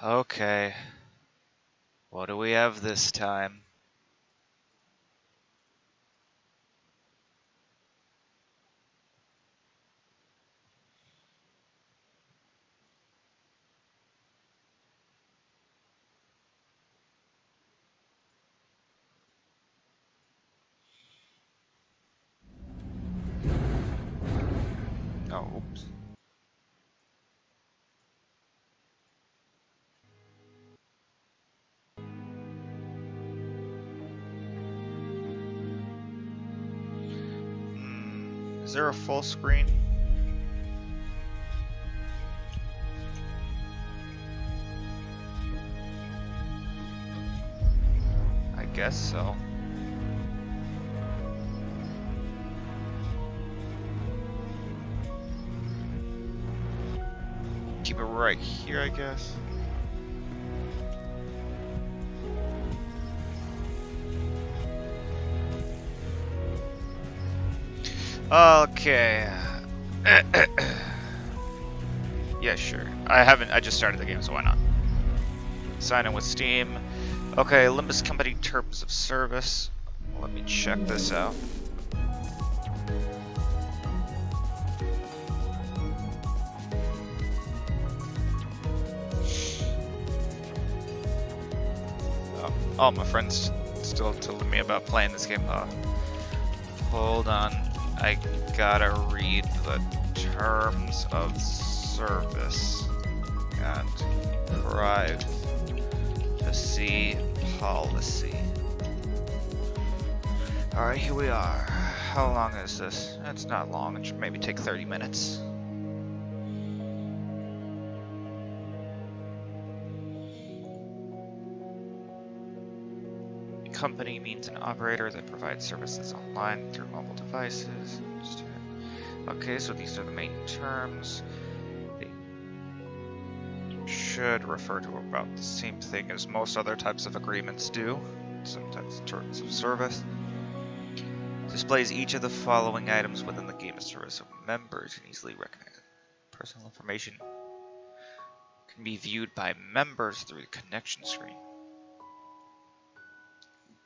Okay. What do we have this time? Oh, oops. Is there a full screen? I guess so. Keep it right here, I guess. Okay. Yeah, sure. I just started the game, so why not? Sign in with Steam. Okay, Limbus Company Terms of Service. Let me check this out. Oh, my friend's still telling me about playing this game. Hold on. I gotta read the terms of service and privacy policy. Alright, here we are. How long is this? It's not long. It should maybe take 30 minutes. Company means an operator that provides services online through mobile devices. Okay, so these are the main terms. They should refer to about the same thing as most other types of agreements do. Sometimes terms of service. Displays each of the following items within the game of service of members and easily recognize. Personal information can be viewed by members through the connection screen.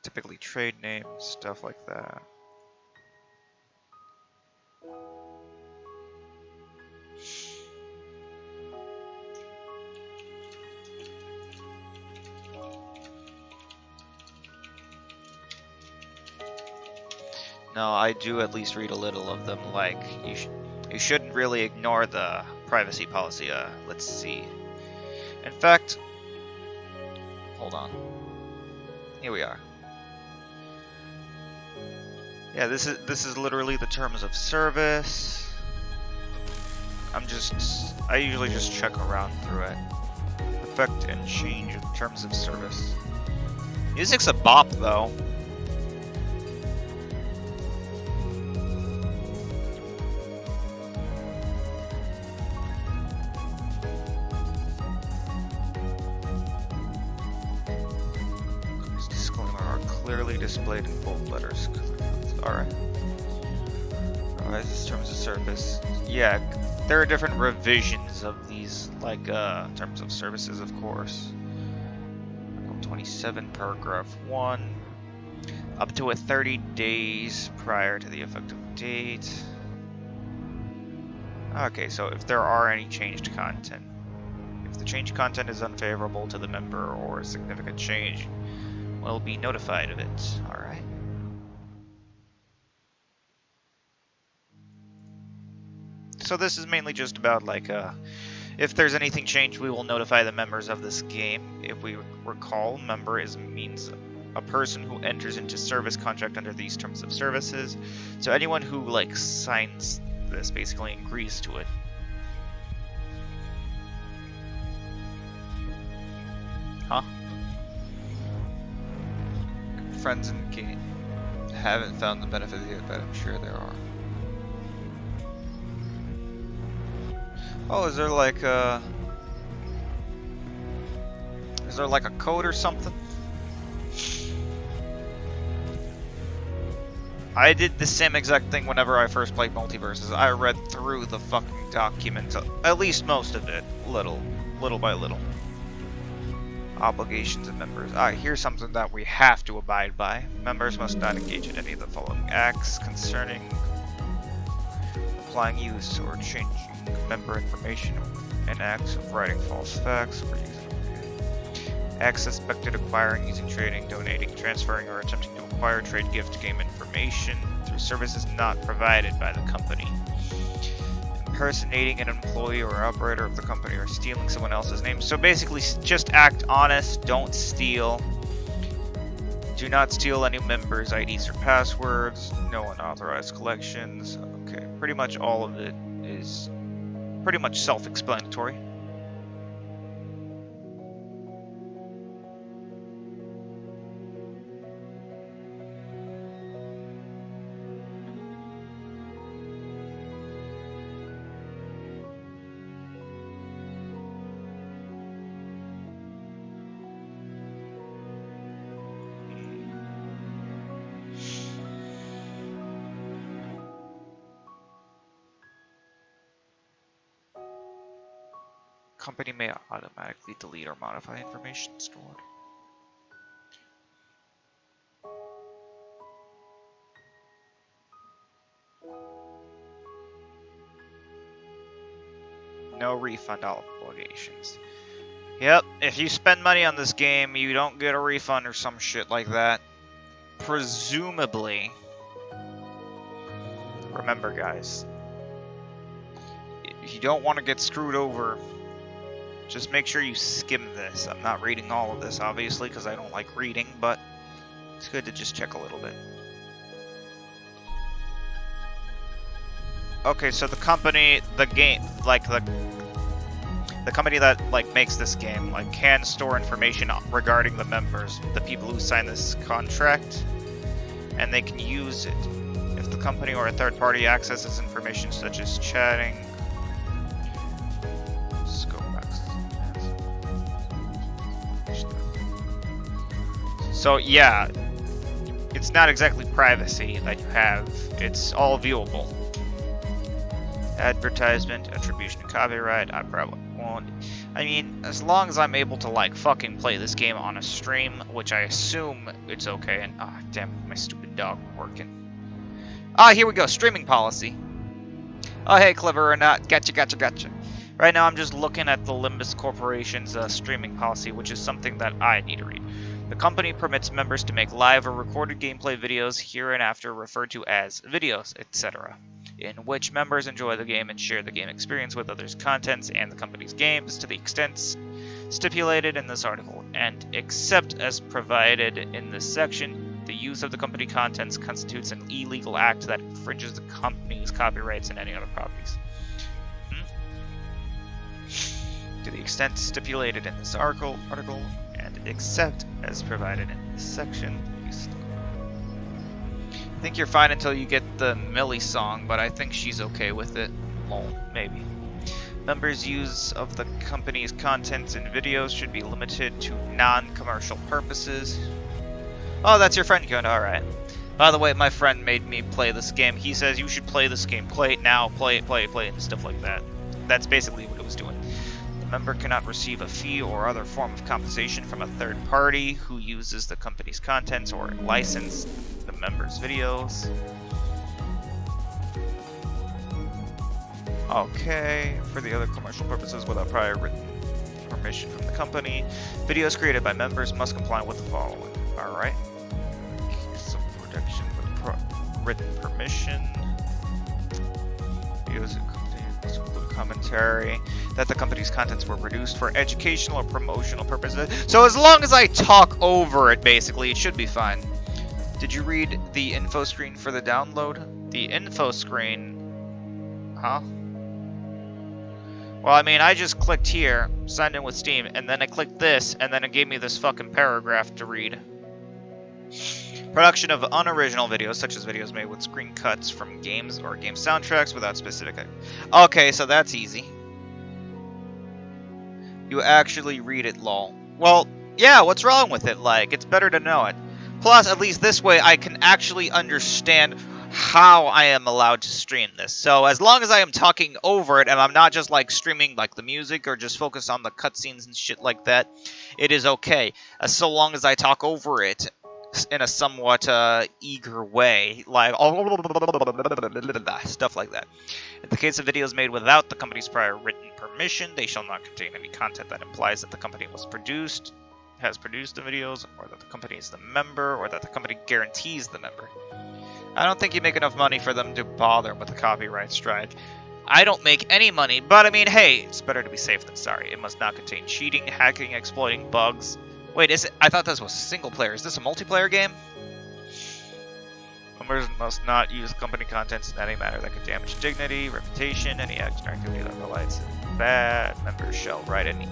Typically trade names, stuff like that. No, I do at least read a little of them, like, you shouldn't really ignore the privacy policy. Let's see. In fact, hold on. Here we are. Yeah, this is literally the terms of service. I usually just check around through it. Effect and change in terms of service. Music's a bop though. Disclaimer are clearly displayed in bold letters. Alright. Alright, this terms of service. Yeah, there are different revisions of these, like, terms of services, of course. Article 27, paragraph 1. Up to 30 days prior to the effective date. Okay, so if there are any changed content. If the changed content is unfavorable to the member or a significant change, we'll be notified of it. Alright. So this is mainly just about, like, if there's anything changed, we will notify the members of this game. If we recall, member means a person who enters into service contract under these terms of services. So anyone who, like, signs this basically agrees to it. Huh? Friends in the game. Haven't found the benefit yet, but I'm sure there are. Oh, is there like a code or something? I did the same exact thing whenever I first played Multiverses. I read through the fucking document, at least most of it, little by little. Obligations of members. Here's something that we have to abide by. Members must not engage in any of the following acts concerning applying, use, or changing member information, and acts of writing false facts or using acts suspected acquiring, using, trading, donating, transferring, or attempting to acquire, trade, gift, game information through services not provided by the company. Impersonating an employee or operator of the company, or stealing someone else's name. So basically, just act honest, don't steal. Do not steal any members' IDs or passwords, no unauthorized collections. Okay, pretty much all of it is pretty much self-explanatory. Company may automatically delete or modify information stored. No refund obligations. Yep, if you spend money on this game, you don't get a refund or some shit like that. Presumably. Remember, guys, if you don't want to get screwed over, just make sure you skim this. I'm not reading all of this, obviously, because I don't like reading, but it's good to just check a little bit. Okay, so the company, the game, like the company that like makes this game, like can store information regarding the members, the people who sign this contract, and they can use it. If the company or a third party accesses information such as chatting, so yeah, it's not exactly privacy that you have, it's all viewable. Advertisement, attribution, copyright, I probably won't. I mean, as long as I'm able to like fucking play this game on a stream, which I assume it's okay, and damn, my stupid dog working. Here we go, streaming policy. Oh hey, clever or not, gotcha. Right now I'm just looking at the Limbus Corporation's streaming policy, which is something that I need to read. The company permits members to make live or recorded gameplay videos, hereinafter referred to as videos, etc., in which members enjoy the game and share the game experience with others' contents and the company's games to the extent stipulated in this article, and except as provided in this section, the use of the company contents constitutes an illegal act that infringes the company's copyrights and any other properties. To the extent stipulated in this article, and except as provided in this section. I think you're fine until you get the Millie song, but I think she's okay with it. Well, maybe. Members' use of the company's contents and videos should be limited to non-commercial purposes. Oh, that's your friend code, alright. By the way, my friend made me play this game. He says you should play this game. Play it now, play it, and stuff like that. That's basically what it was doing. Member cannot receive a fee or other form of compensation from a third party who uses the company's contents or license the member's videos. Okay, for the other commercial purposes without prior written permission from the company. Videos created by members must comply with the following. Alright. Some protection with written permission. Videos commentary that the company's contents were produced for educational or promotional purposes. So as long as I talk over it, basically, it should be fine. Did you read the info screen for the download? The info screen... Huh? Well, I mean, I just clicked here, signed in with Steam, and then I clicked this, and then it gave me this fucking paragraph to read. Production of unoriginal videos, such as videos made with screen cuts from games or game soundtracks without specific... Okay, so that's easy. You actually read it, lol. Well, yeah, what's wrong with it? Like, it's better to know it. Plus, at least this way, I can actually understand how I am allowed to stream this. So as long as I am talking over it and I'm not just like streaming like the music or just focus on the cutscenes and shit like that, it is okay. So long as I talk over it in a somewhat eager way, like stuff like that. In the case of videos made without the company's prior written permission, they shall not contain any content that implies that the company has produced the videos, or that the company is the member, or that the company guarantees the member. I don't think you make enough money for them to bother with the copyright strike. I don't make any money, but I mean, hey, it's better to be safe than sorry. It must not contain cheating, hacking, exploiting bugs. Wait, is it? I thought this was single player. Is this a multiplayer game? Members must not use company contents in any manner that could damage dignity, reputation, any action or activity that relates bad. Members shall write an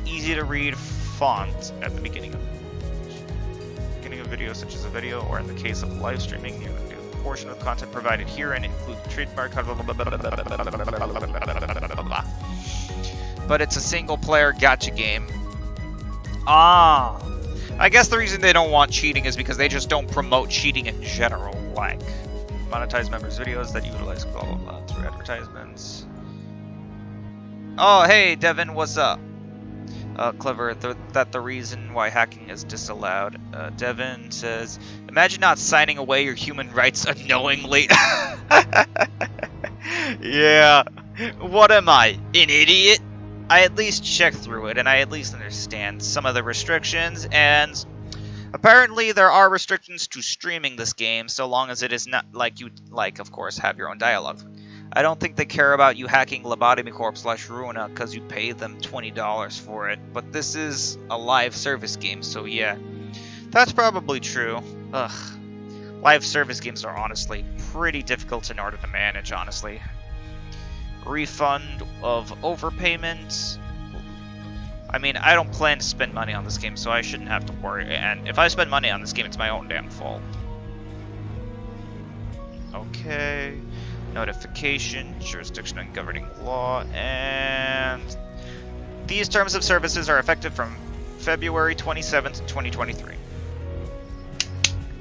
easy-to-read font at the beginning of video, such as a video, or in the case of live streaming, you do a portion of content provided herein include trademark. But it's a single-player gacha game. Ah, I guess the reason they don't want cheating is because they just don't promote cheating in general. Like monetize members' videos that utilize blah blah blah through advertisements. Oh, hey Devin, what's up? Clever that the reason why hacking is disallowed. Devin says, imagine not signing away your human rights unknowingly. Yeah. What am I, an idiot? I at least checked through it, and I at least understand some of the restrictions, and apparently there are restrictions to streaming this game, so long as it is not like you, of course, have your own dialogue. I don't think they care about you hacking Lobotomy Corp/Ruina because you pay them $20 for it, but this is a live service game, so yeah. That's probably true. Ugh. Live service games are honestly pretty difficult in order to manage, honestly. Refund of overpayments. I mean, I don't plan to spend money on this game, so I shouldn't have to worry, and if I spend money on this game, it's my own damn fault. Okay. Notification, jurisdiction and governing law, and these terms of services are effective from February 27th, 2023.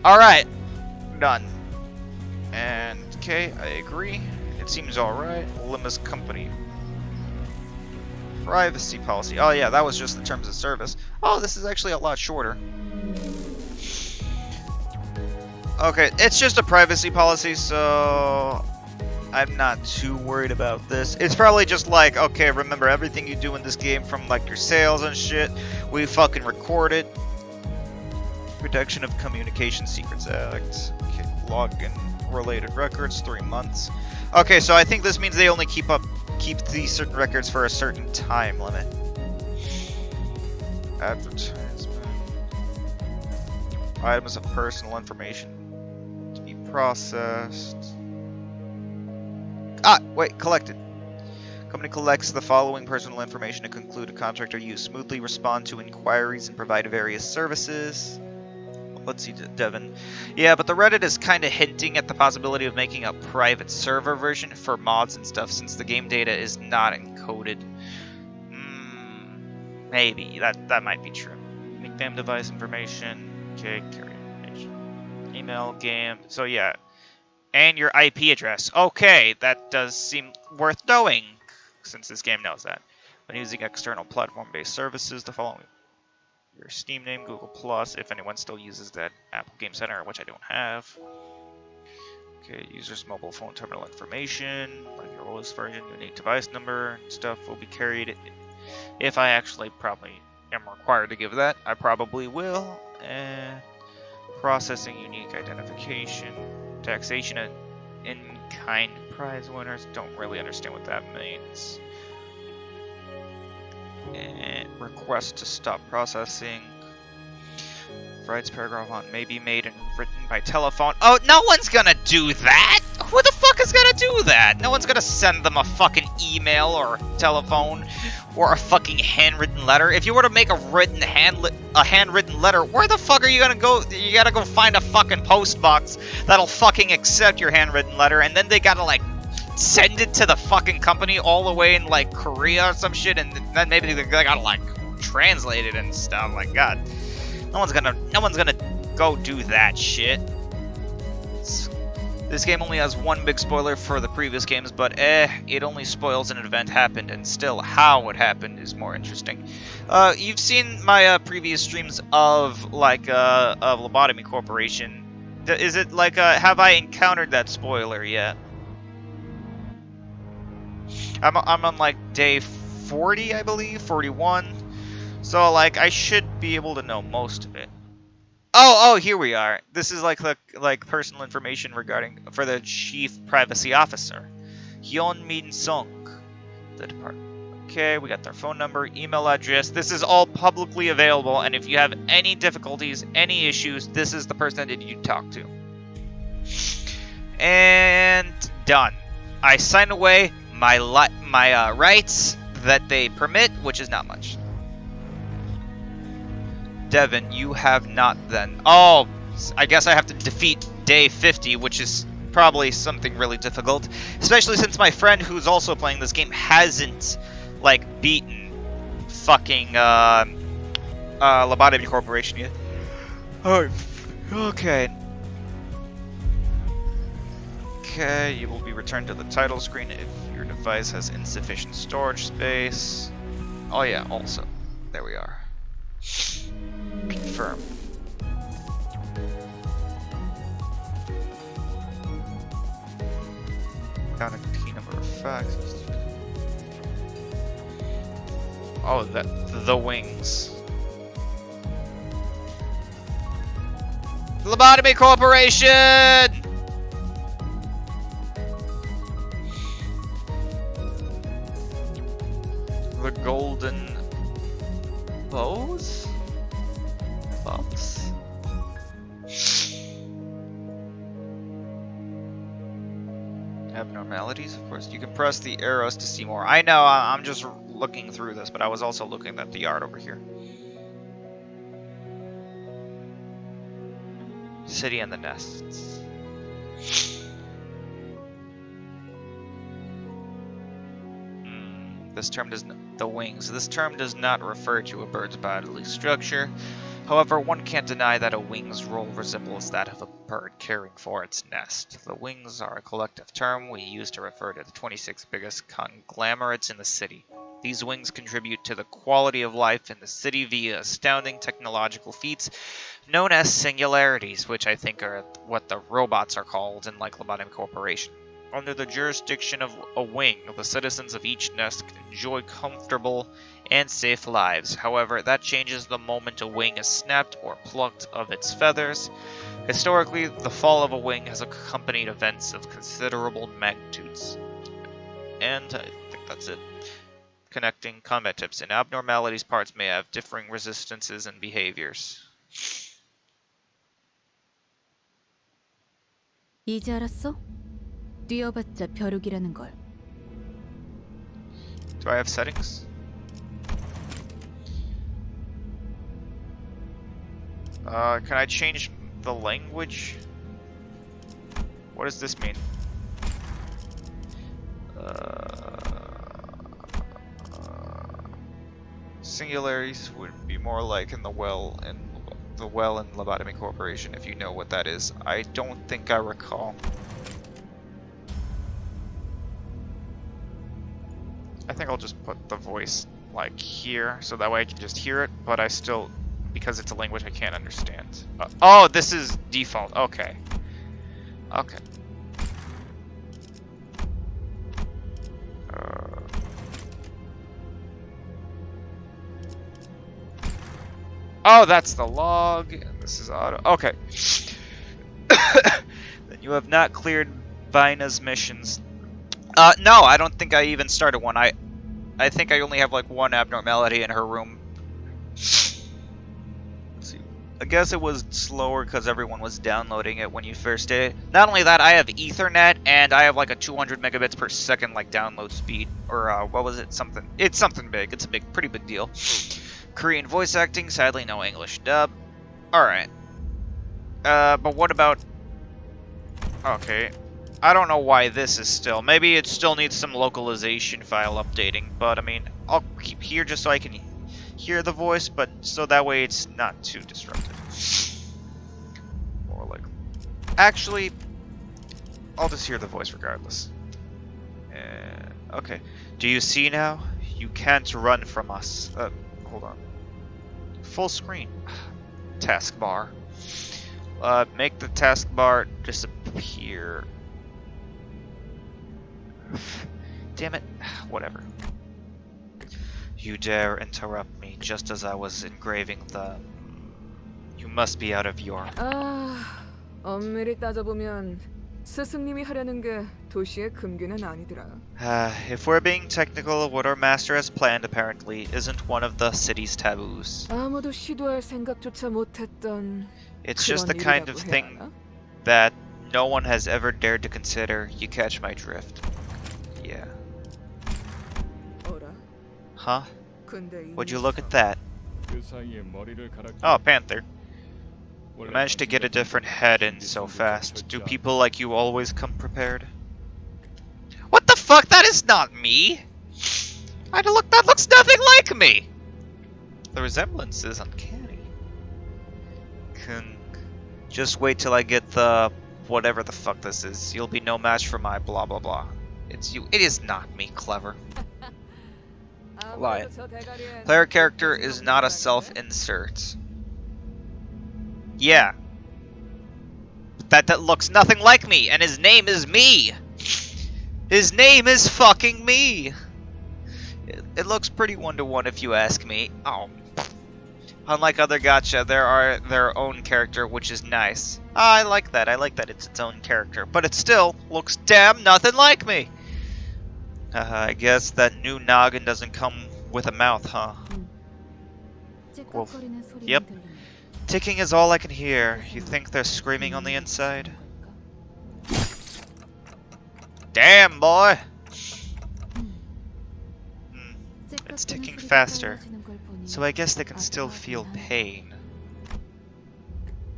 Alright, done. And, okay, I agree. It seems alright. Limbus company. Privacy policy. Oh yeah, that was just the terms of service. Oh, this is actually a lot shorter. Okay, it's just a privacy policy, so I'm not too worried about this. It's probably just like, okay, remember everything you do in this game from like your sales and shit, we fucking record it. Protection of Communication Secrets Act. Okay, login related records, 3 months. Okay, so I think this means they only keep these certain records for a certain time limit. Advertisement. Items of personal information to be processed. Ah, wait, collected. Company collects the following personal information to conclude a contract or use smoothly, respond to inquiries, and provide various services. Let's see, Devin. Yeah, but the Reddit is kind of hinting at the possibility of making a private server version for mods and stuff, since the game data is not encoded. Maybe. That might be true. Nickname, device information. Okay, carry information. Email, game. So yeah. And your IP address. Okay, that does seem worth knowing, since this game knows that. When using external platform-based services, the following. Your Steam name, Google+, if anyone still uses that Apple Game Center, which I don't have. Okay, user's mobile phone terminal information, like your oldest version, unique device number, stuff will be carried. If I actually probably am required to give that, I probably will. And processing unique identification, taxation and in-kind prize winners, don't really understand what that means. And request to stop processing. Rights paragraph 1 may be made and written by telephone. Oh, no one's gonna do that! Who the fuck is gonna do that? No one's gonna send them a fucking email or telephone or a fucking handwritten letter. If you were to make a handwritten letter, where the fuck are you gonna go? You gotta go find a fucking post box that'll fucking accept your handwritten letter, and then they gotta like send it to the fucking company all the way in like Korea or some shit, and then maybe they gotta like translate it and stuff. Like, God, no one's gonna go do that shit. This game only has one big spoiler for the previous games, but it only spoils an event happened, and still how it happened is more interesting. You've seen my previous streams of of Lobotomy Corporation. Is it like have I encountered that spoiler yet? I'm on like day 40, I believe, 41. So like I should be able to know most of it. Oh, here we are. This is like the personal information regarding for the chief privacy officer, Hyun Min Sung, the department. Okay, we got their phone number, email address. This is all publicly available, and if you have any difficulties, any issues, this is the person that you talk to. And done. I sign away my rights that they permit, which is not much. Devin, you have not then. Oh, I guess I have to defeat day 50, which is probably something really difficult. Especially since my friend who's also playing this game hasn't, like, beaten fucking, Lobotomy Corporation yet. Oh, okay. Okay, you will be returned to the title screen if your device has insufficient storage space. Oh yeah, also. There we are. Confirm. Down a key number of facts. Oh, the wings. Lobotomy Corporation! The golden bows? Box. Abnormalities, of course. You can press the arrows to see more. I know, I'm just looking through this, but I was also looking at the art over here. City and the nests. This term does not, the wings. This term does not refer to a bird's bodily structure. However, one can't deny that a wing's role resembles that of a bird caring for its nest. The wings are a collective term we use to refer to the 26 biggest conglomerates in the city. These wings contribute to the quality of life in the city via astounding technological feats known as singularities, which I think are what the robots are called in like Lobotomy Corporation. Under the jurisdiction of a wing, the citizens of each nest can enjoy comfortable and safe lives. However, that changes the moment a wing is snapped or plucked of its feathers. Historically, the fall of a wing has accompanied events of considerable magnitudes. And I think that's it. Connecting combat tips. In abnormalities, parts may have differing resistances and behaviors. 이제 알았어? 뛰어봤자 벼룩이라는 걸. Do I have settings? Can I change the language? What does this mean? Singularities would be more like in the well in Lobotomy Corporation, if you know what that is. I don't think I recall. I think I'll just put the voice like here, so that way I can just hear it, but I still, because it's a language I can't understand. Oh, this is default. Okay. Okay. Oh, that's the log, and this is auto. Okay. Then you have not cleared Vina's missions. No, I don't think I even started one. I think I only have like one abnormality in her room. Let's see. I guess it was slower because everyone was downloading it when you first did it. Not only that, I have Ethernet and I have like a 200 megabits per second like download speed, or what was it? Something. It's something big. It's a pretty big deal. Korean voice acting. Sadly, no English dub. All right. But what about? Okay. I don't know why this is still. Maybe it still needs some localization file updating, but I mean, I'll keep here just so I can hear the voice, but so that way it's not too disruptive. Or like, actually, I'll just hear the voice regardless. Okay. Do you see now? You can't run from us. Hold on. Full screen. Taskbar. Make the taskbar disappear. Damn it. Whatever. You dare interrupt me just as I was engraving the... You must be out of your... 엄밀히 따져보면 스승님이 하려는 게 도시의 금기는 아니더라. If we're being technical, what our master has planned apparently isn't one of the city's taboos. 아무도 시도할 생각조차 못했던 It's just the 그런 kind of 일이라고 thing 해야 하나? that no one has ever dared to consider. You catch my drift. Yeah. 어라? Huh? 근데 이 Would you look at 녀석, that? 그 사이에 머리를 갈아 Oh, Panther. You managed to get a different head in so fast. Do people like you always come prepared? What the fuck? That is not me! That looks nothing like me! The resemblance is uncanny. Just wait till I get the... whatever the fuck this is. You'll be no match for my blah blah blah. It's you. It is not me, clever. Lion. 아무래도 저 대가리엔 Player character is not a self-insert. Yeah. That looks nothing like me, and his name is me! His name is fucking me! It looks pretty one-to-one if you ask me. Oh. Unlike other gacha, there are their own character, which is nice. I like that. I like that it's its own character. But it still looks damn nothing like me! I guess that new noggin doesn't come with a mouth, huh? Wolf. 째깍거리는 소리만 Yep. 들리네. Ticking is all I can hear. You think they're screaming on the inside? Damn, boy! It's ticking faster, so I guess they can still feel pain.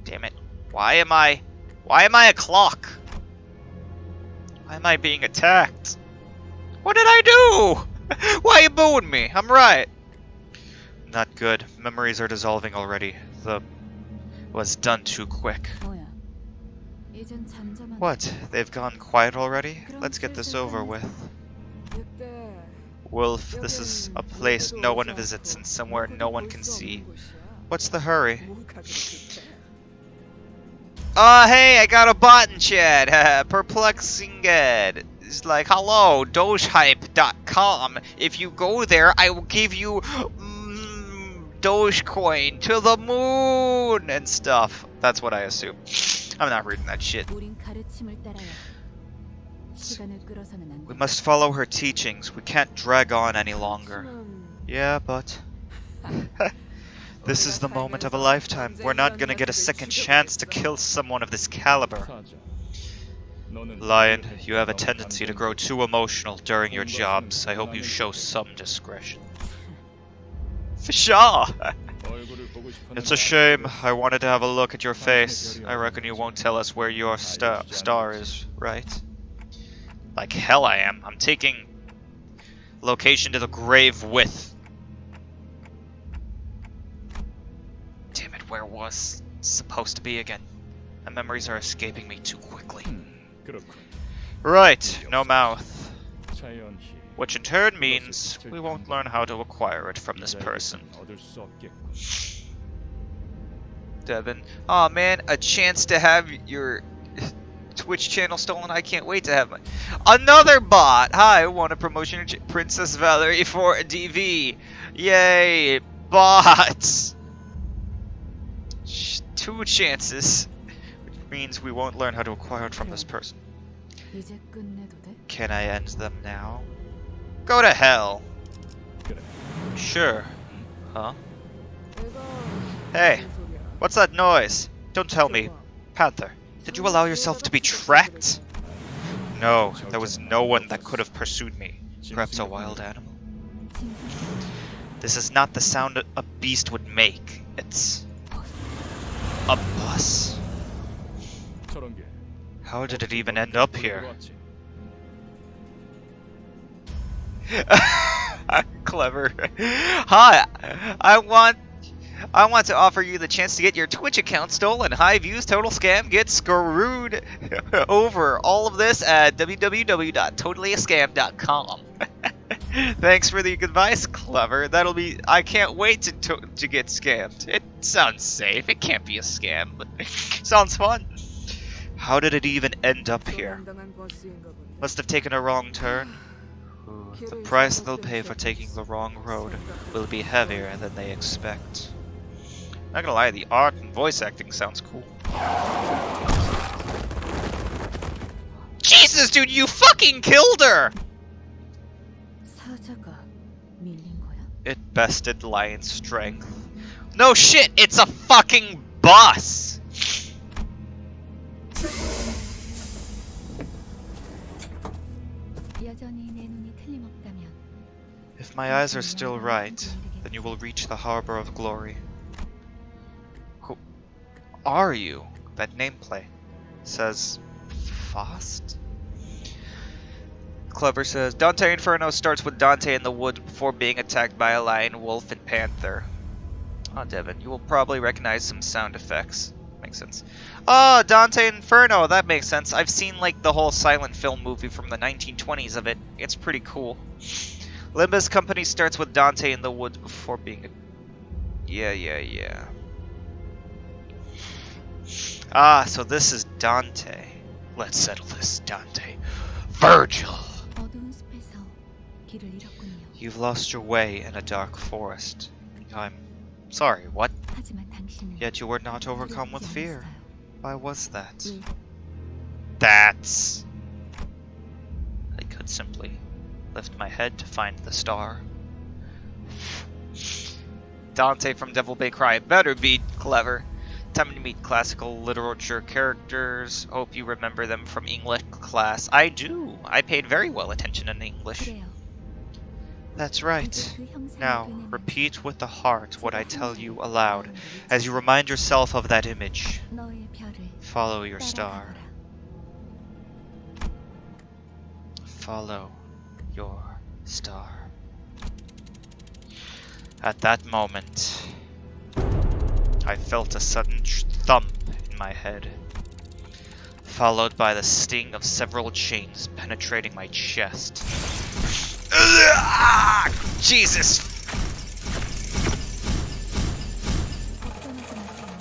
Damn it. Why am I a clock? Why am I being attacked? What did I do? Why are you booing me? I'm right. Not good. Memories are dissolving already. The was done too quick. 뭐야? 이젠 잠잠한. What? They've gone quiet already? Let's get this over with. 그때 Wolf, this is a place no one visits and somewhere no one can see. What's the hurry? 뭐가 그렇게 Hey, I got a bot in chat. Perplexing Ed. It's like, hello, dogehype.com. If you go there, I will give you Dogecoin to the moon and stuff. That's what I assume. I'm not reading that shit. 우린 가르침을 따라야. 시간을 끌어서는 안 We 돼. must follow her teachings. We can't drag on any longer. Yeah, but... This is the moment of a lifetime. We're not gonna get a second chance to kill someone of this caliber. Lion, you have a tendency to grow too emotional during your jobs. I hope you show some discretion. For sure! It's a shame. I wanted to have a look at your face. I reckon you won't tell us where your star is, right? Like hell I am. I'm taking location to the grave with. Damn it, where was it supposed to be again? My memories are escaping me too quickly. Right, no mouth. Which in turn means we won't learn how to acquire it from this person. Devin. Aw man, a chance to have your Twitch channel stolen. I can't wait to have my... Another bot! Hi, I want a promotion to Princess Valerie for DV. Yay, bots! 2 chances. Which means we won't learn how to acquire it from this person. 이제 끝내도 돼? Can I end them now? Go to hell. Sure. Huh? Hey, what's that noise? Don't tell me. Panther, did you allow yourself to be tracked? No, there was no one that could have pursued me. Perhaps a wild animal. This is not the sound a beast would make. It's... a bus. How did it even end up here? Clever. Hi, I I want to offer you the chance to get your Twitch account stolen. High views, total scam, get screwed over. All of this at www.totallyascam.com. Thanks for the advice, Clever. I can't wait to get scammed. It sounds safe. It can't be a scam, but sounds fun. How did it even end up here? 당한 버스인가 본데. Must have taken a wrong turn. Ooh, the price they'll pay for taking the wrong road will be heavier than they expect. Not gonna lie, the art and voice acting sounds cool. Jesus, dude, you fucking killed her! 사자가 밀린 거야? It bested Lion's strength. No shit, it's a fucking bus! 여전히 내 눈이 틀림없다면 If my eyes are still right, then you will reach the harbor of glory. Who are you? That nameplate says Faust? Clever says, Dante Inferno starts with Dante in the woods before being attacked by a lion, wolf, and panther. Oh, Devin, you will probably recognize some sound effects. Makes sense. Oh, Dante Inferno, that makes sense. I've seen like the whole silent film movie from the 1920s of it. It's pretty cool. Limbus company starts with Dante in the woods before being a... Yeah. Ah, so this is Dante. Let's settle this, Dante. Virgil! 어두운 숲에서 길을 잃었군요. You've lost your way in a dark forest. I'm sorry, what? 하지만 당신은 Yet you were not overcome with 두렵지 fear. 않았어요. Why was that? 왜? That's... I could simply lift my head to find the star. Dante from Devil May Cry better be clever. Time to meet classical literature characters. Hope you remember them from English class. I do. I paid very well attention in English. 그래요. That's right. 이제 그 형상이 Now, 되뇌면서 repeat with the heart what I tell you aloud, 마음을 as you remind yourself of that image. 너의 별을 Follow your star. 따라가거라. Follow your star. At that moment, I felt a sudden thump in my head, followed by the sting of several chains penetrating my chest. Jesus!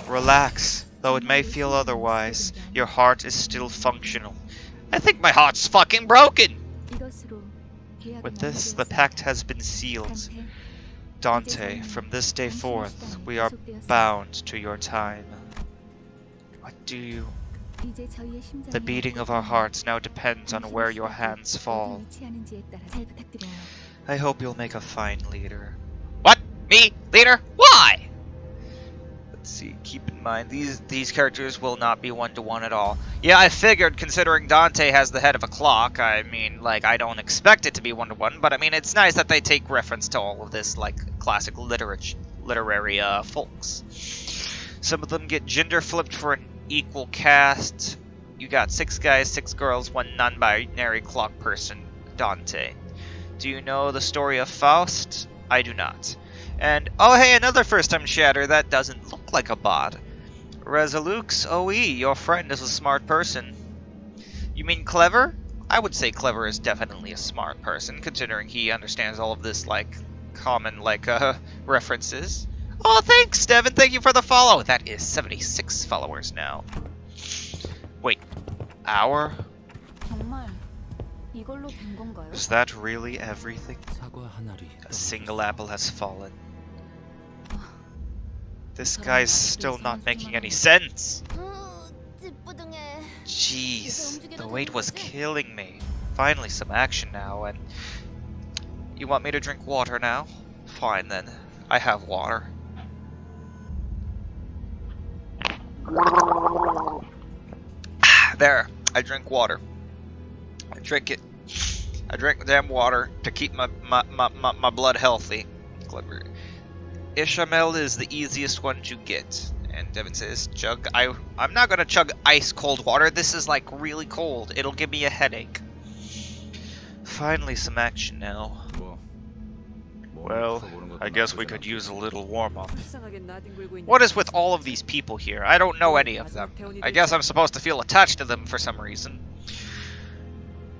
Relax, though it may feel otherwise. Your heart is still functional. I think my heart's fucking broken! 이것으로 계약은 With this, the 완료되었습니다. pact has been sealed. 단테, Dante, from this day forth, we are bound to your time. What do you... 이제 저희의 심장이 The beating of our hearts now depends on where your hands fall. 어디 위치하는지에 따라 잘 부탁드려요. I hope you'll make a fine leader. What? Me? Leader? Why? Let's see, keep in mind, these characters will not be one-to-one at all. Yeah, I figured, considering Dante has the head of a clock. I mean, like, I don't expect it to be one-to-one, but I mean, it's nice that they take reference to all of this, like, classic literary folks. Some of them get gender flipped for an equal cast. You got 6 guys, 6 girls, 1 non-binary clock person, Dante. Do you know the story of Faust? I do not. And, oh hey, another first-time chatter that doesn't look like a bot. Resolux OE, your friend is a smart person. You mean clever? I would say clever is definitely a smart person, considering he understands all of this, like, common, like, references. Oh, thanks, Devin, thank you for the follow. That is 76 followers now. Wait, hour? 정말 이걸로 된 건가요? Is that really everything? 사과 한 알이 A single apple has fallen. This guy's still not making any sense. Jeez, the wait was killing me. Finally some action now, and... You want me to drink water now? Fine then, I have water. There, I drink water. I drink it. I drink the damn water to keep my blood healthy. Clever. Ishamel is the easiest one to get. And Devin says, chug. I'm not gonna chug ice cold water. This is like really cold. It'll give me a headache. Finally some action now. 뭐 Well, I guess we could use a little warm-up. 불쌍하게 나뒹굴고 있는 What is with all of these people here? I don't know any of them. I guess I'm supposed to feel attached to them for some reason.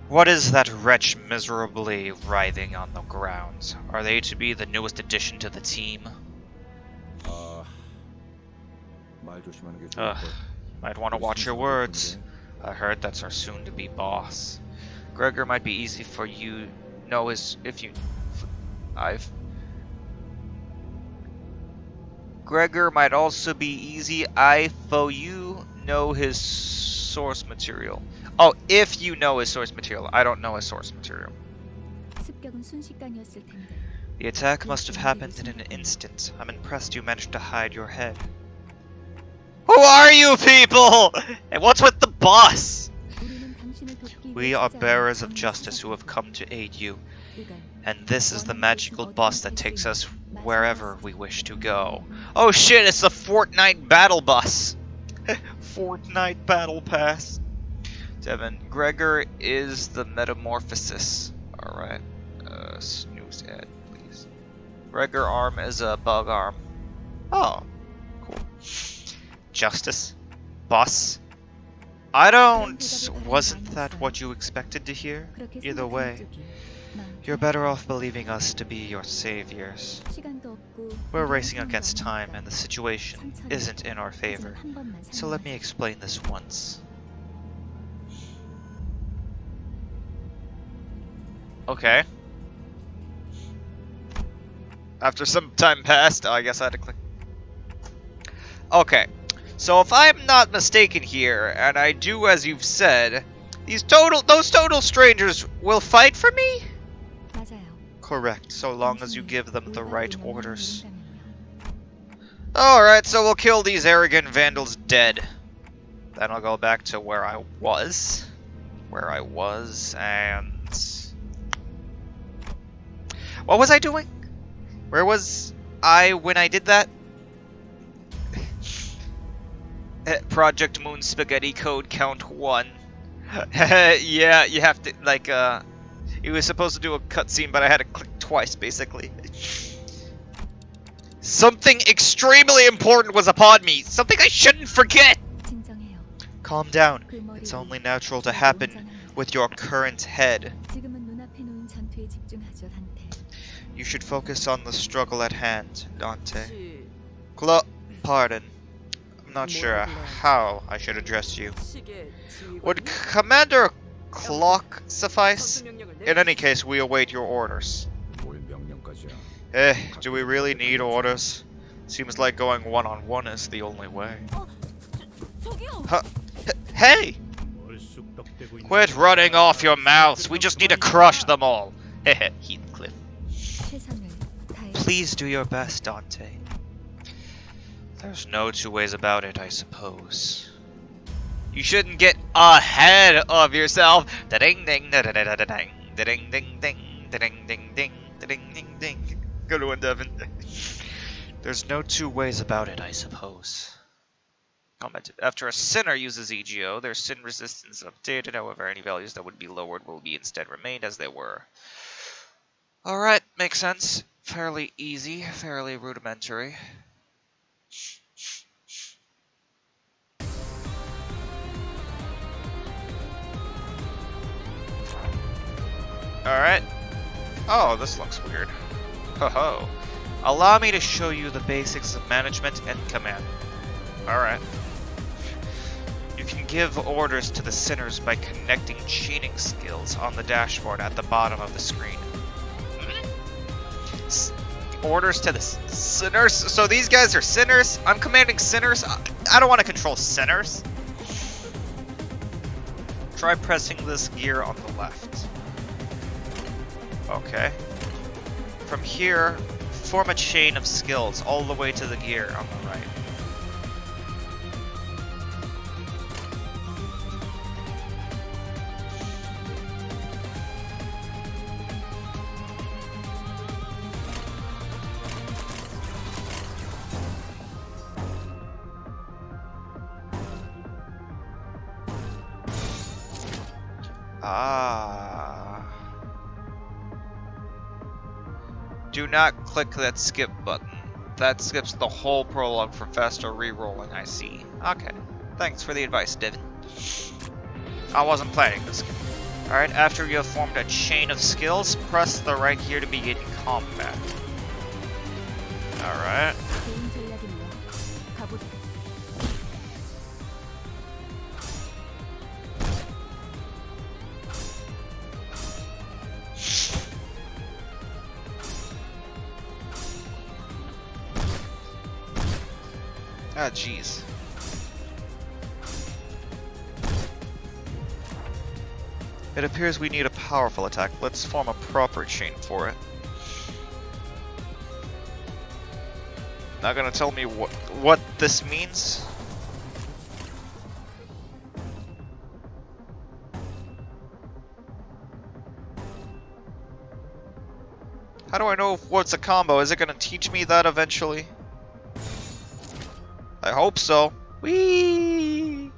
What is that wretch miserably writhing on the ground? Are they to be the newest addition to the team? Might want to watch your words. I heard that's our soon-to-be boss. Gregor might be easy for you. Know his if you. Gregor might also be easy. You know his source material. Oh, if you know his source material. I don't know his source material. 습격은 순식간이었을 텐데. The attack must have happened in an instant. I'm impressed you managed to hide your head. Who are you people? And what's with the boss? 우리는 당신을 돕기 We 위해 are 찾아온 bearers of 정의 justice who 수사관. have come to aid you. 그간 And this is the magical bus that takes us wherever we wish to go. Oh shit, it's the Fortnite battle bus! Fortnite battle pass. Devin, Gregor is the metamorphosis. Alright. Snooze ad, please. Gregor arm is a bug arm. Oh, cool. Justice? Bus? I don't... Wasn't that what you expected to hear? 그렇게 Either way, 생각하는 쪽이 마음 you're better off believing us to be your saviors. 시간도 없고 We're 우리의 racing 상황도 against time 아니니까. and the situation 천천히 isn't in our favor. 하지만 한 번만 So let me 설명하자. explain this once. Okay. After some time passed, I guess I had to click. Okay. So if I'm not mistaken here, and I do as you've said, those total strangers will fight for me? 맞아요. Correct, so long as you 당신이 give them the 올바른 right 명령을 orders. 내린다면요. Alright, so we'll kill these arrogant vandals dead. Then I'll go back to where I was. And... What was I doing? Where was I when I did that? Project Moon Spaghetti Code Count 1. Yeah, you have to, like, it was supposed to do a cutscene, but I had to click twice, basically. Something extremely important was upon me! Something I shouldn't forget! 진정해요. Calm down. 그 머리를 It's only natural to 기억으로 happen 운전합니다. with your current head. 지금은 눈앞에 놓인 전투에 집중하죠, 단테. You should focus on the struggle at hand, Dante. 혹시 Pardon. I'm not sure how I should address you. Would Commander Clock suffice? In any case, we await your orders. Do we really need orders? Seems like going one-on-one is the only way. Huh? Hey! Quit running off your mouths, we just need to crush them all! Heathcliff. 최선을 다해. Please do your best, Dante. There's no two ways about it, I suppose. You shouldn't get ahead of yourself. Da-ding ding da da da da ding da-ding ding ding da-ding ding ding da-ding ding ding. Good one, Devin. There's no two ways about it, I suppose. Comment. After a sinner uses EGO, their sin resistance is updated. However, any values that would be lowered will be instead remained as they were. Alright, makes sense. Fairly easy, fairly rudimentary. Alright. Oh, this looks weird. Ho ho. Allow me to show you the basics of management and command. Alright. You can give orders to the sinners by connecting cheating skills on the dashboard at the bottom of the screen. Orders to the sinners? So these guys are sinners? I'm commanding sinners? I don't want to control sinners. Try pressing this gear on the left. Okay. From here, form a chain of skills all the way to the gear on the right. Ah. Do not click that skip button. That skips the whole prologue for faster re-rolling, I see. Okay. Thanks for the advice, Devin. I wasn't planning this. Alright, after you have formed a chain of skills, press the right here to begin combat. Alright. 개인 전략이네요. 가보자. Ah, jeez. It appears we need a powerful attack. Let's form a proper chain for it. Not gonna tell me what this means? How do I know what's a combo? Is it gonna teach me that eventually? I hope so. Whee!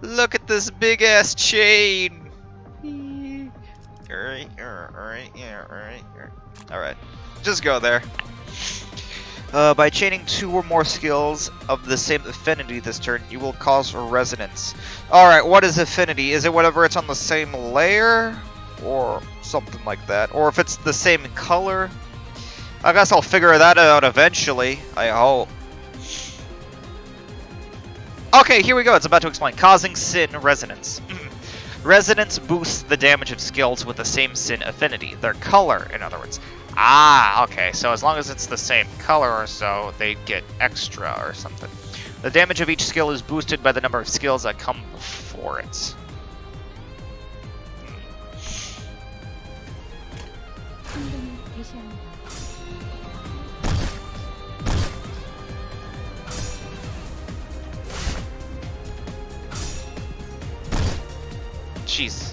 Look at this big ass chain. Alright. Just go there. By chaining 2 or more skills of the same affinity this turn, you will cause resonance. Alright, what is affinity? Is it whatever it's on the same layer? Or something like that? Or if it's the same color? I guess I'll figure that out eventually, I hope. Okay, here we go. It's about to explain. Causing sin resonance. Resonance boosts the damage of skills with the same sin affinity. Their color, in other words. Ah, okay. So as long as it's the same color or so, they get extra or something. The damage of each skill is boosted by the number of skills that come before it. 충분히 개시합니다. Jeez.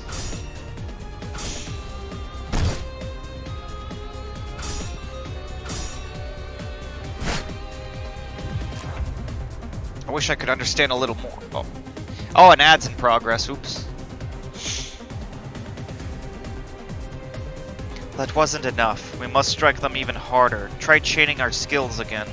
I wish I could understand a little more. Oh. Oh, an ad's in progress. Oops. That wasn't enough. We must strike them even harder. Try chaining our skills again.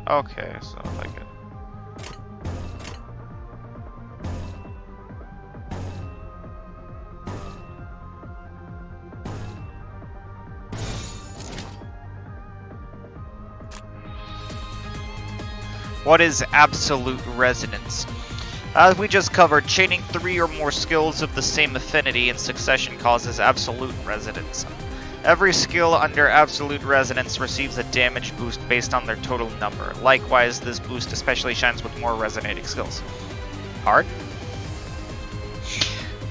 Okay, so if I could... What is absolute resonance? As we just covered, chaining 3 or more skills of the same affinity in succession causes absolute resonance. Every skill under absolute resonance receives a damage boost based on their total number. Likewise, this boost especially shines with more resonating skills. Hard?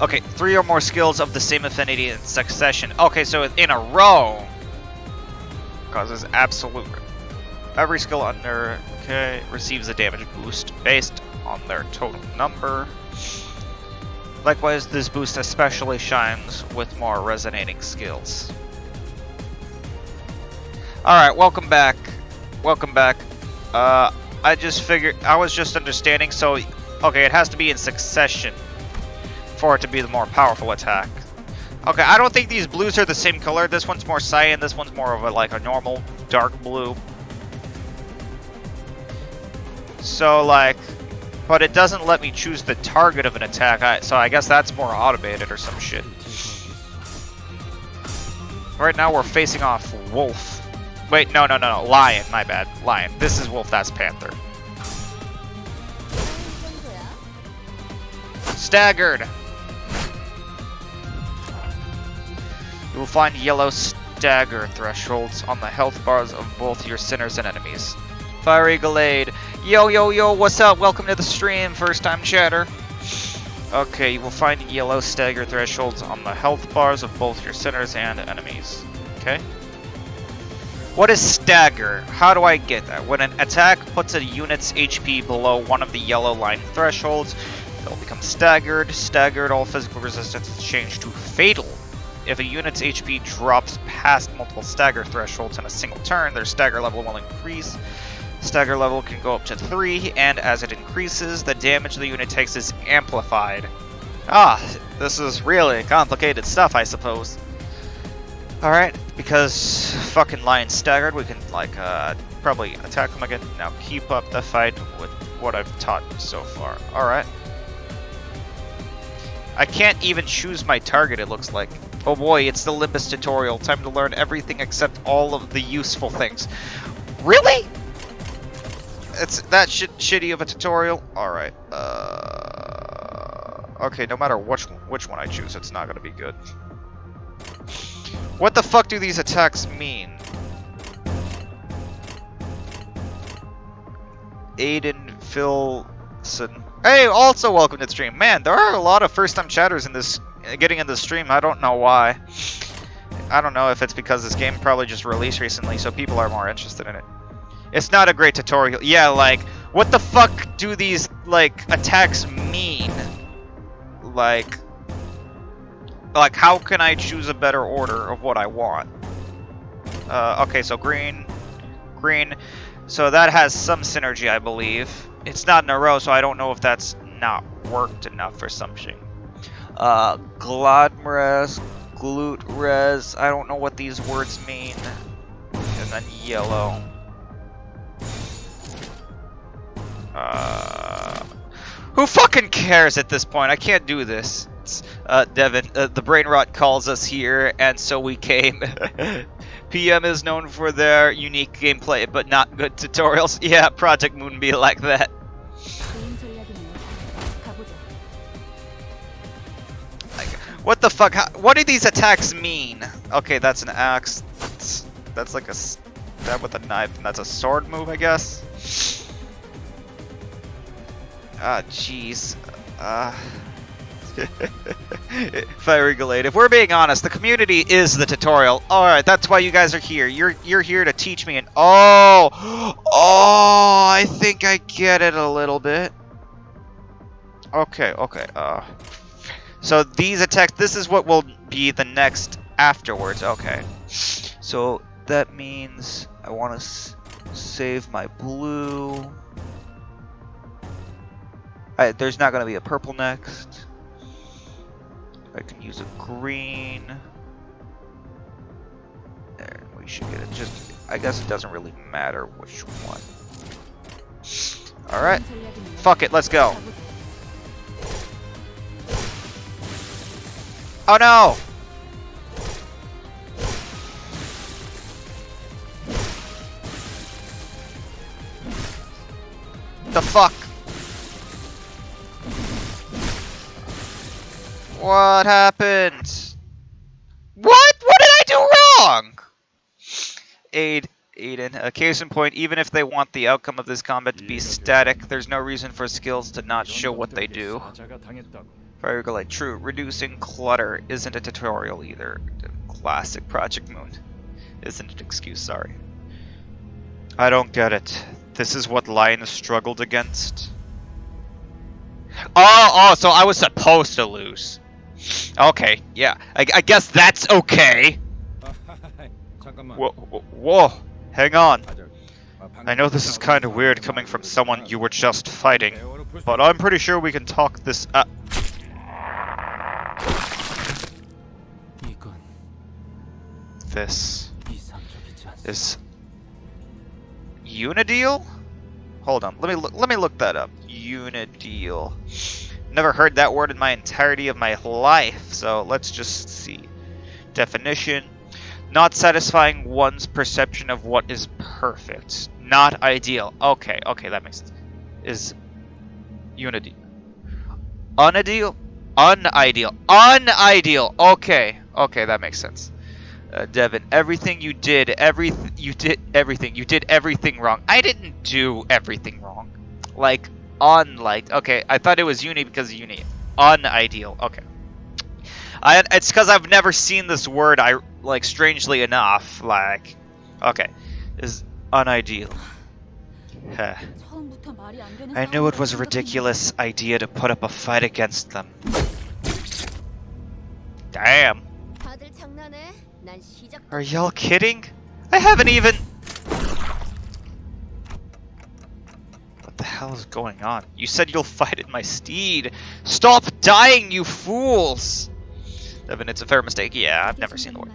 Okay, 3 or more skills of the same affinity in succession. Okay, so in a row causes absolute. Every skill under receives a damage boost based on their total number. Likewise, this boost especially shines with more resonating skills. Alright, welcome back. Welcome back. I was just understanding, so, okay, it has to be in succession for it to be the more powerful attack. Okay, I don't think these blues are the same color. This one's more cyan, this one's more of a normal dark blue. So, but it doesn't let me choose the target of an attack, so I guess that's more automated or some shit. Right now we're facing off Wolf. Wait, no, Lion, my bad. Lion. This is Wolf, that's Panther. Staggered! You will find yellow stagger thresholds on the health bars of both your sinners and enemies. Fiery Glade. Yo, what's up? Welcome to the stream, first time chatter. Okay, you will find yellow stagger thresholds on the health bars of both your sinners and enemies. Okay. What is stagger? How do I get that? When an attack puts a unit's HP below one of the yellow line thresholds, they'll become staggered. Staggered, all physical resistance is changed to fatal. If a unit's HP drops past multiple stagger thresholds in a single turn, their stagger level will increase. Stagger level can go up to 3, and as it increases, the damage the unit takes is amplified. Ah, this is really complicated stuff, I suppose. Alright, because fucking Lion's staggered, we can, like, probably attack them again. Now keep up the fight with what I've taught so far. Alright. I can't even choose my target, it looks like. Oh boy, it's the Limbus tutorial. Time to learn everything except all of the useful things. Really? It's that shitty of a tutorial? Alright. Okay, no matter which one I choose, it's not gonna be good. What the fuck do these attacks mean? Aiden Philson. Hey, also welcome to the stream. Man, there are a lot of first-time chatters in this, getting in this stream. I don't know why. I don't know if it's because this game probably just released recently, so people are more interested in it. It's not a great tutorial. Yeah, like, what the fuck do these, like, attacks mean? Like, how can I choose a better order of what I want? Okay, so green. So that has some synergy, I believe. It's not in a row, so I don't know if that's not worked enough for something. Glodres, glute-res, I don't know what these words mean. And then yellow. Who fucking cares at this point? I can't do this. Devin, the brain rot calls us here, and so we came. PM is known for their unique gameplay, but not good tutorials. Yeah, Project Moon be like that. What the fuck? What do these attacks mean? Okay, that's an axe. That's like a stab with a knife, and that's a sword move, I guess. Ah, jeez. Fiery Glade. If we're being honest, the community is the tutorial. Alright, that's why you guys are here. You're here to teach me oh, I think I get it a little bit. Okay. So these attacks, this is what will be the next afterwards. Okay. So that means I want to save my blue. There's not going to be a purple next. I can use a green. There, we should get it. Just, I guess it doesn't really matter which one. Alright. Fuck it, let's go. Oh no! The fuck? What happened? What? What did I do wrong? Aiden. A case in point, even if they want the outcome of this combat to be static, there's no reason for skills to not show what they do. Fire Glide. True. Reducing clutter isn't a tutorial either. Classic Project Moon. Isn't an excuse, sorry. I don't get it. This is what Lion struggled against? Oh, so I was supposed to lose. Okay, yeah. I guess that's okay. Whoa, hang on. I know this is kind of weird coming from someone you were just fighting, but I'm pretty sure we can talk this up. This is Unideal? Hold on, let me look that up. Unideal. Never heard that word in my entirety of my life, so let's just see. Definition: not satisfying one's perception of what is perfect. Not ideal. Okay, that makes sense. Is Unideal. Unideal? Unideal. Okay, that makes sense. Devin, you did everything wrong. I didn't do everything wrong. Like, okay, I thought it was uni because of uni. Unideal, okay. It's because I've never seen this word, strangely enough, okay, is unideal. I knew it was a ridiculous idea to put up a fight against them. Damn. Are y'all kidding? I haven't even... hell is going on? You said you'll fight in my steed. Stop dying, you fools! Devin, it's a fair mistake. Yeah, I've never seen the word.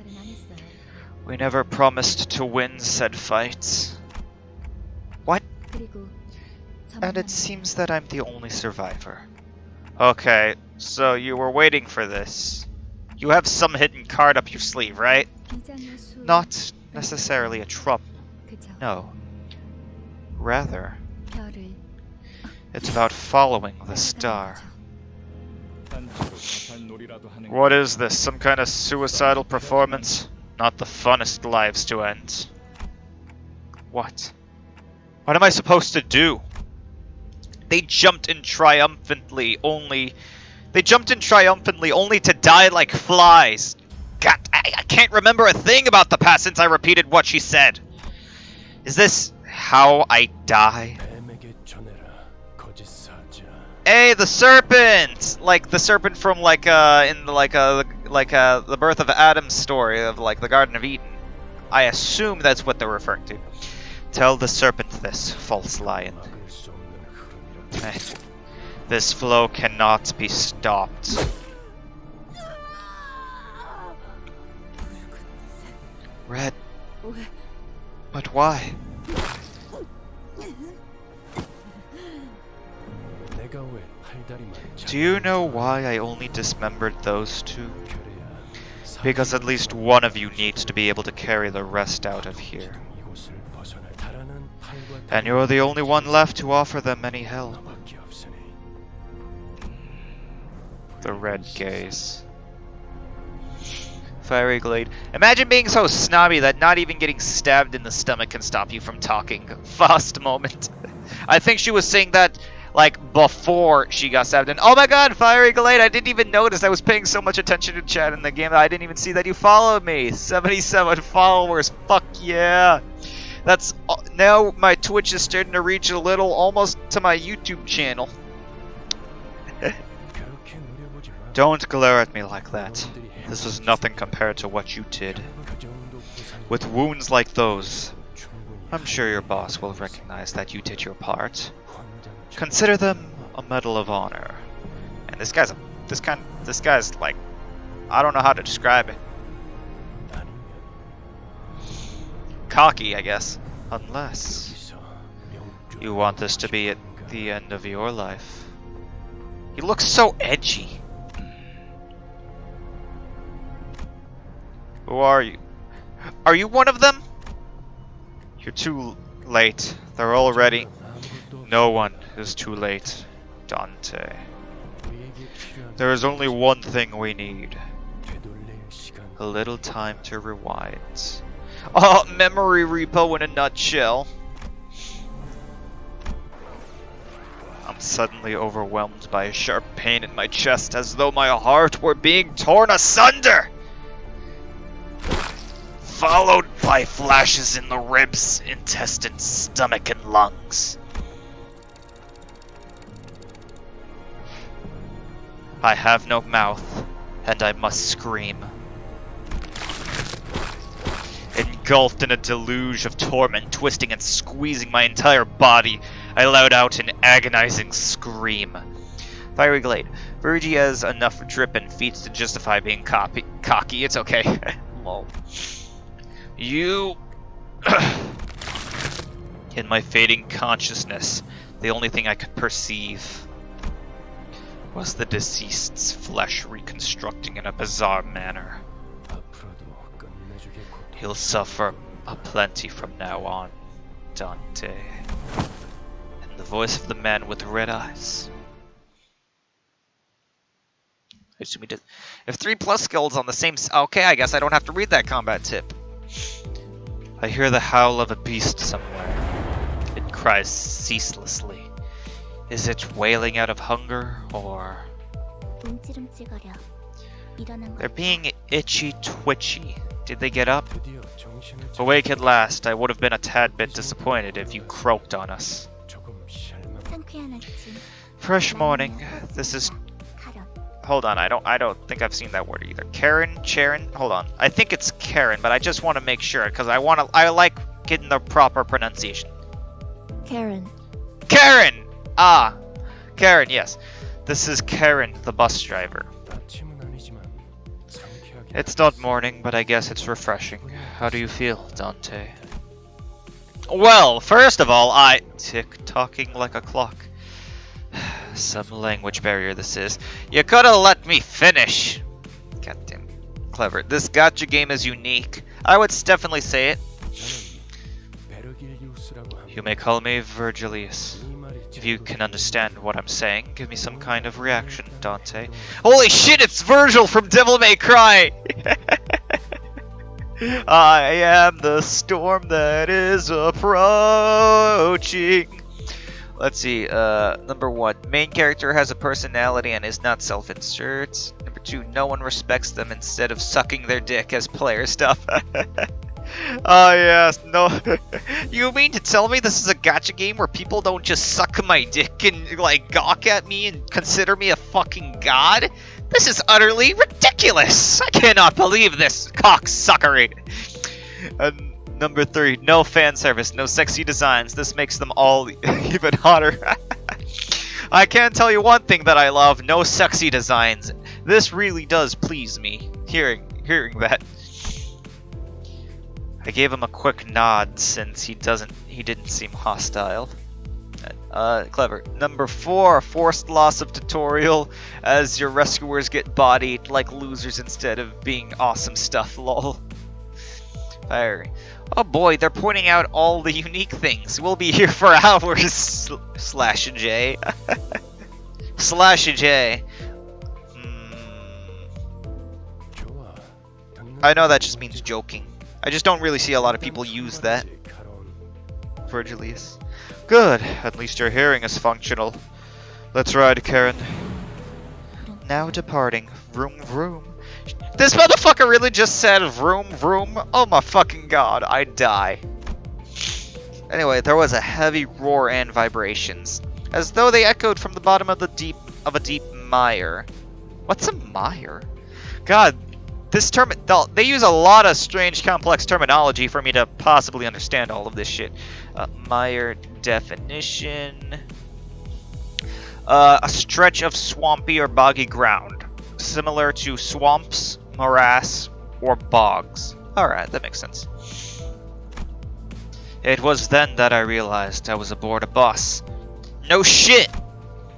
We never promised to win said fight. What? And it seems that I'm the only survivor. Okay, so you were waiting for this. You have some hidden card up your sleeve, right? Not necessarily a trump. No. Rather, it's about following the star. What is this? Some kind of suicidal performance? Not the funnest lives to end. What? What am I supposed to do? They jumped in triumphantly only to die like flies. God, I can't remember a thing about the past since I repeated what she said. Is this how I die? Hey, the serpent! Like the serpent from the birth of Adam's story of like the Garden of Eden. I assume that's what they're referring to. Tell the serpent this, false lion. This flow cannot be stopped. Red. But why? Do you know why I only dismembered those two? Because at least one of you needs to be able to carry the rest out of here. And you're the only one left to offer them any help. The red gaze. Fiery glade. Imagine being so snobby that not even getting stabbed in the stomach can stop you from talking. Fast moment. I think she was saying that like before she got stabbed. And oh my god, Fiery Glade, I didn't even notice. I was paying so much attention to chat in the game that I didn't even see that you followed me. 77 followers. Fuck yeah. That's now my Twitch is starting to reach a little almost to my YouTube channel. Don't glare at me like that. This was nothing compared to what you did. With wounds like those, I'm sure your boss will recognize that you did your part. Consider them a medal of honor. And this guy's like, I don't know how to describe it. Cocky, I guess. Unless you want this to be at the end of your life. He looks so edgy. Who are you? Are you one of them? You're too late. They're all ready. No one is too late, Dante. There is only one thing we need. A little time to rewind. Oh, memory repo in a nutshell. I'm suddenly overwhelmed by a sharp pain in my chest as though my heart were being torn asunder. Followed by flashes in the ribs, intestines, stomach, and lungs. I have no mouth, and I must scream. Engulfed in a deluge of torment, twisting and squeezing my entire body, I let out an agonizing scream. Fiery Glade. Virgie has enough drip and feats to justify being cocky. It's okay. Lol. You... In my fading consciousness, the only thing I could perceive was the deceased's flesh reconstructing in a bizarre manner. He'll suffer aplenty from now on, Dante. And the voice of the man with red eyes. I assume he did. If 3+ skills on the same... Okay, I guess I don't have to read that combat tip. I hear the howl of a beast somewhere. It cries ceaselessly. Is it wailing out of hunger, or... They're being itchy-twitchy. Did they get up? Awake at last. I would have been a tad bit disappointed if you croaked on us. Fresh morning. This is... Hold on, I don't think I've seen that word either. Charon? Hold on. I think it's Karen, but I just want to make sure, because I like getting the proper pronunciation. Karen. Karen! Ah, Karen, yes. This is Karen, the bus driver. It's not morning, but I guess it's refreshing. How do you feel, Dante? Well, first of all, tick-tocking like a clock. Some language barrier this is. You coulda let me finish! Goddamn clever. This gacha game is unique. I would definitely say it. You may call me Virgilius. If you can understand what I'm saying, give me some kind of reaction, Dante. Holy shit, it's Virgil from Devil May Cry! I am the storm that is approaching. Let's see, number 1, main character has a personality and is not self-insert. Number 2, no one respects them instead of sucking their dick as player stuff. Oh yes, no. You mean to tell me this is a gacha game where people don't just suck my dick and like gawk at me and consider me a fucking god? This is utterly ridiculous! I cannot believe this cocksuckery! Number 3, no fan service, no sexy designs. This makes them all even hotter. I can tell you one thing that I love, no sexy designs. This really does please me, hearing that. I gave him a quick nod since he didn't seem hostile. Clever. Number 4, forced loss of tutorial as your rescuers get bodied like losers instead of being awesome stuff, lol. Fiery. Oh boy, they're pointing out all the unique things. We'll be here for hours. Slash J. Slash J. I know that just means joking. I just don't really see a lot of people use that. Virgilius. Good, at least your hearing is functional. Let's ride, Karen. Now departing. Vroom vroom. This motherfucker really just said vroom vroom? Oh my fucking god, I'd die. Anyway, there was a heavy roar and vibrations, as though they echoed from the bottom of a deep mire. What's a mire? God, this term, they use a lot of strange, complex terminology for me to possibly understand all of this shit. Mire definition. A stretch of swampy or boggy ground, similar to swamps, morass, or bogs. Alright, that makes sense. It was then that I realized I was aboard a bus. No shit!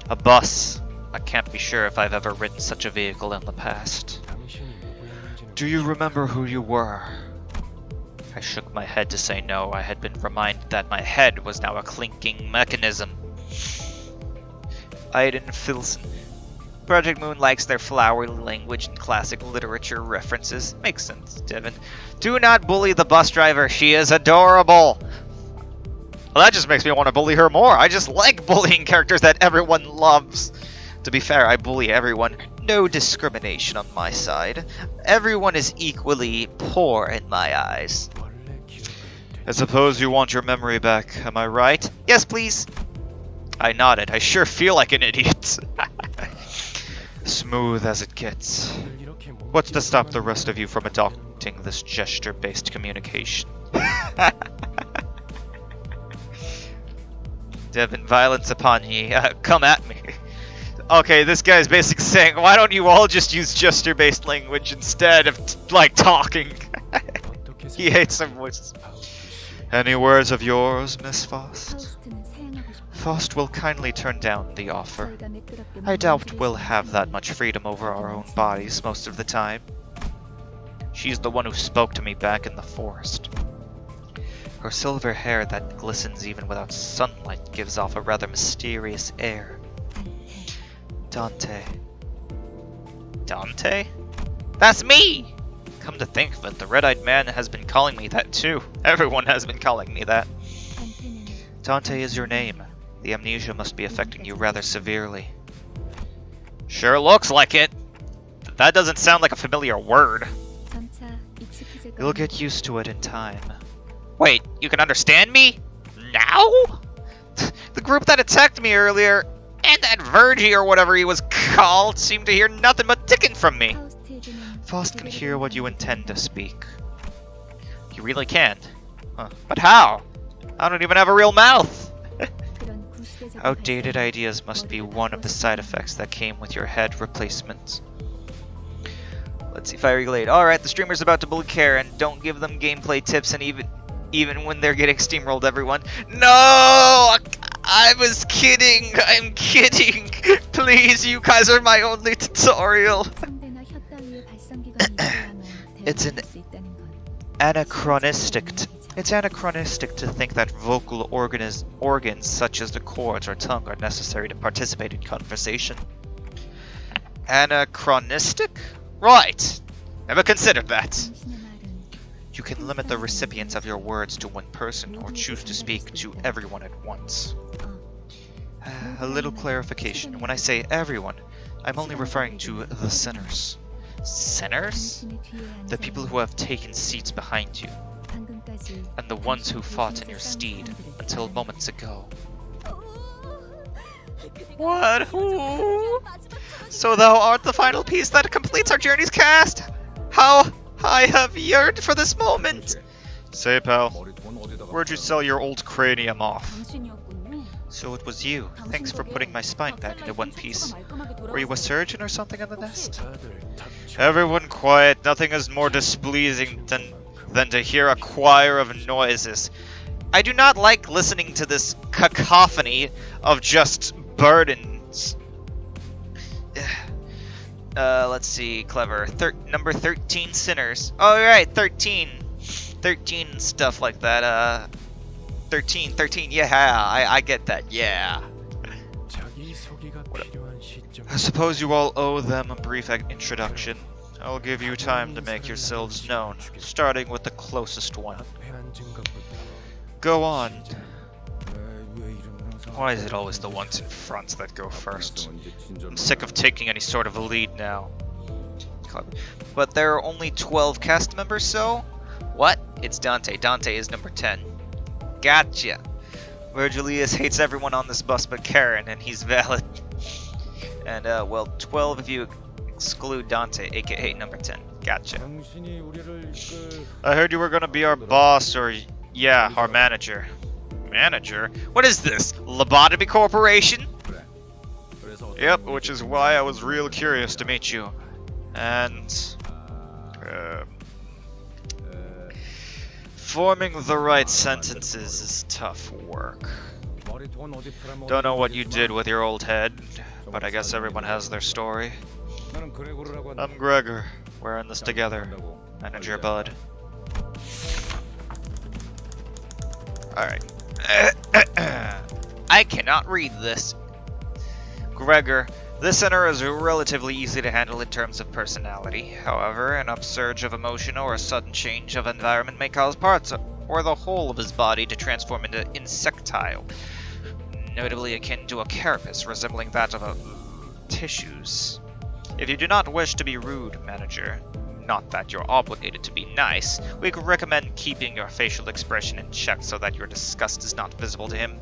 A bus. I can't be sure if I've ever ridden such a vehicle in the past. Do you remember who you were? I shook my head to say no. I had been reminded that my head was now a clinking mechanism. Aiden Filson. Project Moon likes their flowery language and classic literature references. Makes sense, Devin. Do not bully the bus driver. She is adorable. Well, that just makes me want to bully her more. I just like bullying characters that everyone loves. To be fair, I bully everyone. No discrimination on my side. Everyone is equally poor in my eyes. I suppose you want your memory back, am I right? Yes, please. I nodded. I sure feel like an idiot. Smooth as it gets. What's to stop the rest of you from adopting this gesture-based communication? Devin, violence upon ye. Come at me. Okay, this guy's basically saying, why don't you all just use gesture-based language instead of, like, talking? He hates our voices. Any words of yours, Miss Faust? Faust will kindly turn down the offer. I doubt we'll have that much freedom over our own bodies most of the time. She's the one who spoke to me back in the forest. Her silver hair that glistens even without sunlight gives off a rather mysterious air. Dante. Dante? That's me! Come to think of it, the red-eyed man has been calling me that too. Everyone has been calling me that. Dante is your name. The amnesia must be affecting you rather severely. Sure looks like it. That doesn't sound like a familiar word. You'll get used to it in time. Wait, you can understand me? Now? The group that attacked me earlier, and that Virgie or whatever he was called, seemed to hear nothing but ticking from me. Faust can hear what you intend to speak. You really can? Huh. But how? I don't even have a real mouth. Outdated ideas must be one of the side effects that came with your head replacement. Let's see, Fiery Glade. Alright, the streamer's about to bully Karen. Don't give them gameplay tips, and even when they're getting steamrolled, everyone. No! I was kidding! I'm kidding! Please, you guys are my only tutorial! It's anachronistic to think that vocal organs such as the chords or tongue are necessary to participate in conversation. Anachronistic? Right! Never considered that. You can limit the recipients of your words to one person or choose to speak to everyone at once. A little clarification. When I say everyone, I'm only referring to the sinners. Sinners? The people who have taken seats behind you, and the ones who fought in your stead until moments ago. What? Who? So thou art the final piece that completes our journey's cast? How I have yearned for this moment! Say, pal, where'd you sell your old cranium off? So it was you. Thanks for putting my spine back into one piece. Were you a surgeon or something on the nest? Everyone quiet. Nothing is more displeasing than to hear a choir of noises. I do not like listening to this cacophony of just burdens. Let's see, clever. Number 13 sinners. Alright, 13. 13 stuff like that. 13, yeah, I get that, yeah. I suppose you all owe them a brief introduction. I'll give you time to make yourselves known, starting with the closest one. Go on. Why is it always the ones in front that go first? I'm sick of taking any sort of a lead now. But there are only 12 cast members, so? What? It's Dante. Dante is number 10. Gotcha. Virgilius hates everyone on this bus but Karen, and he's valid. And, well, 12 if you exclude Dante, aka number 10. Gotcha. I heard you were gonna be our boss, or, yeah, our manager. Manager? What is this? Lobotomy Corporation? Yep, which is why I was real curious to meet you. And... forming the right sentences is tough work. Don't know what you did with your old head, but I guess everyone has their story. I'm Gregor. We're in this together. Manager Bud. Alright. I cannot read this. Gregor. This center is relatively easy to handle in terms of personality. However, an upsurge of emotion or a sudden change of environment may cause parts or the whole of his body to transform into insectile, notably akin to a carapace resembling that of a tissues. If you do not wish to be rude, manager, not that you're obligated to be nice, we could recommend keeping your facial expression in check so that your disgust is not visible to him.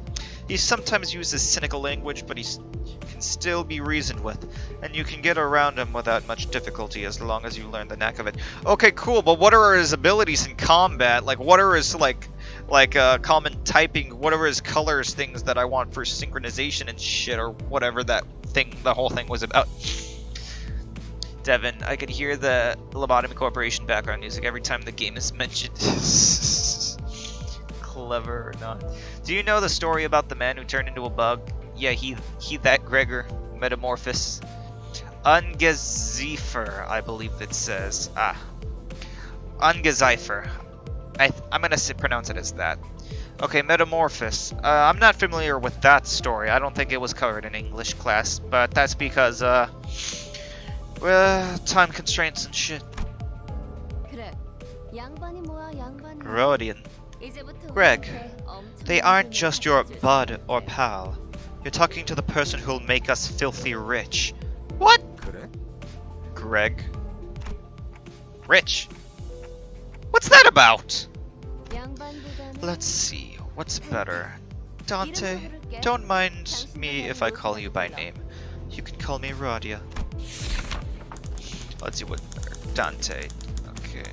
He sometimes uses cynical language, but he can still be reasoned with, and you can get around him without much difficulty as long as you learn the knack of it. Okay, cool, but what are his abilities in combat? Like, what are his, common typing, what are his colors, things that I want for synchronization and shit, or whatever that thing, the whole thing was about. Devin, I could hear the Lobotomy Corporation background music every time the game is mentioned. Clever or not. Do you know the story about the man who turned into a bug? Yeah, he that Gregor, Metamorphosis. Ungeziefer, I believe it says. Ungeziefer. I'm gonna pronounce it as that. Okay, Metamorphosis. I'm not familiar with that story. I don't think it was covered in English class, but that's because, well, time constraints and shit. Rodian. Greg, they aren't just your bud or pal. You're talking to the person who'll make us filthy rich. What? Greg. Rich? What's that about? Let's see, what's better? Dante, don't mind me if I call you by name. You can call me Radia. Let's see what... Dante. Okay.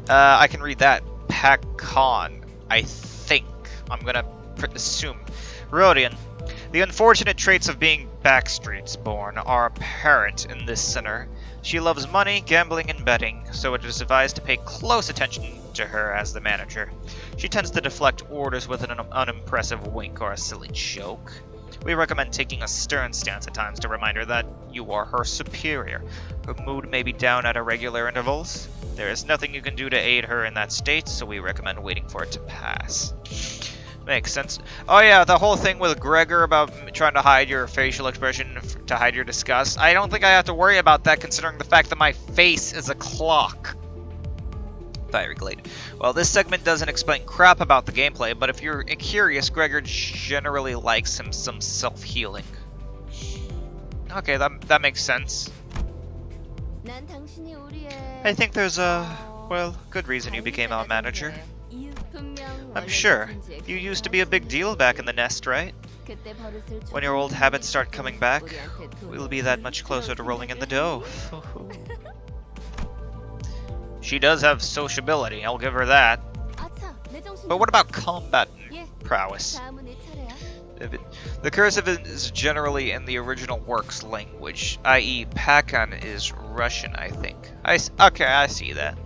I can read that. Pakon, I think. I'm gonna assume. Rodian, The unfortunate traits of being backstreets born are apparent in this sinner. She loves money, gambling, and betting, so it is advised to pay close attention to her as the manager. She tends to deflect orders with an unimpressive wink or a silly joke. We recommend taking a stern stance at times to remind her that you are her superior. Her mood may be down at irregular intervals. There is nothing you can do to aid her in that state, so we recommend waiting for it to pass. Makes sense. Oh yeah, the whole thing with Gregor about trying to hide your facial expression to hide your disgust. I don't think I have to worry about that considering the fact that my face is a clock. Fiery Glade. Well, this segment doesn't explain crap about the gameplay, but if you're curious, Gregor generally likes him some self-healing. Okay, that makes sense. I think there's a, well, good reason you became our manager. I'm sure. You used to be a big deal back in the nest, right? When your old habits start coming back, we'll be that much closer to rolling in the dough. She does have sociability, I'll give her that. But what about combat prowess? The cursive is generally in the original works language, i.e. Pakan is Russian, I think. Okay, I see that.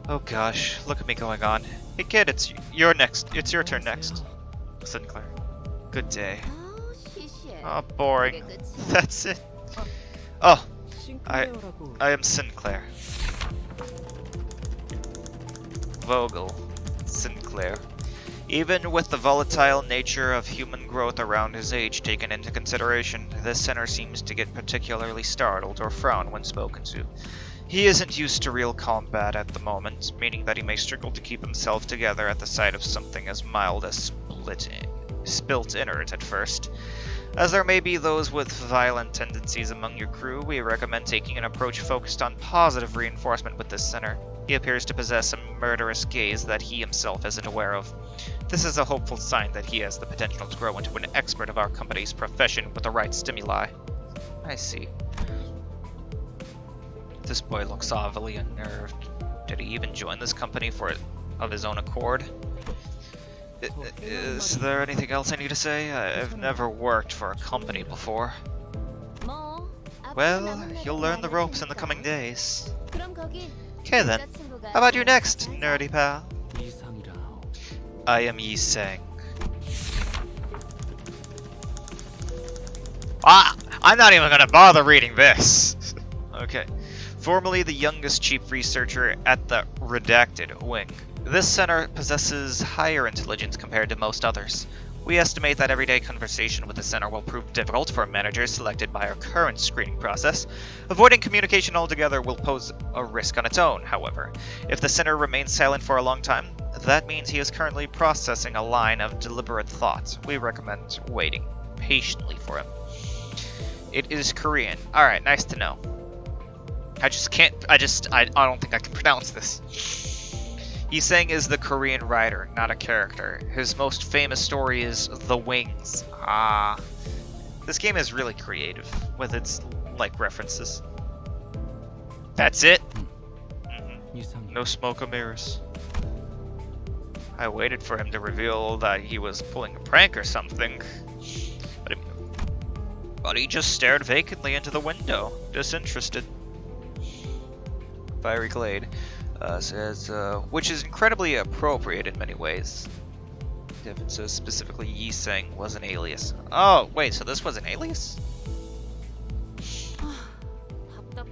Oh gosh, look at me going on. Hey kid, it's your turn next. Sinclair. Good day. Oh, boring. That's it. Oh, I am Sinclair. Vogel. Sinclair. Even with the volatile nature of human growth around his age taken into consideration, this center seems to get particularly startled or frown when spoken to. He isn't used to real combat at the moment, meaning that he may struggle to keep himself together at the sight of something as mild as spilt innards at first. As there may be those with violent tendencies among your crew, we recommend taking an approach focused on positive reinforcement with this center. He appears to possess a murderous gaze that he himself isn't aware of. This is a hopeful sign that he has the potential to grow into an expert of our company's profession with the right stimuli. I see. This boy looks awfully unnerved. Did he even join this company of his own accord? Is there anything else I need to say? I've never worked for a company before. Well, you'll learn the ropes in the coming days. Okay then, how about you next, nerdy pal? I am Yi Sang. I'm not even gonna bother reading this! Okay. Formerly the youngest chief researcher at the Redacted Wing. This center possesses higher intelligence compared to most others. We estimate that everyday conversation with the center will prove difficult for managers selected by our current screening process. Avoiding communication altogether will pose a risk on its own, however. If the center remains silent for a long time, that means he is currently processing a line of deliberate thoughts. We recommend waiting patiently for him. It is Korean. Alright, nice to know. I don't think I can pronounce this. Yi Sang is the Korean writer, not a character. His most famous story is The Wings. This game is really creative with its, references. That's it? No smoke or mirrors. I waited for him to reveal that he was pulling a prank or something. But he just stared vacantly into the window, disinterested. Fiery Glade says, which is incredibly appropriate in many ways. Devin says specifically Yi Sang was an alias. Oh, wait, so this was an alias?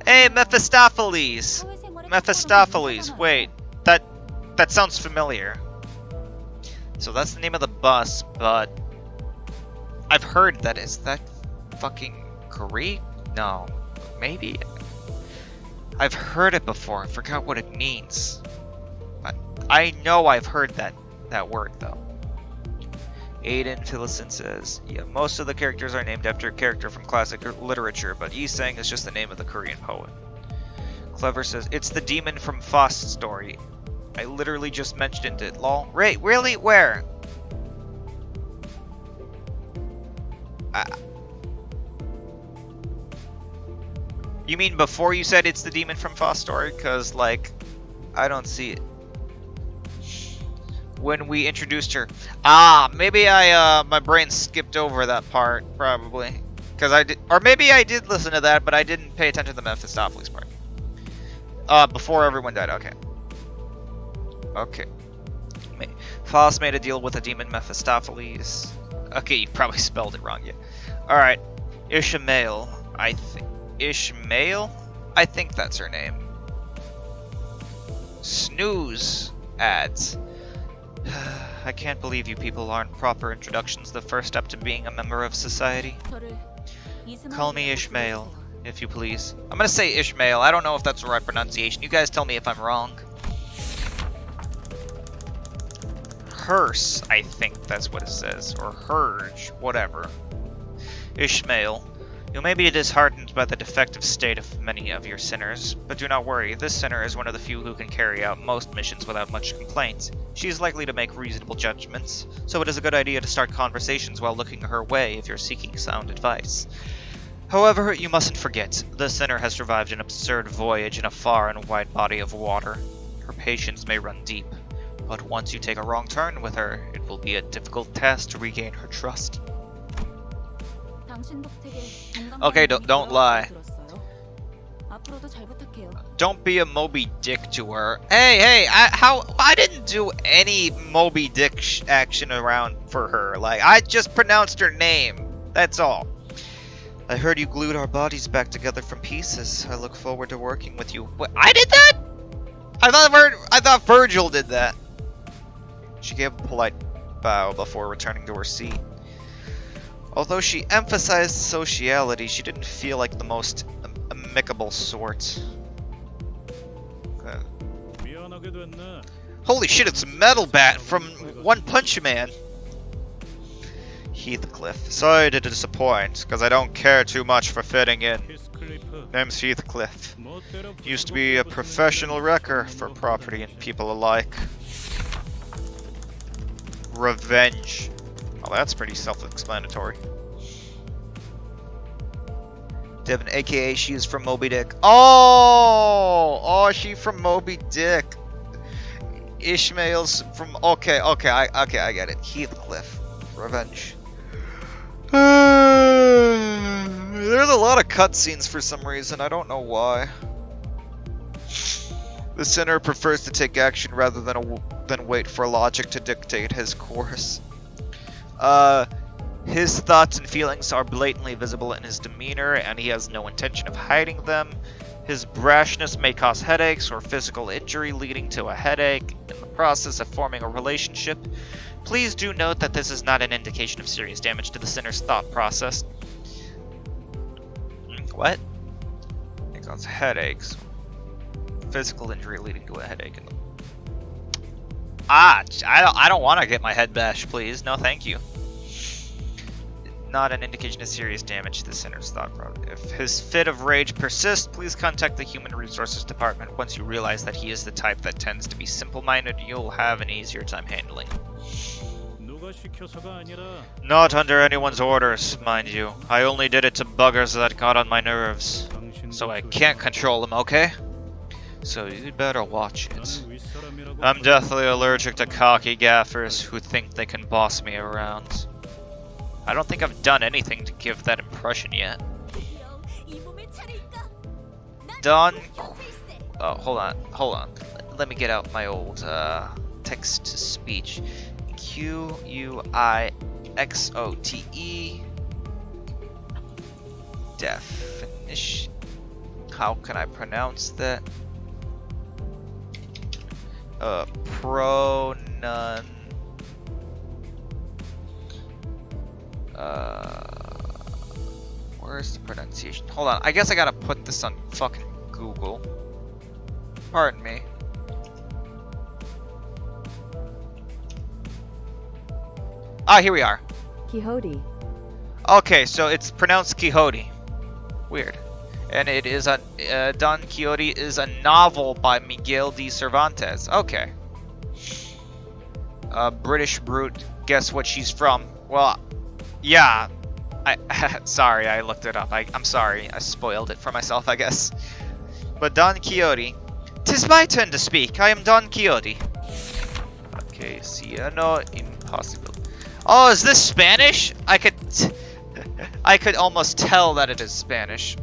Hey, Mephistopheles! Mephistopheles, wait, that sounds familiar. So that's the name of the bus, but I've heard that. Is that fucking Greek? No, maybe? I've heard it before. I forgot what it means. But I know I've heard that word though. Aiden Phillison says, yeah, most of the characters are named after a character from classic literature, but Yi Sang is just the name of the Korean poet. Clever says, it's the demon from Faust's story. I literally just mentioned it, lol. Right, really? Where? You mean before you said it's the demon from Faust's story? Because, I don't see it. when we introduced her. Ah, maybe my brain skipped over that part, probably. Because I did, or maybe I did listen to that, but I didn't pay attention to the Mephistopheles part. Before everyone died, okay. Okay. Faust made a deal with the demon Mephistopheles. Okay, you probably spelled it wrong, yeah. Alright. Ishmael, I think. Ishmael? I think that's her name. Snooze ads. I can't believe you people aren't proper introductions, the first step to being a member of society. Call me Ishmael, if you please. I'm gonna say Ishmael. I don't know if that's the right pronunciation. You guys tell me if I'm wrong. Hearse, I think that's what it says. Or Herge, whatever. Ishmael. You may be disheartened by the defective state of many of your sinners, but do not worry, this sinner is one of the few who can carry out most missions without much complaint. She is likely to make reasonable judgments, so it is a good idea to start conversations while looking her way if you're seeking sound advice. However, you mustn't forget, the sinner has survived an absurd voyage in a far and wide body of water. Her patience may run deep, but once you take a wrong turn with her, it will be a difficult task to regain her trust. Okay, don't lie. Don't be a Moby Dick to her. Hey, I didn't do any Moby Dick action around for her. Like, I just pronounced her name. That's all. I heard you glued our bodies back together from pieces. I look forward to working with you. What? I did that? I thought Virgil did that. She gave a polite bow before returning to her seat. Although she emphasized sociality, she didn't feel like the most amicable sort. Holy shit, it's Metal Bat from One Punch Man! Heathcliff. Sorry to disappoint, because I don't care too much for fitting in. Name's Heathcliff. Used to be a professional wrecker for property and people alike. Revenge. Oh, that's pretty self-explanatory. Devin, aka she is from Moby Dick. Oh, she from Moby Dick. Ishmael's from. Okay, I get it. Heathcliff, revenge. There's a lot of cutscenes for some reason. I don't know why. The sinner prefers to take action rather than wait for logic to dictate his course. His thoughts and feelings are blatantly visible in his demeanor, and he has no intention of hiding them. His brashness may cause headaches or physical injury, leading to a headache in the process of forming a relationship. Please do note that this is not an indication of serious damage to the sinner's thought process. What? It causes headaches. Physical injury leading to a headache. I don't want to get my head bashed, please. No, thank you. Not an indication of serious damage to the sinner's thought process. If his fit of rage persists, please contact the Human Resources Department. Once you realize that he is the type that tends to be simple-minded, you'll have an easier time handling him. Not under anyone's orders, mind you. I only did it to buggers that got on my nerves. So I can't control them, okay? So you'd better watch it. I'm deathly allergic to cocky gaffers who think they can boss me around. I don't think I've done anything to give that impression yet. Done. Oh, hold on. Let me get out my old text-to-speech. Q-U-I-X-O-T-E. Definition. How can I pronounce that? Pronon. Where's the pronunciation? Hold on, I guess I gotta put this on fucking Google. Pardon me. Ah, here we are. Quixote. Okay, so it's pronounced Quixote. Weird. And it is Don Quixote is a novel by Miguel de Cervantes. Okay. British brute. Guess what she's from? Well, yeah. Sorry, I looked it up. I'm sorry. I spoiled it for myself, I guess. But Don Quixote. 'Tis my turn to speak. I am Don Quixote. Okay, Que sea no impossible. Oh, is this Spanish? I could almost tell that it is Spanish,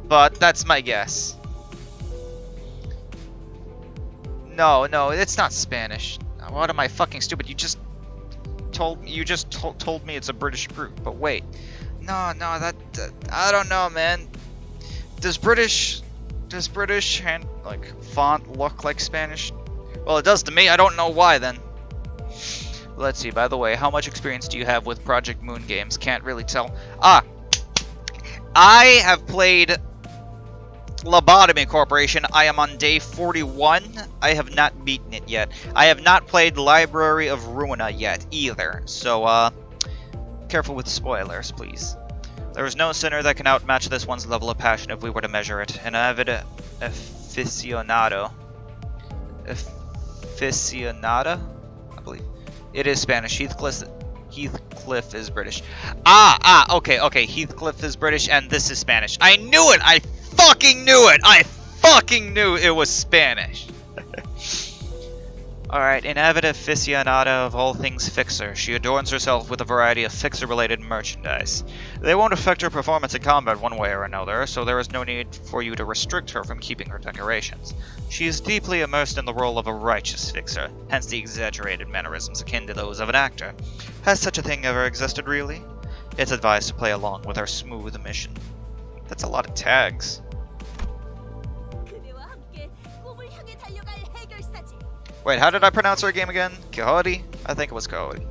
but that's my guess. No, it's not Spanish. What am I fucking stupid? You just told me it's a British group. But wait, no, that I don't know, man. Does British hand font look like Spanish? Well, it does to me. I don't know why then. Let's see. By the way, how much experience do you have with Project Moon games? Can't really tell. I have played Lobotomy Corporation. I am on day 41. I have not beaten it yet. I have not played Library of Ruina yet either. So, careful with spoilers, please. There is no sinner that can outmatch this one's level of passion if we were to measure it. An avid aficionado. Aficionada? I believe. It is Spanish. Heathcliff is British. Okay. Heathcliff is British and this is Spanish. I knew it! I fucking knew it! I fucking knew it was Spanish! Alright, an avid aficionada of all things Fixer. She adorns herself with a variety of Fixer-related merchandise. They won't affect her performance in combat one way or another, so there is no need for you to restrict her from keeping her decorations. She is deeply immersed in the role of a righteous Fixer, hence the exaggerated mannerisms akin to those of an actor. Has such a thing ever existed, really? It's advised to play along with our smooth mission. That's a lot of tags. Wait, how did I pronounce her game again? Quixote? I think it was Quixote.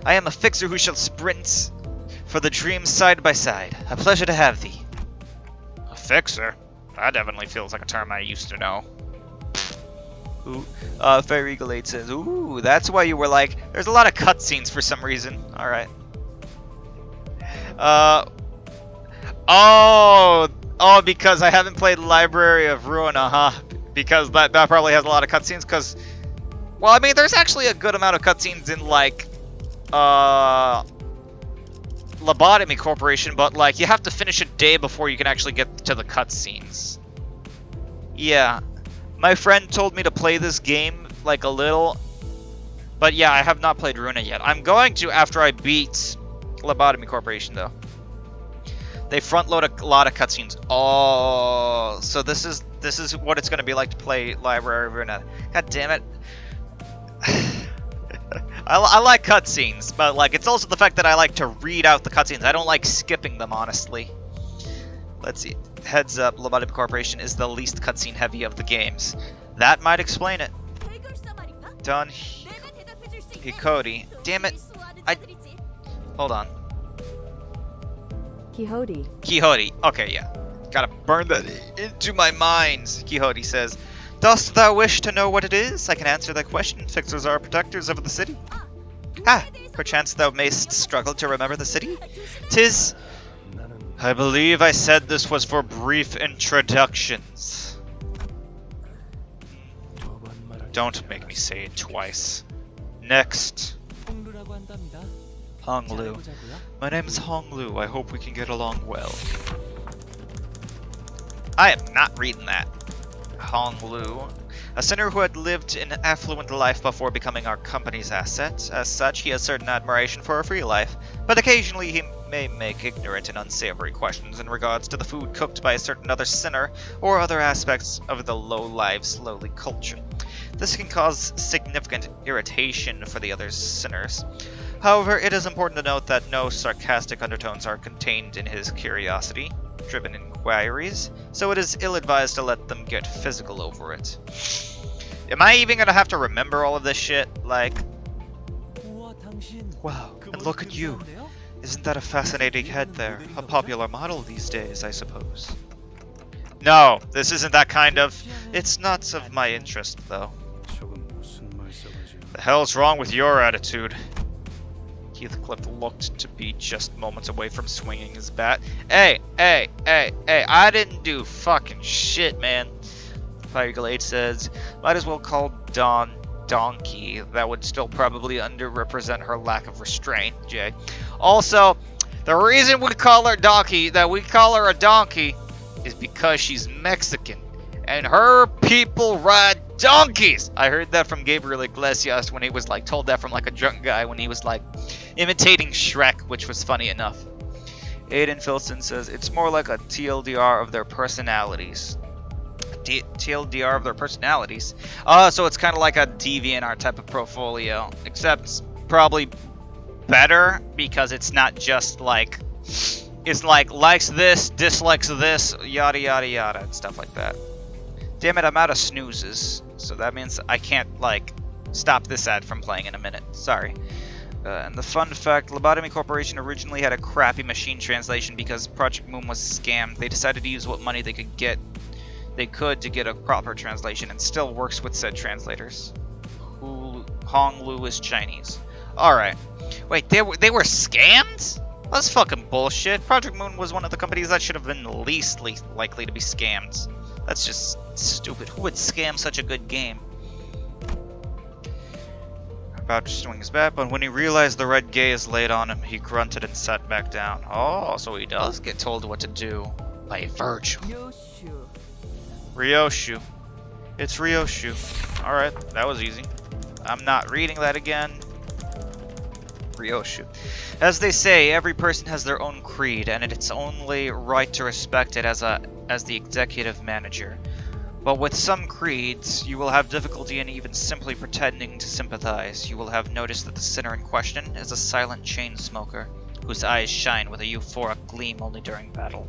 I am a Fixer who shall sprint for the dream side by side. A pleasure to have thee. A Fixer? That definitely feels like a term I used to know. Ooh, Fair Eagle 8 says, ooh, that's why you were like, there's a lot of cutscenes for some reason. Alright. Oh, because I haven't played Library of Ruina, huh? Because that probably has a lot of cutscenes, because... Well, I mean, there's actually a good amount of cutscenes in, like, Lobotomy Corporation, but, like, you have to finish a day before you can actually get to the cutscenes. Yeah. My friend told me to play this game, like, a little. But, yeah, I have not played Ruina yet. I'm going to after I beat Lobotomy Corporation, though. They front-load a lot of cutscenes. Oh, so this is what it's going to be like to play Library of Ruina. God damn it. I like cutscenes, but like it's also the fact that I like to read out the cutscenes. I don't like skipping them, honestly. Let's see. Heads up, Lobotomy Corporation is the least cutscene heavy of the games. That might explain it. Done. Quixote. Damn it. Hold on. Quixote. Okay, yeah. Gotta burn that into my mind. Quixote says, dost thou wish to know what it is? I can answer that question. Fixers are protectors of the city. Perchance thou mayst struggle to remember the city? 'Tis... I believe I said this was for brief introductions. Don't make me say it twice. Next. Honglu. My name is Honglu. I hope we can get along well. I am not reading that. Honglu. A sinner who had lived an affluent life before becoming our company's asset. As such, he has certain admiration for a free life, but occasionally he may make ignorant and unsavory questions in regards to the food cooked by a certain other sinner or other aspects of the low lives, lowly culture. This can cause significant irritation for the other sinners. However, it is important to note that no sarcastic undertones are contained in his curiosity-driven inquiries, so it is ill-advised to let them get physical over it. Am I even gonna have to remember all of this shit? Like... Wow, and look at you. Isn't that a fascinating head there? A popular model these days, I suppose. No, this isn't that kind of... It's not of my interest, though. The hell's wrong with your attitude? Heathcliff looked to be just moments away from swinging his bat. Hey, I didn't do fucking shit, man. Fireglade says, might as well call Dawn Donkey. That would still probably underrepresent her lack of restraint, Jay. Also, the reason we call her Donkey, that we call her a donkey, is because she's Mexican. And her people ride Donkeys! I heard that from Gabriel Iglesias when he was like told that from like a drunk guy when he was like imitating Shrek, which was funny enough. Aiden Filson says it's more like a TLDR of their personalities. TLDR of their personalities. So it's kind of like a DeviantArt type of portfolio, except probably better because it's not just like it's like likes this, dislikes this, yada yada yada, and stuff like that. Damn it, I'm out of snoozes, so that means I can't like stop this ad from playing in a minute. Sorry. And the fun fact, Lobotomy Corporation originally had a crappy machine translation because Project Moon was scammed. They decided to use what money they could to get a proper translation, and still works with said translators. Hong Lu is Chinese. Alright. Wait, they were scammed? That's fucking bullshit. Project Moon was one of the companies that should have been least likely to be scammed. That's just stupid. Who would scam such a good game? About to swing his bat, but when he realized the red gaze laid on him, he grunted and sat back down. Oh, so he does get told what to do by Virgil. Ryoshu. It's Ryoshu. Alright, that was easy. I'm not reading that again. Ryoshu. As they say, every person has their own creed, and it's only right to respect it as the executive manager. But with some creeds, you will have difficulty in even simply pretending to sympathize. You will have noticed that the sinner in question is a silent chain smoker, whose eyes shine with a euphoric gleam only during battle.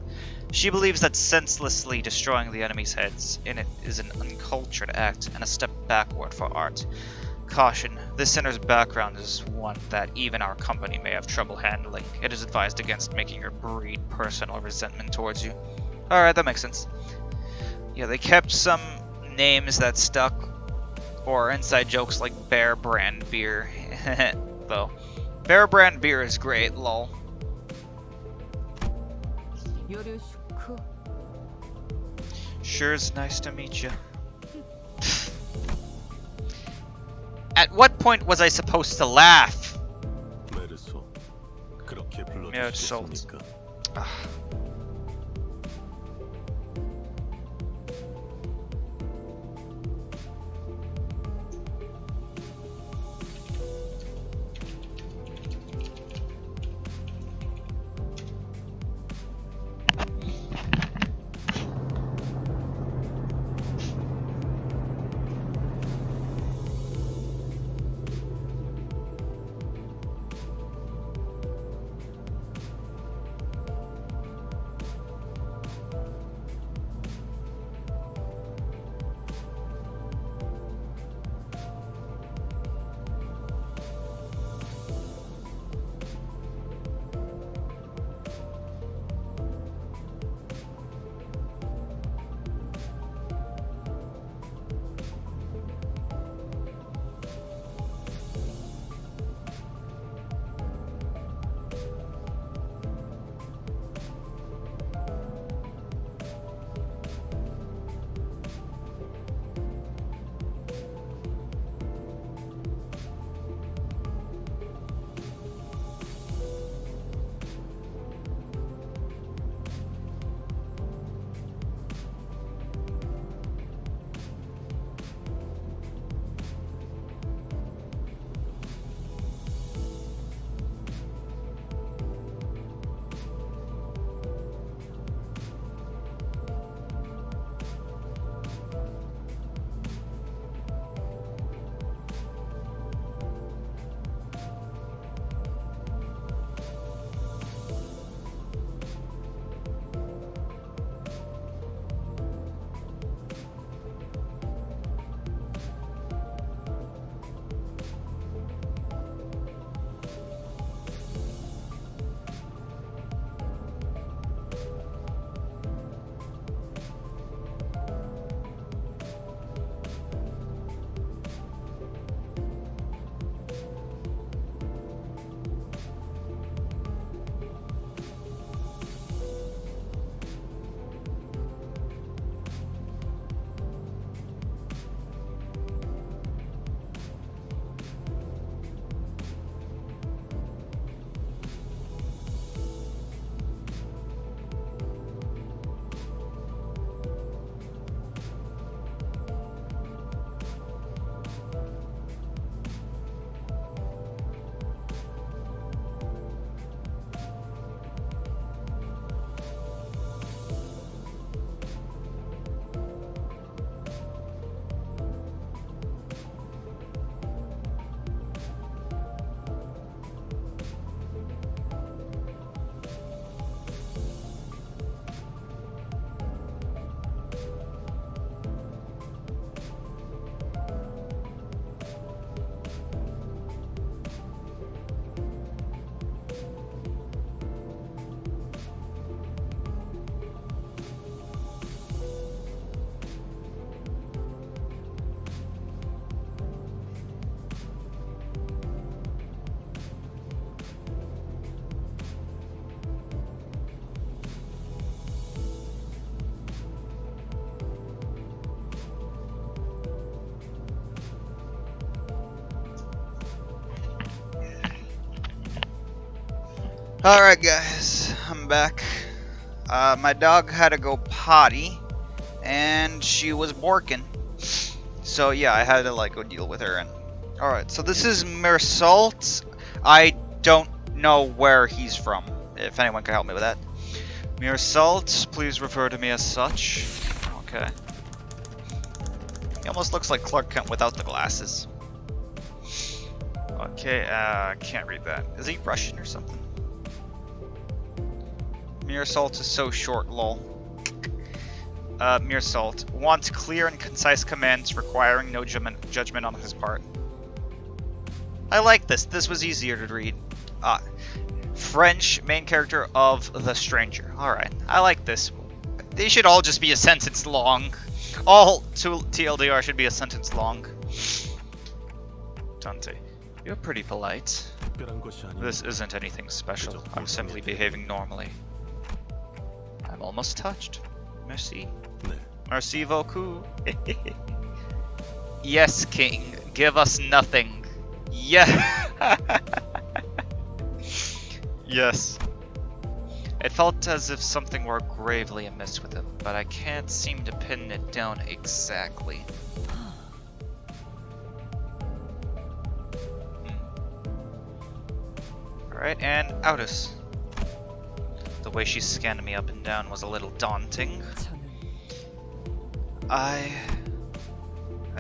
She believes that senselessly destroying the enemy's heads in it is an uncultured act and a step backward for art. Caution, this sinner's background is one that even our company may have trouble handling. It is advised against making her breed personal resentment towards you. Alright, that makes sense. Yeah, they kept some names that stuck, or inside jokes like Bear Brand Beer. Though. Bear Brand Beer is great, lol. Sure is nice to meet you. At what point was I supposed to laugh? Mersalt. Alright guys, I'm back. My dog had to go potty, and she was borking. So yeah, I had to like go deal with her. And alright, so this is Mersalt. I don't know where he's from. If anyone can help me with that. Mersalt, please refer to me as such. Okay. He almost looks like Clark Kent without the glasses. Okay, I can't read that. Is he Russian or something? Mersalt is so short, lol. Mersalt wants clear and concise commands requiring no judgment on his part. I like this. This was easier to read. French, main character of The Stranger. Alright, I like this. They should all just be a sentence long. All TLDR should be a sentence long. Dante, you're pretty polite. This isn't anything special. I'm simply behaving normally. I'm almost touched. Merci. Merci beaucoup. Yes, King. Give us nothing. Yeah. Yes. It felt as if something were gravely amiss with him, but I can't seem to pin it down exactly. Alright, and Outis. The way she scanned me up and down was a little daunting. I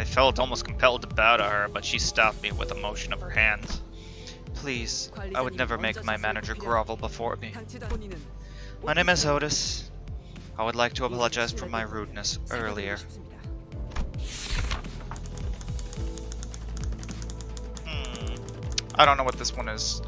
felt almost compelled to bow to her, but she stopped me with a motion of her hands. Please, I would never make my manager grovel before me. My name is Otis. I would like to apologize for my rudeness earlier. I don't know what this one is.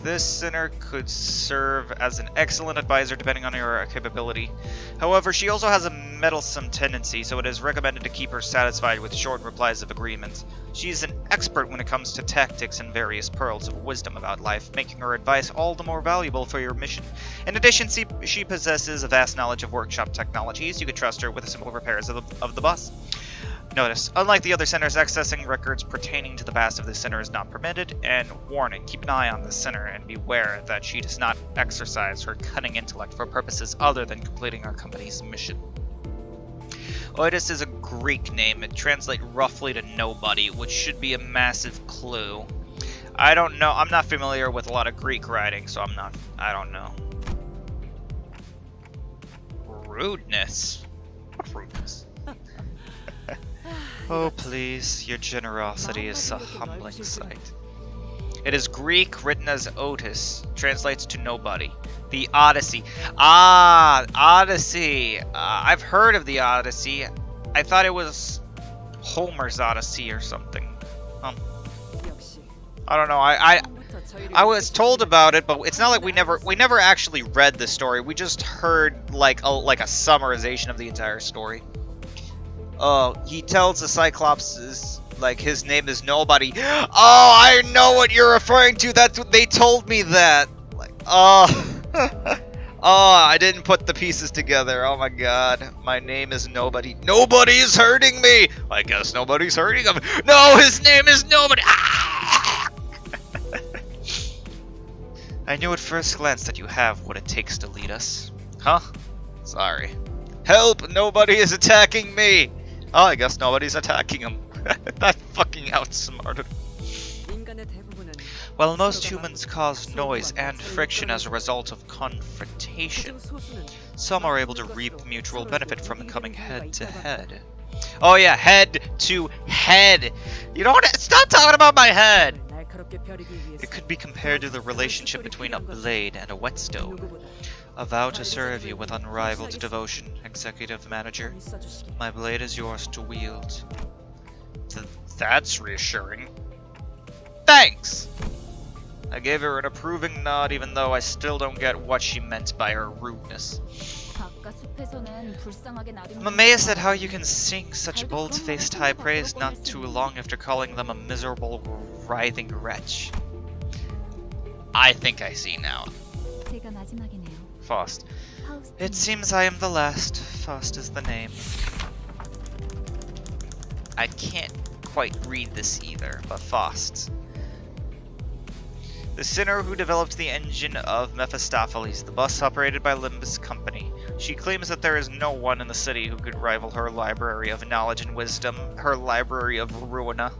This sinner could serve as an excellent advisor depending on her capability. However, she also has a meddlesome tendency, so it is recommended to keep her satisfied with short replies of agreements. She is an expert when it comes to tactics and various pearls of wisdom about life, making her advice all the more valuable for your mission. In addition, she possesses a vast knowledge of workshop technologies. You could trust her with the simple repairs of the bus. Notice, unlike the other centers, accessing records pertaining to the past of the center is not permitted, and warning, keep an eye on the center and beware that she does not exercise her cunning intellect for purposes other than completing our company's mission. Otis is a Greek name. It translates roughly to nobody, which should be a massive clue. I don't know. I'm not familiar with a lot of Greek writing, so I don't know. Rudeness? What rudeness? Oh please, your generosity is a humbling sight. It is Greek, written as Otis, translates to nobody. The Odyssey. Ah, Odyssey. I've heard of the Odyssey. I thought it was Homer's Odyssey or something. I don't know. I was told about it, but it's not like we never actually read the story. We just heard like a summarization of the entire story. He tells the Cyclops like his name is nobody. Oh, I know what you're referring to. That's what they told me that. Like, I didn't put the pieces together. Oh my god, my name is nobody. Nobody is hurting me. I guess nobody's hurting him. No, his name is nobody. Ah! I knew at first glance that you have what it takes to lead us. Huh? Sorry. Help! Nobody is attacking me! Oh, I guess nobody's attacking him. That fucking outsmarted. While most humans cause noise and friction as a result of confrontation, some are able to reap mutual benefit from coming head to head. Oh yeah, head to head! You don't stop talking about my head! It could be compared to the relationship between a blade and a whetstone. A vow to serve you with unrivaled devotion, Executive Manager. My blade is yours to wield. That's reassuring. Thanks! I gave her an approving nod even though I still don't get what she meant by her rudeness. I'm amazed at how you can sing such bold-faced high praise not too long after calling them a miserable, writhing wretch. I think I see now. Faust. It seems I am the last. Faust is the name. I can't quite read this either, but Faust. The sinner who developed the engine of Mephistopheles, the bus operated by Limbus Company. She claims that there is no one in the city who could rival her library of knowledge and wisdom, her library of ruina.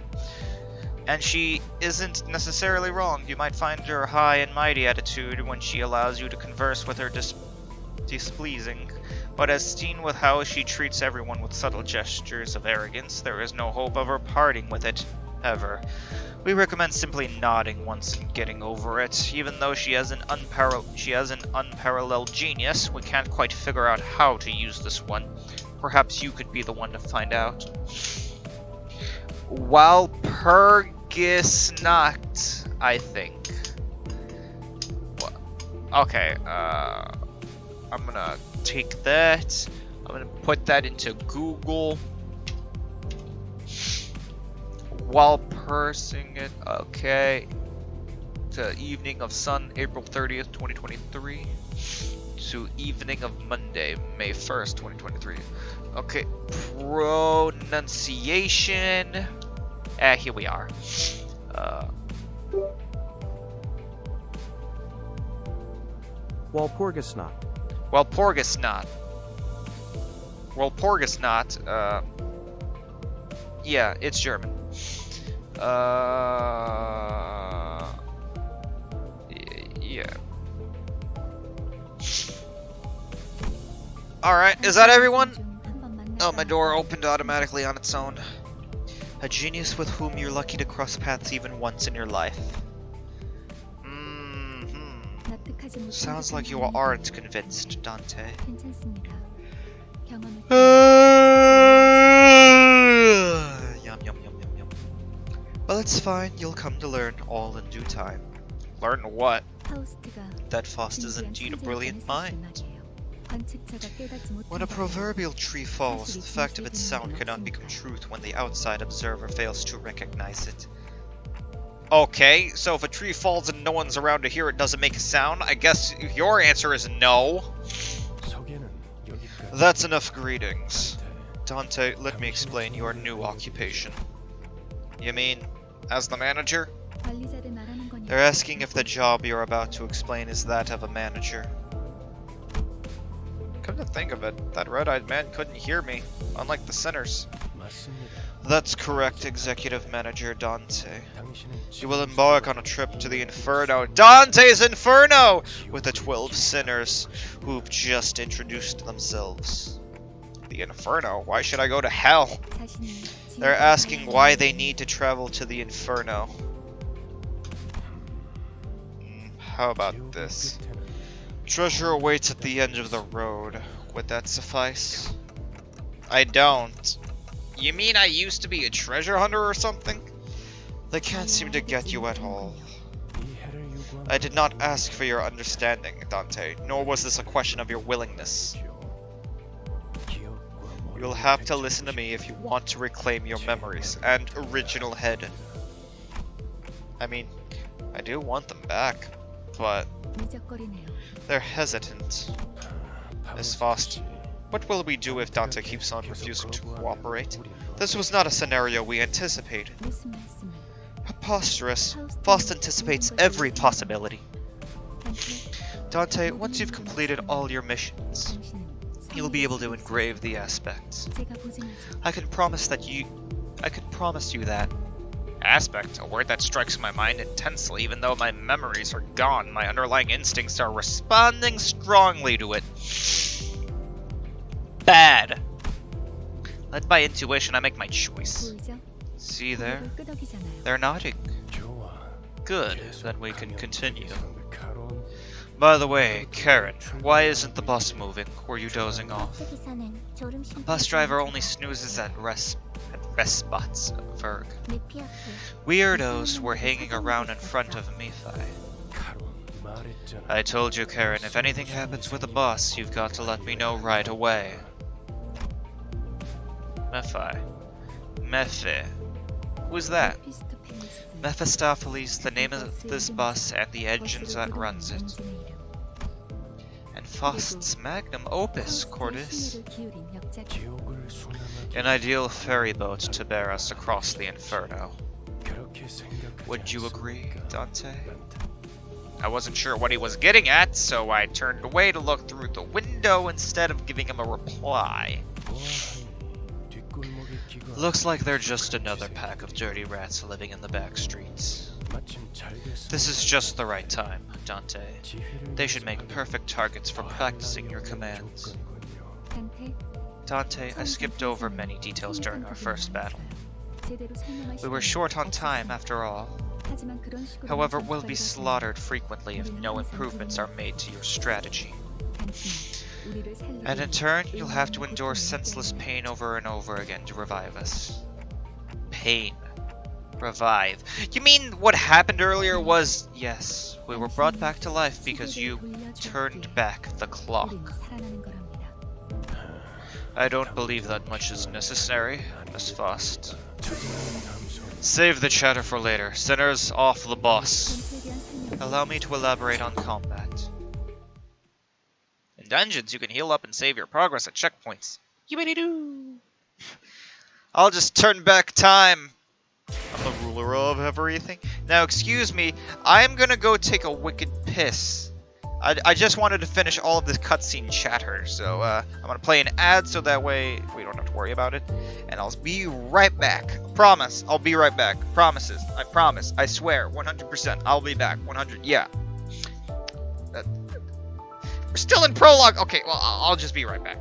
And she isn't necessarily wrong. You might find her high and mighty attitude when she allows you to converse with her displeasing. But as seen with how she treats everyone with subtle gestures of arrogance, there is no hope of her parting with it, ever. We recommend simply nodding once and getting over it. Even though she has an unparalleled genius, we can't quite figure out how to use this one. Perhaps you could be the one to find out. Walpurgisnacht, I think. Okay, I'm gonna take that. I'm gonna put that into Google. While pursing it, okay. To evening of Sun, April 30th, 2023. To evening of Monday, May 1st, 2023. Okay, pronunciation. Here we are. Walpurgisnacht. Walpurgisnacht. Walpurgisnacht, yeah, it's German. Yeah. Alright, is that everyone? Oh, my door opened automatically on its own. A genius with whom you're lucky to cross paths even once in your life. Sounds like you aren't convinced, Dante. Yum, yum, yum, yum, yum. Well, it's fine. You'll come to learn all in due time. Learn what? That Faust is indeed a brilliant mind. When a proverbial tree falls, the fact of its sound cannot become truth when the outside observer fails to recognize it. Okay, so if a tree falls and no one's around to hear it, does it make a sound? I guess your answer is no. That's enough greetings. Dante, let me explain your new occupation. You mean, as the manager? They're asking if the job you're about to explain is that of a manager. Come to think of it, that red-eyed man couldn't hear me, unlike the sinners. That's correct, Executive Manager Dante. You will embark on a trip to the Inferno, Dante's Inferno, with the 12 sinners who've just introduced themselves. The Inferno? Why should I go to hell? They're asking why they need to travel to the Inferno. How about this? Treasure awaits at the end of the road. Would that suffice? I don't. You mean I used to be a treasure hunter or something? They can't seem to get you at all. I did not ask for your understanding, Dante, nor was this a question of your willingness. You'll have to listen to me if you want to reclaim your memories and original head. I mean, I do want them back, but they're hesitant. Miss Faust, what will we do if Dante keeps on refusing to cooperate? This was not a scenario we anticipated. Preposterous. Faust anticipates every possibility. Dante, once you've completed all your missions, you'll be able to engrave the aspects. I can promise you that. Aspect, a word that strikes my mind intensely. Even though my memories are gone, my underlying instincts are responding strongly to it. Bad. Led by intuition, I make my choice. See there? They're nodding. Good, then we can continue. By the way, Karen, why isn't the bus moving? Were you dozing off? A bus driver only snoozes at rest spots, Verg. Weirdos were hanging around in front of Nephi. I told you, Karen, if anything happens with the bus, you've got to let me know right away. Nephi. Who's that? Mephistopheles, the name of this bus and the engines that runs it. And Faust's magnum opus, Cordis. 심혈을 기울인 역작이 기억을 순환하기 An ideal ferry boat to bear us across the inferno. 그렇게 생각하지 Would you agree, 않습니까, Dante? 단테? I wasn't sure what he was getting at, so I turned away to look through the window instead of giving him a reply. 보아하니 뒷골목에 끼가 Looks like they're just another pack of dirty rats living in the back streets. 마침 잘 됐습니다. This is just the right time, Dante. 지휘를 They should make 연습하는 perfect targets for practicing your commands. 조건이군요. 단테 Dante, I skipped over many details during our first battle. 제대로 설명할 We were 시간이 short on time 없었습니다. after all. 하지만 그런 식으로 However, we'll be 전투가 slaughtered frequently if no improvements are made to your strategy. 당신은 우리를 살리기 And in 위해 turn, you'll have to 의무와 endure 고통을 senseless 느껴야 pain over and over again to revive us. Pain. Revive. You mean what happened earlier was, yes, we were brought back to life because you turned back the clock. 우린 살아나는 거랍니다. I don't believe that much is necessary, Miss Faust. 자세한 감소 Save the chatter for later. Sinners, off the boss. 전투에 대한 설명을 Allow me to elaborate on combat. In dungeons, you can heal up and save your progress at checkpoints. Yibbity-doo! I'll just turn back time. I'm the ruler of everything. Now, excuse me, I'm gonna go take a wicked piss. I just wanted to finish all of this cutscene chatter, so I'm gonna play an ad so that way we don't have to worry about it. And I'll be right back. Promise, I'll be right back. Promises, I promise, I swear, 100%, I'll be back. 100, yeah. We're still in prologue. Okay, well, I'll just be right back.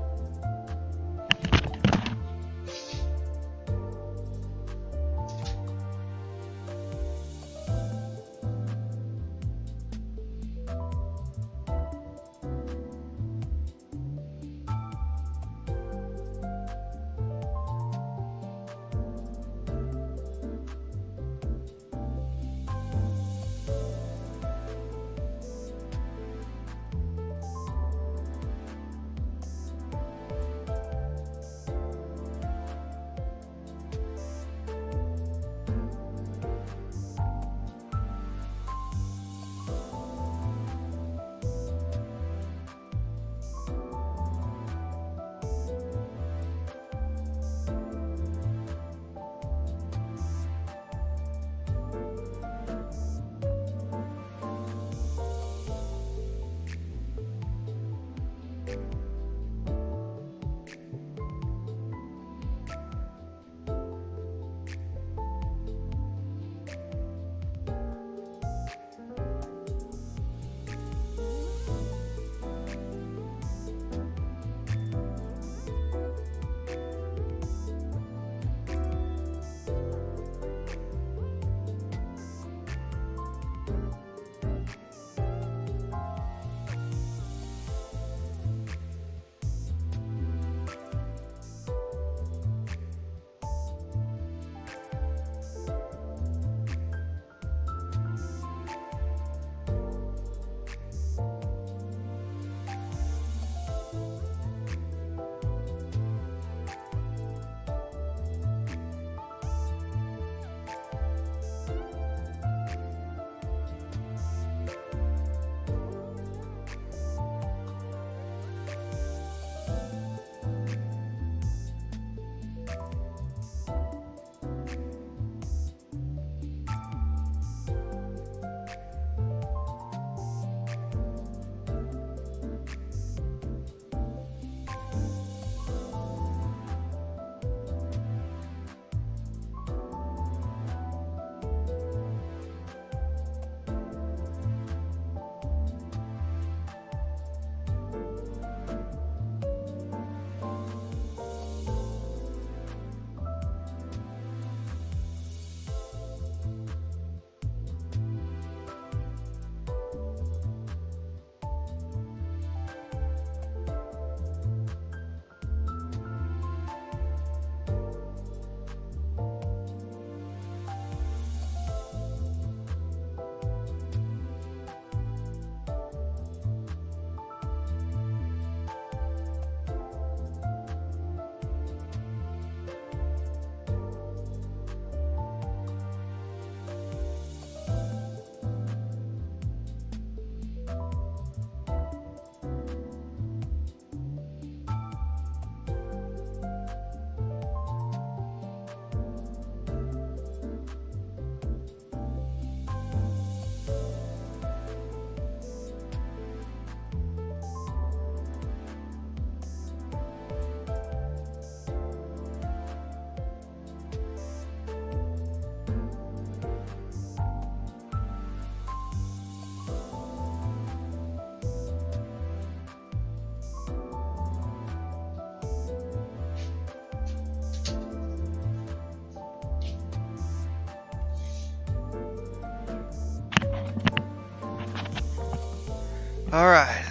Alright.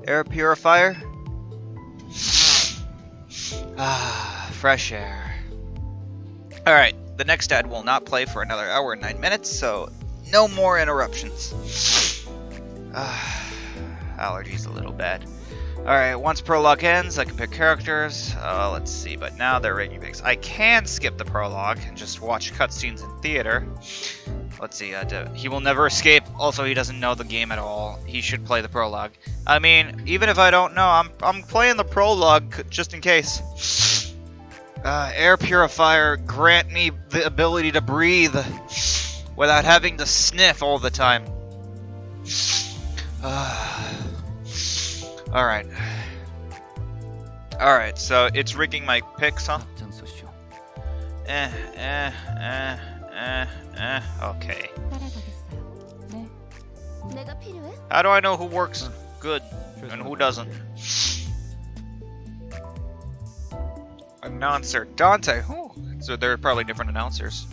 Air purifier. Ah, fresh air. Alright, the next ad will not play for another hour and 9 minutes, so no more interruptions. Allergies a little bad. Alright, once prologue ends, I can pick characters. Let's see, but now they're rating picks. I can skip the prologue and just watch cutscenes in theater. Let's see, he will never escape. Also, he doesn't know the game at all. He should play the prologue. I mean, even if I don't know, I'm playing the prologue just in case. Air purifier, grant me the ability to breathe without having to sniff all the time. Alright. Alright, so it's rigging my picks, huh? Okay. 따라가겠어요. 네. 내가 필요해? How do I know who works good and who doesn't? Announcer Dante. Oh, so they're probably different announcers.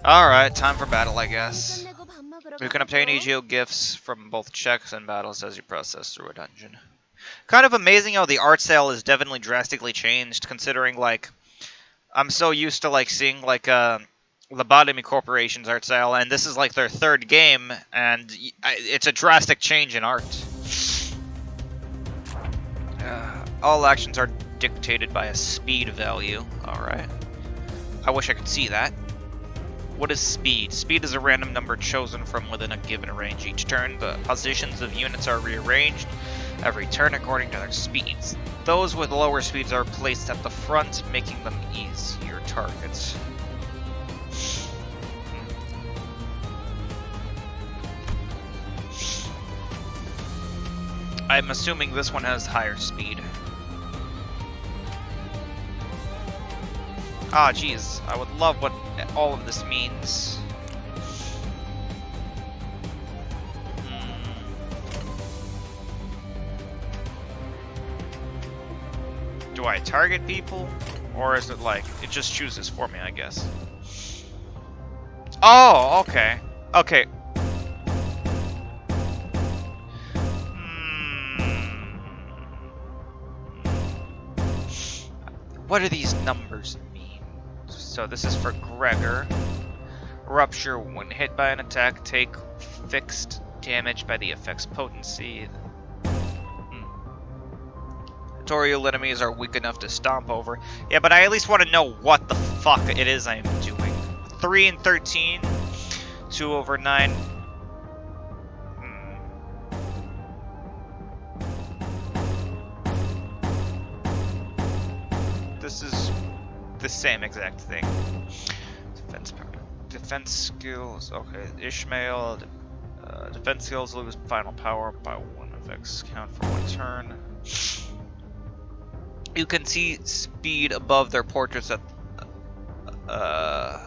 Alright, time for battle, I guess. 끝내고 밥 먹으러 You can 가자고. obtain EGO gifts from both checks and battles as you process through a dungeon. Kind of amazing how the art style is definitely drastically changed, considering, like, I'm so used to, like, seeing, like, Lobotomy Corporation's art style, and this is, like, their third game, and it's a drastic change in art. All actions are dictated by a speed value. Alright. I wish I could see that. What is speed? Speed is a random number chosen from within a given range. Each turn, the positions of units are rearranged every turn according to their speeds. Those with lower speeds are placed at the front, making them easier targets. I'm assuming this one has higher speed. Ah, geez, I would love what all of this means. Do I target people? Or is it like, it just chooses for me, I guess? Oh, okay. Okay. What do these numbers mean? So this is for Gregor. Rupture, when hit by an attack, take fixed damage by the effect's potency. Tutorial enemies are weak enough to stomp over. Yeah, but I at least want to know what the fuck it is I am doing. 3 and 13. 2 over 9. This is the same exact thing. Defense skills. Okay, Ishmael. Defense skills lose final power by 1 effects count for 1 turn. You can see speed above their portraits at the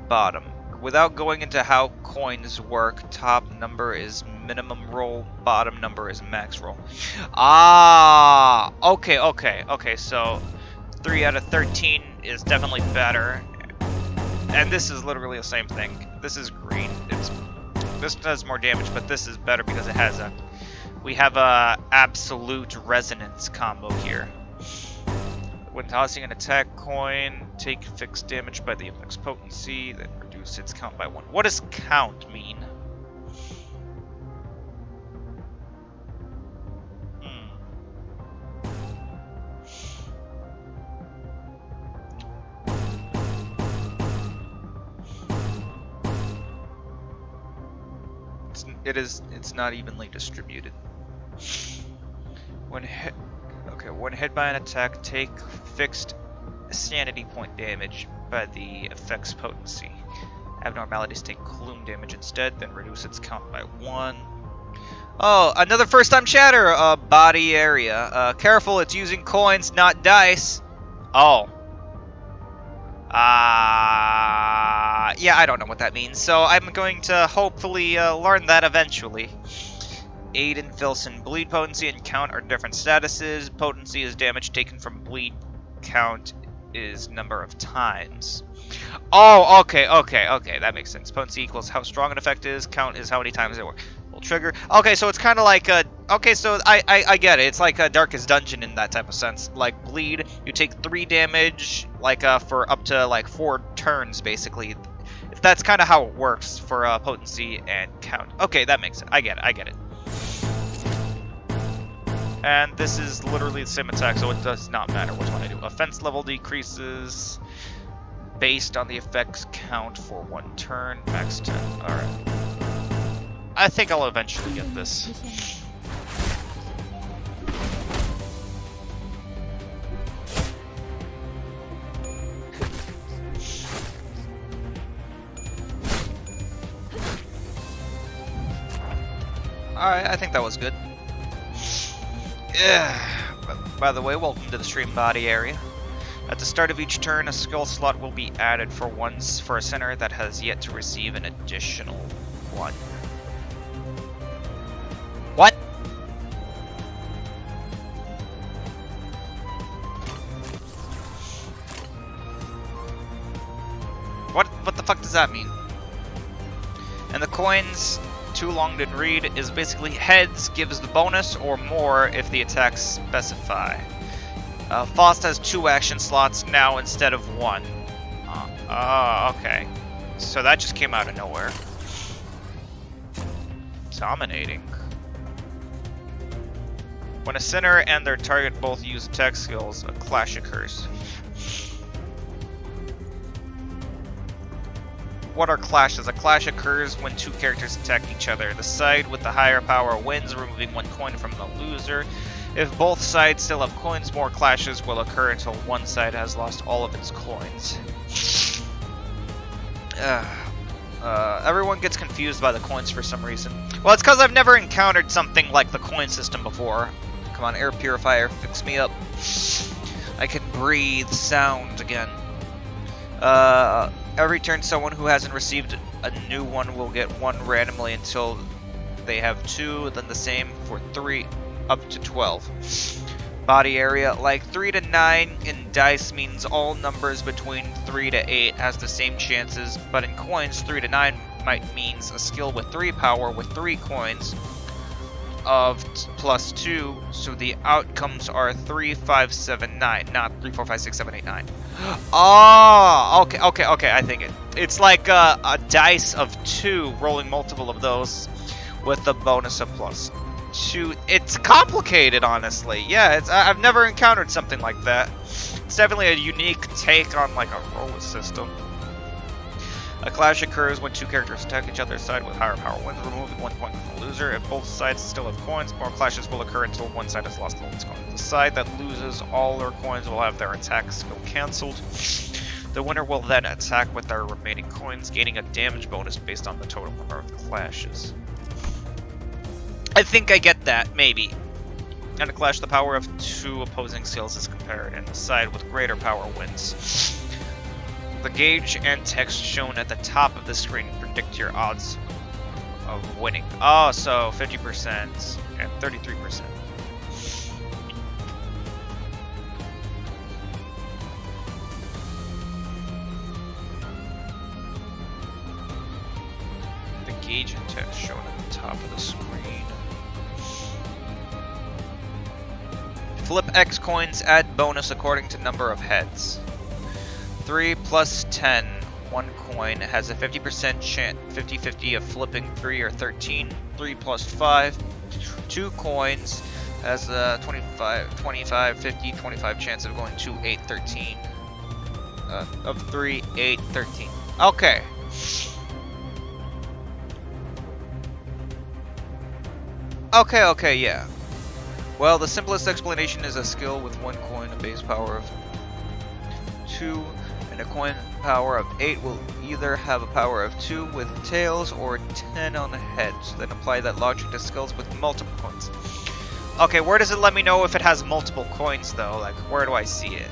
bottom. Without going into how coins work, top number is minimum roll, bottom number is max roll. Ah, okay, so 3 out of 13 is definitely better. And this is literally the same thing. This is green. This does more damage, but this is better because it has we have a absolute resonance combo here. When tossing an attack coin, take fixed damage by the effect's potency, then reduce its count by 1. What does count mean? It's not evenly distributed. When hit by an attack, take fixed sanity point damage by the effect's potency. Abnormalities take gloom damage instead, then reduce its count by 1. Oh, another first time chatter! Body area. Careful, it's using coins, not dice. Oh. Yeah, I don't know what that means, so I'm going to hopefully learn that eventually. Aid and Filson. Bleed potency and count are different statuses. Potency is damage taken from bleed. Count is number of times. Oh, okay, that makes sense. Potency equals how strong an effect is, count is how many times it will trigger. Okay, so it's kind of like okay, so I get it. It's like a Darkest Dungeon in that type of sense. Like bleed, you take 3 damage, like for up to like 4 turns, basically. If that's kind of how it works for potency and count. Okay, that makes it. I get it. And this is literally the same attack, so it does not matter which one I do. Offense level decreases based on the effects count for 1 turn, max 10. Alright. I think I'll eventually get this. Alright, I think that was good. Yeah. By the way, welcome to the stream body area. At the start of each turn, a skill slot will be added for a center that has yet to receive an additional one. What? What the fuck does that mean? And the coins, too long didn't read, is basically heads gives the bonus or more if the attacks specify. Faust has 2 action slots now instead of 1. Okay. So that just came out of nowhere. Dominating. When a center and their target both use attack skills, a clash occurs. What are clashes? A clash occurs when 2 characters attack each other. The side with the higher power wins, removing 1 coin from the loser. If both sides still have coins, more clashes will occur until one side has lost all of its coins. Everyone gets confused by the coins for some reason. Well, it's because I've never encountered something like the coin system before. Come on, air purifier, fix me up. I can breathe sound again. Every turn, someone who hasn't received a new one will get 1 randomly until they have 2, then the same for 3, up to 12. Body area, like 3 to 9 in dice means all numbers between 3 to 8 has the same chances, but in coins, 3 to 9 means a skill with 3 power with 3 coins of plus 2, so the outcomes are 3, 5, 7, 9, not 3, 4, 5, 6, 7, 8, 9. Oh, okay, I think it's like a dice of 2, rolling multiple of those with a bonus of plus 2. It's complicated, honestly. Yeah, I've never encountered something like that. It's definitely a unique take on like a roll system. A clash occurs when 2 characters attack each other's side with higher power wins, removing 1 point from the loser. If both sides still have coins, more clashes will occur until one side has lost all its coins. The side that loses all their coins will have their attack skill cancelled. The winner will then attack with their remaining coins, gaining a damage bonus based on the total number of clashes. I think I get that, maybe. In a clash, the power of 2 opposing skills is compared, and the side with greater power wins. The gauge and text shown at the top of the screen predict your odds of winning. Oh, so 50% and 33%. The gauge and text shown at the top of the screen. Flip X coins, add bonus according to number of heads. 3 plus 10, 1 coin has a 50% chance, 50-50 of flipping 3 or 13. 3 plus 5, 2 coins has a 25, 50, 25 chance of going 2, 8, 13. Of 3, 8, 13. Okay. Okay, yeah. Well, the simplest explanation is a skill with 1 coin, a base power of 2, and a coin power of 8 will either have a power of 2 with tails or 10 on the heads. Then apply that logic to skills with multiple coins. Okay, where does it let me know if it has multiple coins, though? Like, where do I see it?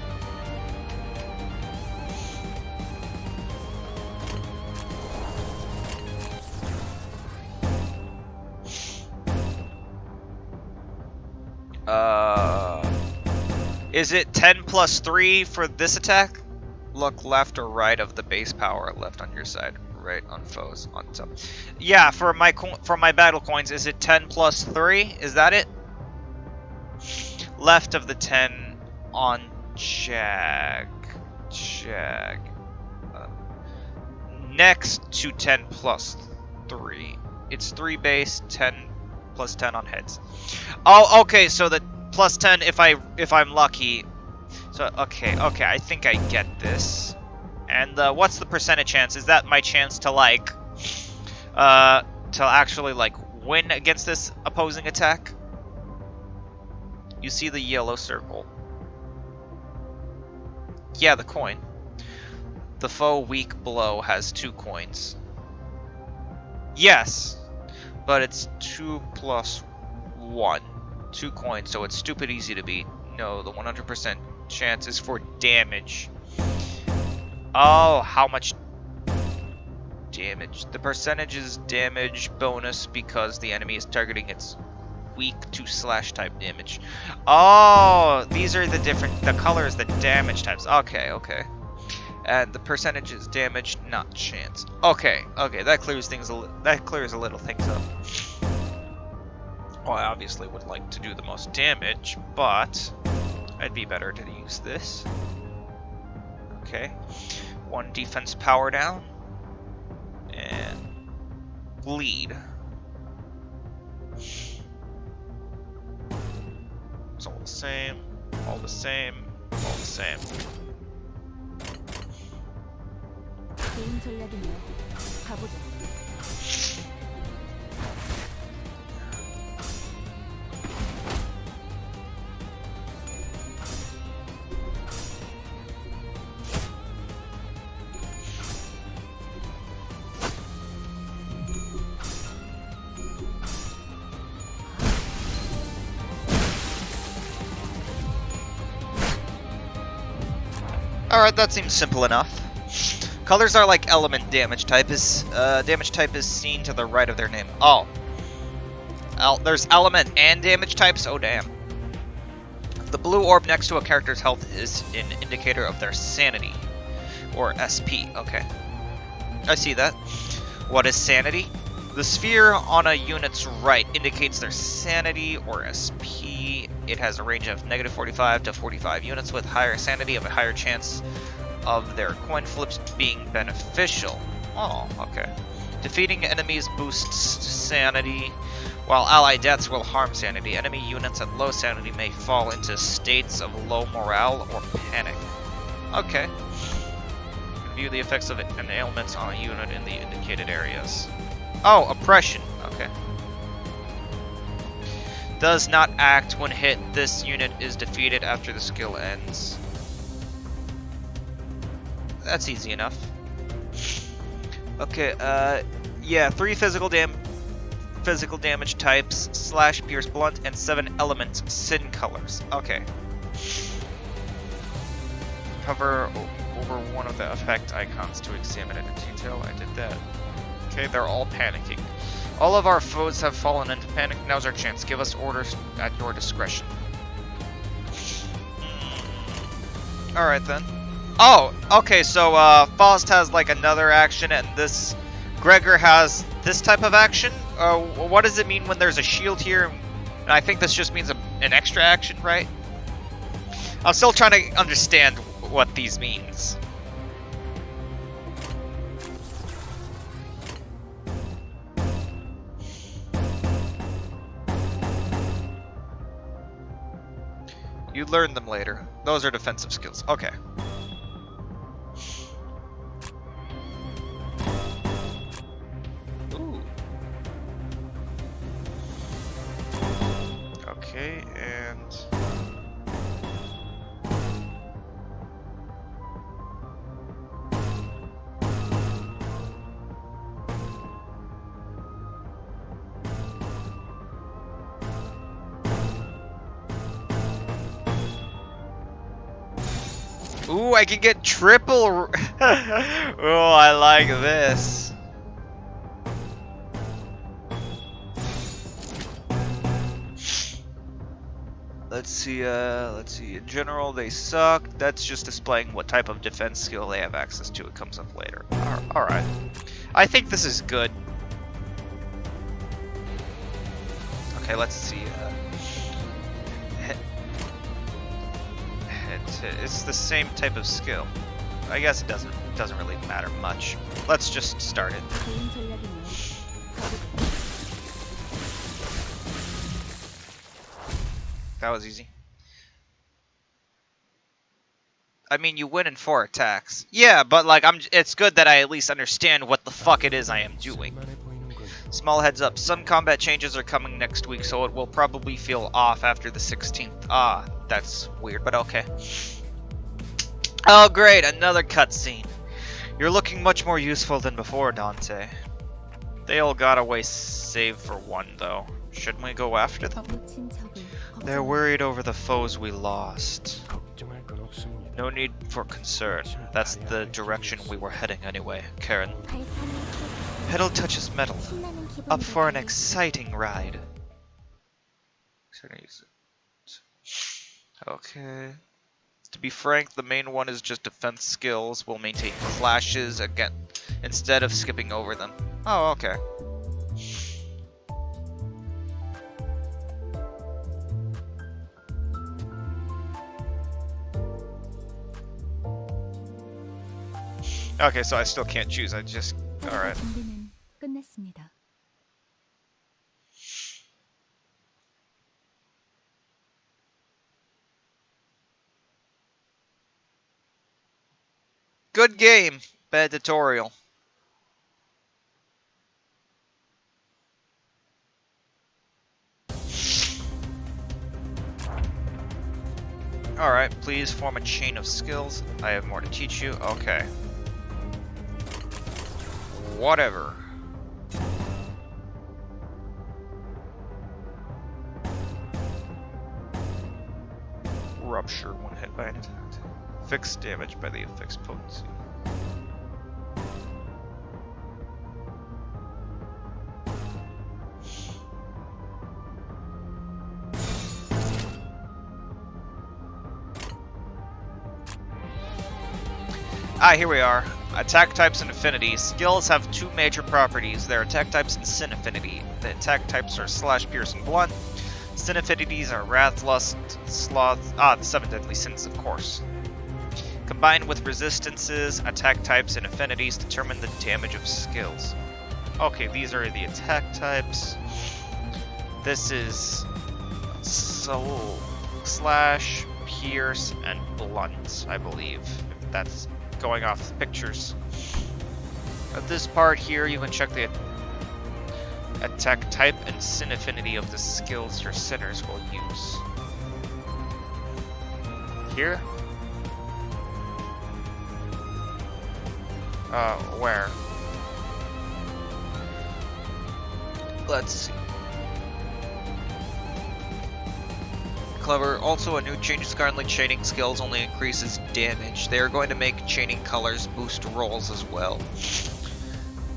Is it 10 plus 3 for this attack? Look left or right of the base power. Left on your side, right on foes, on top. Yeah, for my battle coins, is it 10 plus 3? Is that it? Left of the 10 on Jag. Next to 10 plus 3. It's 3 base, 10 plus 10 on heads. Oh, okay, so the plus 10 if I'm lucky. So okay, I think I get this. And what's the percentage chance? Is that my chance to like to actually like win against this opposing attack? You see the yellow circle. Yeah, the coin. The foe weak blow has 2 coins. Yes, but it's 2 plus 1. 2 coins, so it's stupid easy to beat. No, the 100% chance is for damage. Oh, how much damage? The percentage is damage bonus because the enemy is targeting its weak to slash type damage. Oh, these are the colors, the damage types. Okay. And the percentage is damage, not chance. Okay, that clears a little things up. Well, I obviously would like to do the most damage, but it'd be better to use this. Okay, 1 defense power down, and bleed. It's all the same, all the same, all the same. 게임 전략이며 가보자. Alright, that seems simple enough. Colors are like element. Damage type is seen to the right of their name. Oh. There's element and damage types? Oh damn. The blue orb next to a character's health is an indicator of their sanity. Or SP, okay. I see that. What is sanity? The sphere on a unit's right indicates their sanity or SP. It has a range of -45 to 45. Units with higher sanity have a higher chance of their coin flips being beneficial. Oh, okay. Defeating enemies boosts sanity, while ally deaths will harm sanity. Enemy units at low sanity may fall into states of low morale or panic. Okay. View the effects of an ailment on a unit in the indicated areas. Oh, oppression. Okay. Does not act when hit. This unit is defeated after the skill ends. That's easy enough. Okay, yeah, 3 physical damage types, slash, pierce, blunt, and 7 element sin colors. Okay. Hover over one of the effect icons to examine it in detail. I did that. Okay, they're all panicking. All of our foes have fallen into panic. Now's our chance. Give us orders at your discretion. Alright then. Oh, okay, so Faust has like another action, and this Gregor has this type of action. What does it mean when there's a shield here? And I think this just means an extra action, right? I'm still trying to understand what these means. You learn them later. Those are defensive skills. Okay. Ooh. Okay, and... Ooh, I can get triple. Oh, I like this. Let's see. In general, they suck. That's just displaying what type of defense skill they have access to. It comes up later. All right. I think this is good. Okay, let's see. It's the same type of skill. I guess it doesn't really matter much. Let's just start it. 좋은 전략이네요. That was easy. I mean, you win in 4 attacks. Yeah, but like it's good that I at least understand what the fuck it is I am doing. 쓸만해 보이는군. Small heads up, some combat changes are coming next week, so it will probably feel off after the 16th. Ah, that's weird, but okay. Oh great, another cutscene. You're looking much more useful than before, Dante. They all got away save for one, though. Shouldn't we go after them? 놓친 적을 They're 걱정하지 worried over the foes we lost. 걱정할 건 없습니다. No need for concern. That's the direction we were heading anyway, Karen. 발판을 Metal touches metal. 신나는 기분 Up for an exciting ride. Okay. To be frank, the main one is just defense skills. We'll maintain clashes again instead of skipping over them. Oh, okay. Okay, so I still can't choose. I just... Alright. 준비는 끝났습니다. Good game. Bad tutorial. Alright, please form a chain of skills. I have more to teach you. Okay. Whatever. Rupture when hit by an attack. Fixed damage by the affixed potency. Ah, here we are. Attack types and affinities. Skills have 2 major properties. Their attack types and sin affinity. The attack types are slash, pierce, and blunt. Sin affinities are wrath, lust, sloth. Ah, the 7 deadly sins, of course. Combined with resistances, attack types, and affinities determine the damage of skills. Okay, these are the attack types. This is soul, slash, pierce, and blunt, I believe. If that's going off the pictures. At this part here, you can check the attack type and sin affinity of the skills your sinners will use. Here? Where? Let's see. Clever. Also, a new change is currently chaining skills only increases damage. They are going to make chaining colors boost rolls as well.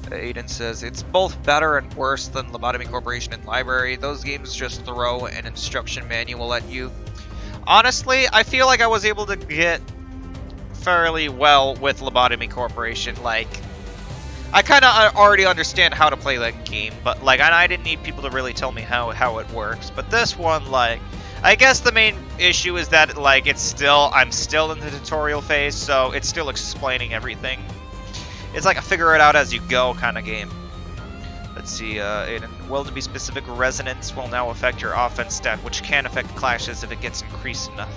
Aiden says, it's both better and worse than Lobotomy Corporation and Library. Those games just throw an instruction manual at you. Honestly, I feel like I was able to get fairly well with Lobotomy Corporation. Like, I kind of already understand how to play that game, but like, and I didn't need people to really tell me how it works. But this one, like, I guess the main issue is that like I'm still in the tutorial phase, so it's still explaining everything. It's like a figure it out as you go kind of game. Let's see, Aiden. Well, to be specific, resonance will now affect your offense stat, which can affect clashes if it gets increased enough.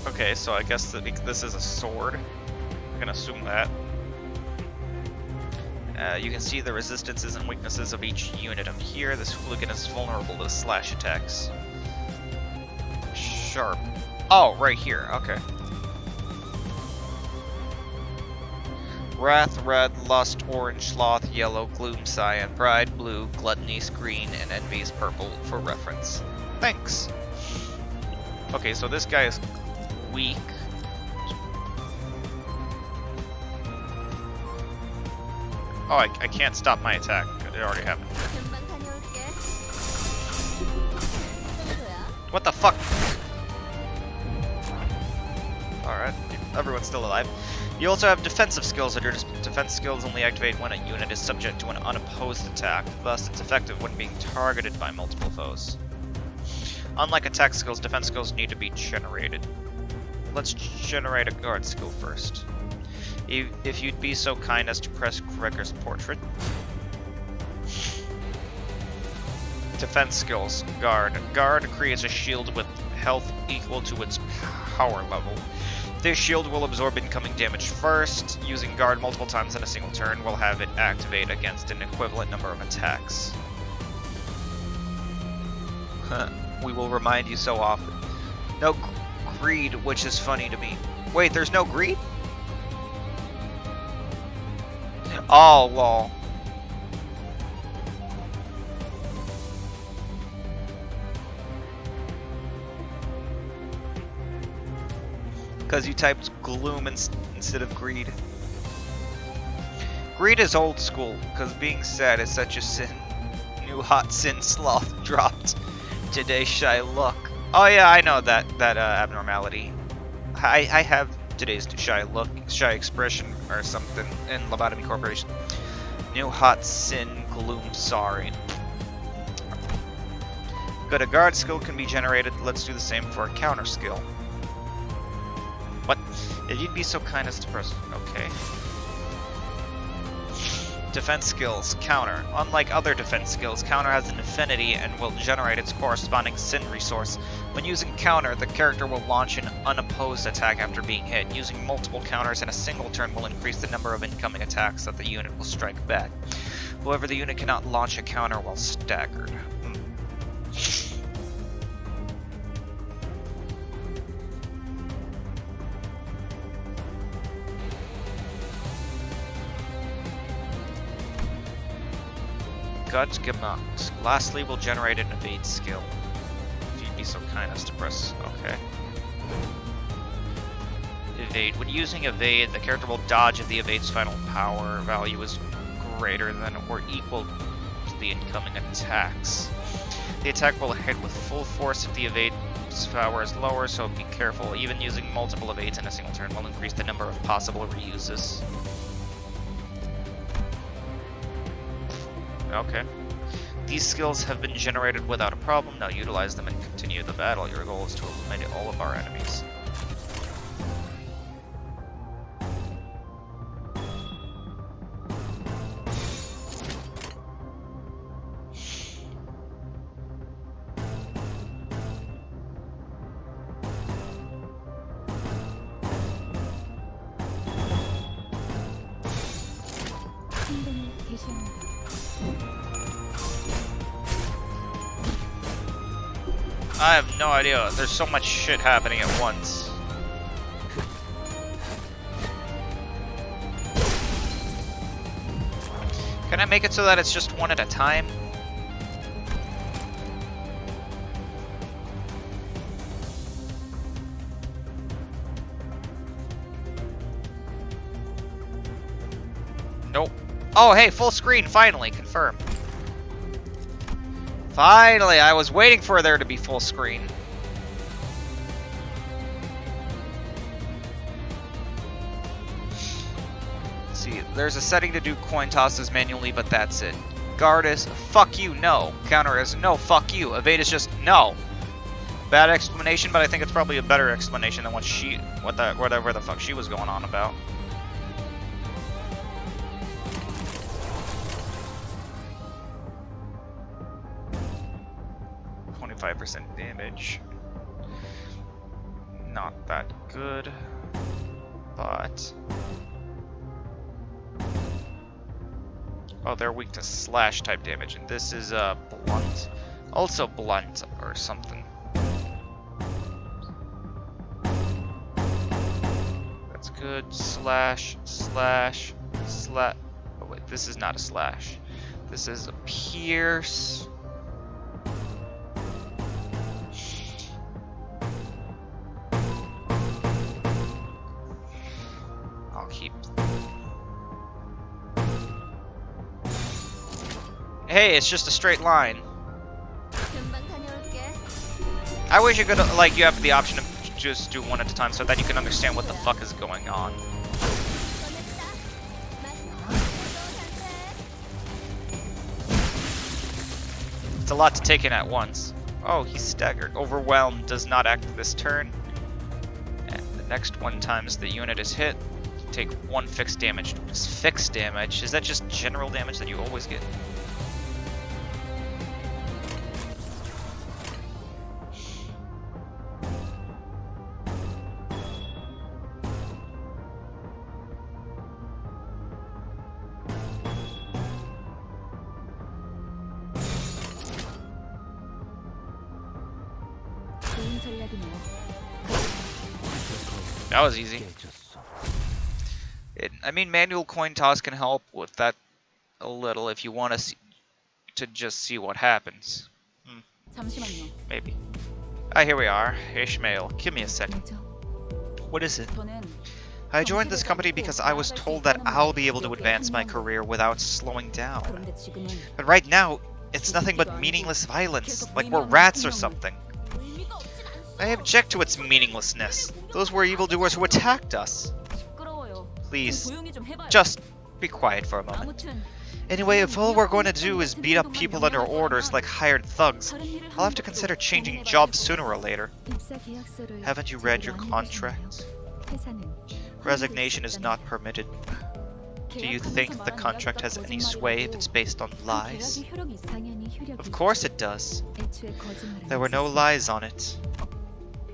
Okay, so I guess that this is a sword. I can assume that. You can see the resistances and weaknesses of each unit up here. This hooligan is vulnerable to slash attacks. Sharp. Oh, right here. Okay. Wrath, red, lust, orange, sloth, yellow, gloom, cyan, pride, blue, gluttony's green, and envy's purple for reference. Thanks. Okay, so this guy is weak. Oh, I can't stop my attack. Good. It already happened. 금방 다녀올게. 정도야. What the fuck? Alright, everyone's still alive. You also have defensive skills, and your defense skills only activate when a unit is subject to an unopposed attack. Thus, it's effective when being targeted by multiple foes. Unlike attack skills, defense skills need to be generated. Let's generate a guard skill first. If you'd be so kind as to press Gregor's portrait. Defense skills. Guard. Guard creates a shield with health equal to its power level. This shield will absorb incoming damage first. Using guard multiple times in a single turn will have it activate against an equivalent number of attacks. We will remind you so often. No greed, which is funny to me. Wait, there's no greed? Oh, lol. Because you typed gloom instead of greed. Greed is old school, because being sad is such a sin. New hot sin sloth dropped. Today shy look. Oh yeah, I know that abnormality. I have today's shy look, shy expression or something in Lobotomy Corporation. New hot sin gloom sorry. Good, a guard skill can be generated. Let's do the same for a counter skill. What? If you'd be so kind as to press... Okay. Defense skills. Counter. Unlike other defense skills, counter has an affinity and will generate its corresponding sin resource. When using counter, the character will launch an unopposed attack after being hit. Using multiple counters in a single turn will increase the number of incoming attacks that the unit will strike back. However, the unit cannot launch a counter while staggered. Gut gemacht. Lastly, we'll generate an evade skill. If you'd be so kind as to press OK. Evade. When using evade, the character will dodge if the evade's final power value is greater than or equal to the incoming attacks. The attack will hit with full force if the evade's power is lower, so be careful. Even using multiple evades in a single turn will increase the number of possible reuses. Okay. These skills have been generated without a problem. Now utilize them and continue the battle. Your goal is to eliminate all of our enemies. 행동을 개시합니다. I have no idea. There's so much shit happening at once. Can I make it so that it's just one at a time? Nope. Oh, hey, full screen, finally, confirm. Finally, I was waiting for there to be full screen. Let's see, there's a setting to do coin tosses manually, but that's it. Guard is fuck you, no. Counter is no, fuck you. Evade is just no. Bad explanation, but I think it's probably a better explanation than whatever the fuck she was going on about. .5% damage. Not that good, but oh, they're weak to slash type damage, and this is blunt, also blunt or something. That's good. Slash, slash, slash. Oh wait, this is not a slash. This is a pierce. hey, it's just a straight line. 금방 다녀올게. I wish you could, like, you have the option to just do one at a time so that you can understand what the fuck is going on. It's a lot to take in at once. Oh, he's staggered. Overwhelmed does not act this turn. And the next one times the unit is hit, take 1 fixed damage. What is fixed damage? Is that just general damage that you always get? 좋은 전략이네요. That was easy. 깨졌어. I mean, manual coin toss can help with that a little if you want to just see what happens. 잠시만요. Maybe. Ah, here we are. Ishmael, give me a second. 뭐죠? What is it? 저는 I joined this company because I was told that I'll be able to advance my career without slowing down. 그런데 지금은 But right now, it's nothing but meaningless violence, like we're rats or something. 의미가 없진 않습니다. I object to its meaninglessness. Those were evildoers who attacked us. 시끄러워요. Please, 조용히 좀 해봐요. just be quiet for a moment. 아무튼 Anyway, if all we're going to do is beat up people under orders like hired thugs, I'll have to consider changing jobs sooner or later. 입사 계약서를 Haven't you read your 제대로 안 contract? 읽으셨나요? 회사는 Resignation is not permitted. Do you think the contract has any sway if it's based on lies? 계약의 효력이 당연히 효력이 Of course it does. 애초에 거짓말은 There were no 없었어요. lies on it.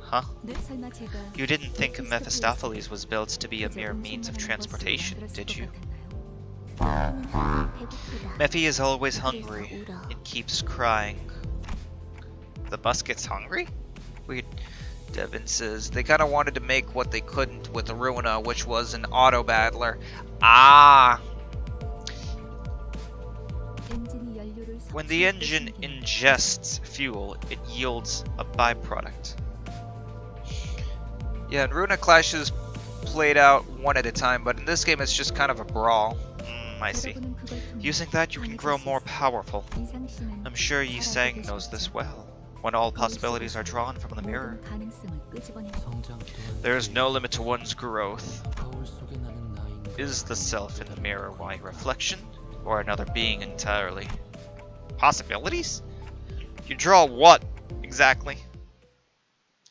Huh? 네, 설마 제가 You didn't think Mephistopheles was built to be a mere means of transportation, did you? Mephi is always hungry. It keeps crying. The bus gets hungry? Weird. Devin says they kind of wanted to make what they couldn't with Ruina, which was an auto battler. Ah! When the engine ingests fuel, it yields a byproduct. Yeah, and Runa clashes played out one at a time, but in this game it's just kind of a brawl. I see. Using that, you can grow more powerful. I'm sure Yi Sang knows this well. When all possibilities are drawn from the mirror, there is no limit to one's growth. 거울 속에 나는 나인. Is the self in the mirror my reflection, or another being entirely? Possibilities? You draw what, exactly?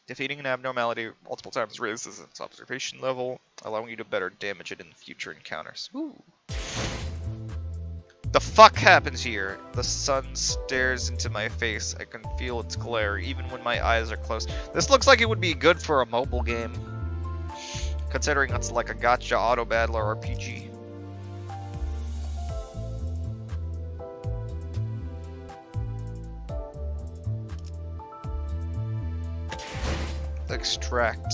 Defeating an abnormality multiple times raises its observation level, allowing you to better damage it in future encounters. Ooh. The fuck happens here? The sun stares into my face. I can feel its glare even when my eyes are closed. This looks like it would be good for a mobile game, considering it's like a gacha auto battler RPG. Extract.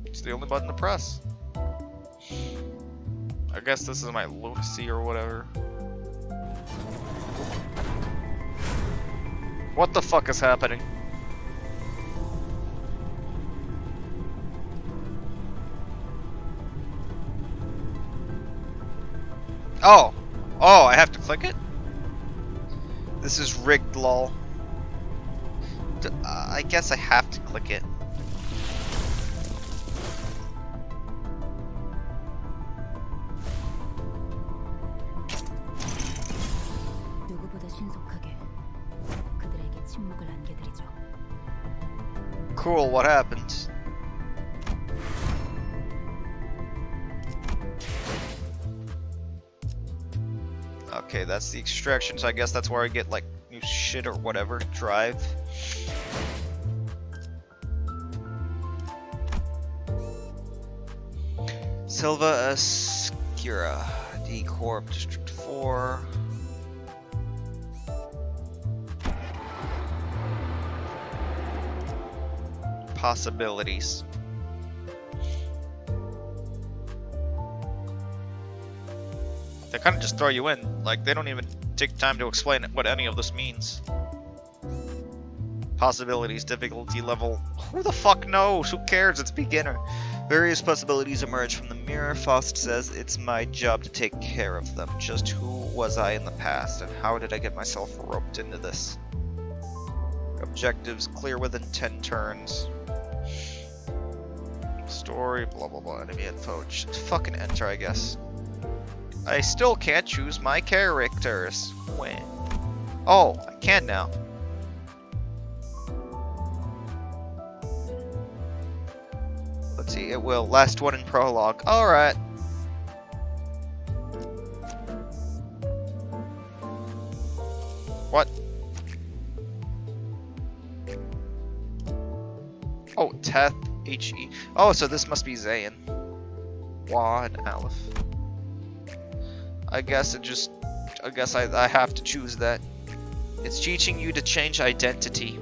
It's the only button to press. I guess this is my lunacy or whatever. What the fuck is happening? Oh! Oh, I have to click it? This is rigged, lol. I guess I have to click it. 누구보다 신속하게 그들에게 침묵을 안겨드리죠. Cool, what happened? Okay, that's the extraction, so I guess that's where I get like new shit or whatever. Drive. Silva Escura, D Corp, District 4. Possibilities. They kind of just throw you in, like they don't even take time to explain what any of this means. Possibilities, difficulty level. Who the fuck knows? Who cares? It's beginner. Various possibilities emerge from the mirror. Faust says it's my job to take care of them. Just who was I in the past, and how did I get myself roped into this? Objectives clear within 10 turns. Story, blah blah blah, enemy info. Just fucking enter, I guess. I still can't choose my characters. When? Oh, I can now. Let's see, it will. Last one in prologue. Alright. What? Oh, Teth, H-E. Oh, so this must be Zayn. Wa and Aleph. I guess I have to choose that. It's teaching you to change identity.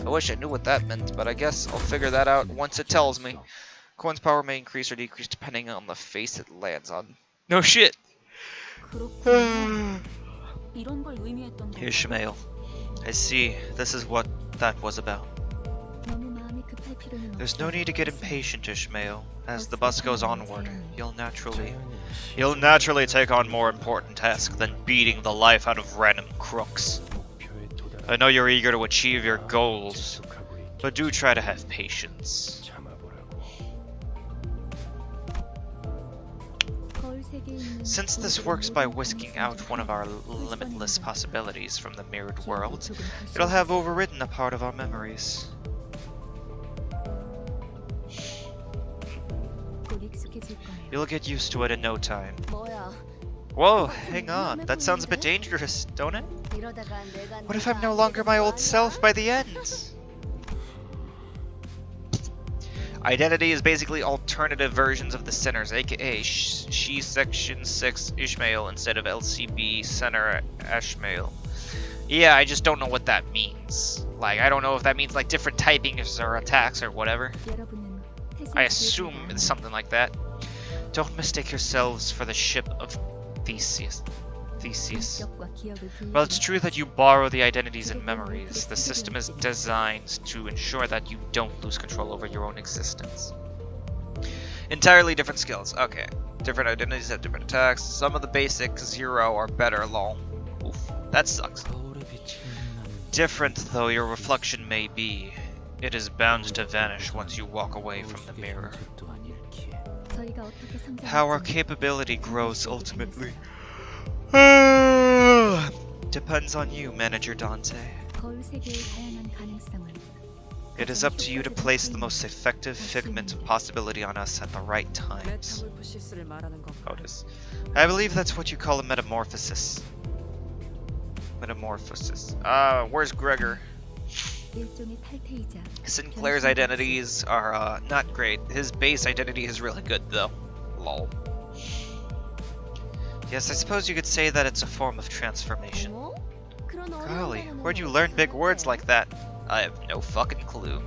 I wish I knew what that meant, but I guess I'll figure that out once it tells me. Coin's power may increase or decrease depending on the face it lands on. No shit! 그렇구나. 이런 걸 의미했던 거. Ishmael. I see. This is what that was about. 너무 마음이 급할 필요는 There's 없어. no need to get impatient, Ishmael. As the bus goes onward, you'll naturally 자연의 take on more important tasks than beating the life out of random crooks. 목표에 도달하기 I know you're eager to achieve your goals, 익숙하고 있기 but do try to have patience. 참아보라고. 거울 세계에 있는 Since this 우리들의 works by 모든 whisking 가능성을 out one of our 다 limitless possibilities from the mirrored 기억이 world, 조금 다시 it'll have overridden a part of our memories. 곧 익숙해질 거예요. You'll get used to it in no time. 뭐야? Whoa, hang on. That sounds a bit dangerous, don't it? What if I'm no longer my old self by the end? Identity is basically alternative versions of the centers, aka she section 6 Ishmael instead of LCB center Ashmael. Yeah, I just don't know what that means. Like, I don't know if that means like different typings or attacks or whatever. 여러분은 I assume it's something like that. Don't mistake yourselves for the ship of Theseus. Well, it's true that you borrow the identities and memories. The system is designed to ensure that you don't lose control over your own existence. Entirely different skills. Okay. Different identities have different attacks. Some of the basic 0 are better, lol. Oof. That sucks. 거울에 비치는 나는 Different though your reflection may be, it is bound to vanish once you walk away from the mirror. 형태도 아닐기에 저희가 어떻게 성장할지 How our capability grows ultimately depends on you, Manager Dante. 거울 세계의 다양한 가능성은 It is up to you to place the most effective figment of possibility on us at the right times. 메타몰프시스를 말하는 건가? Otis. I believe that's what you call a metamorphosis. Metamorphosis. Where's Gregor? 일종의 탈퇴이자 Sinclair's identities are not great. His base identity is really good though. Lol. Yes, I suppose you could say that it's a form of transformation. 어? 그런 어려운 Golly, 단어는 where'd you 어디서 learn big 나온 words 거야? like that? I have no fucking clue.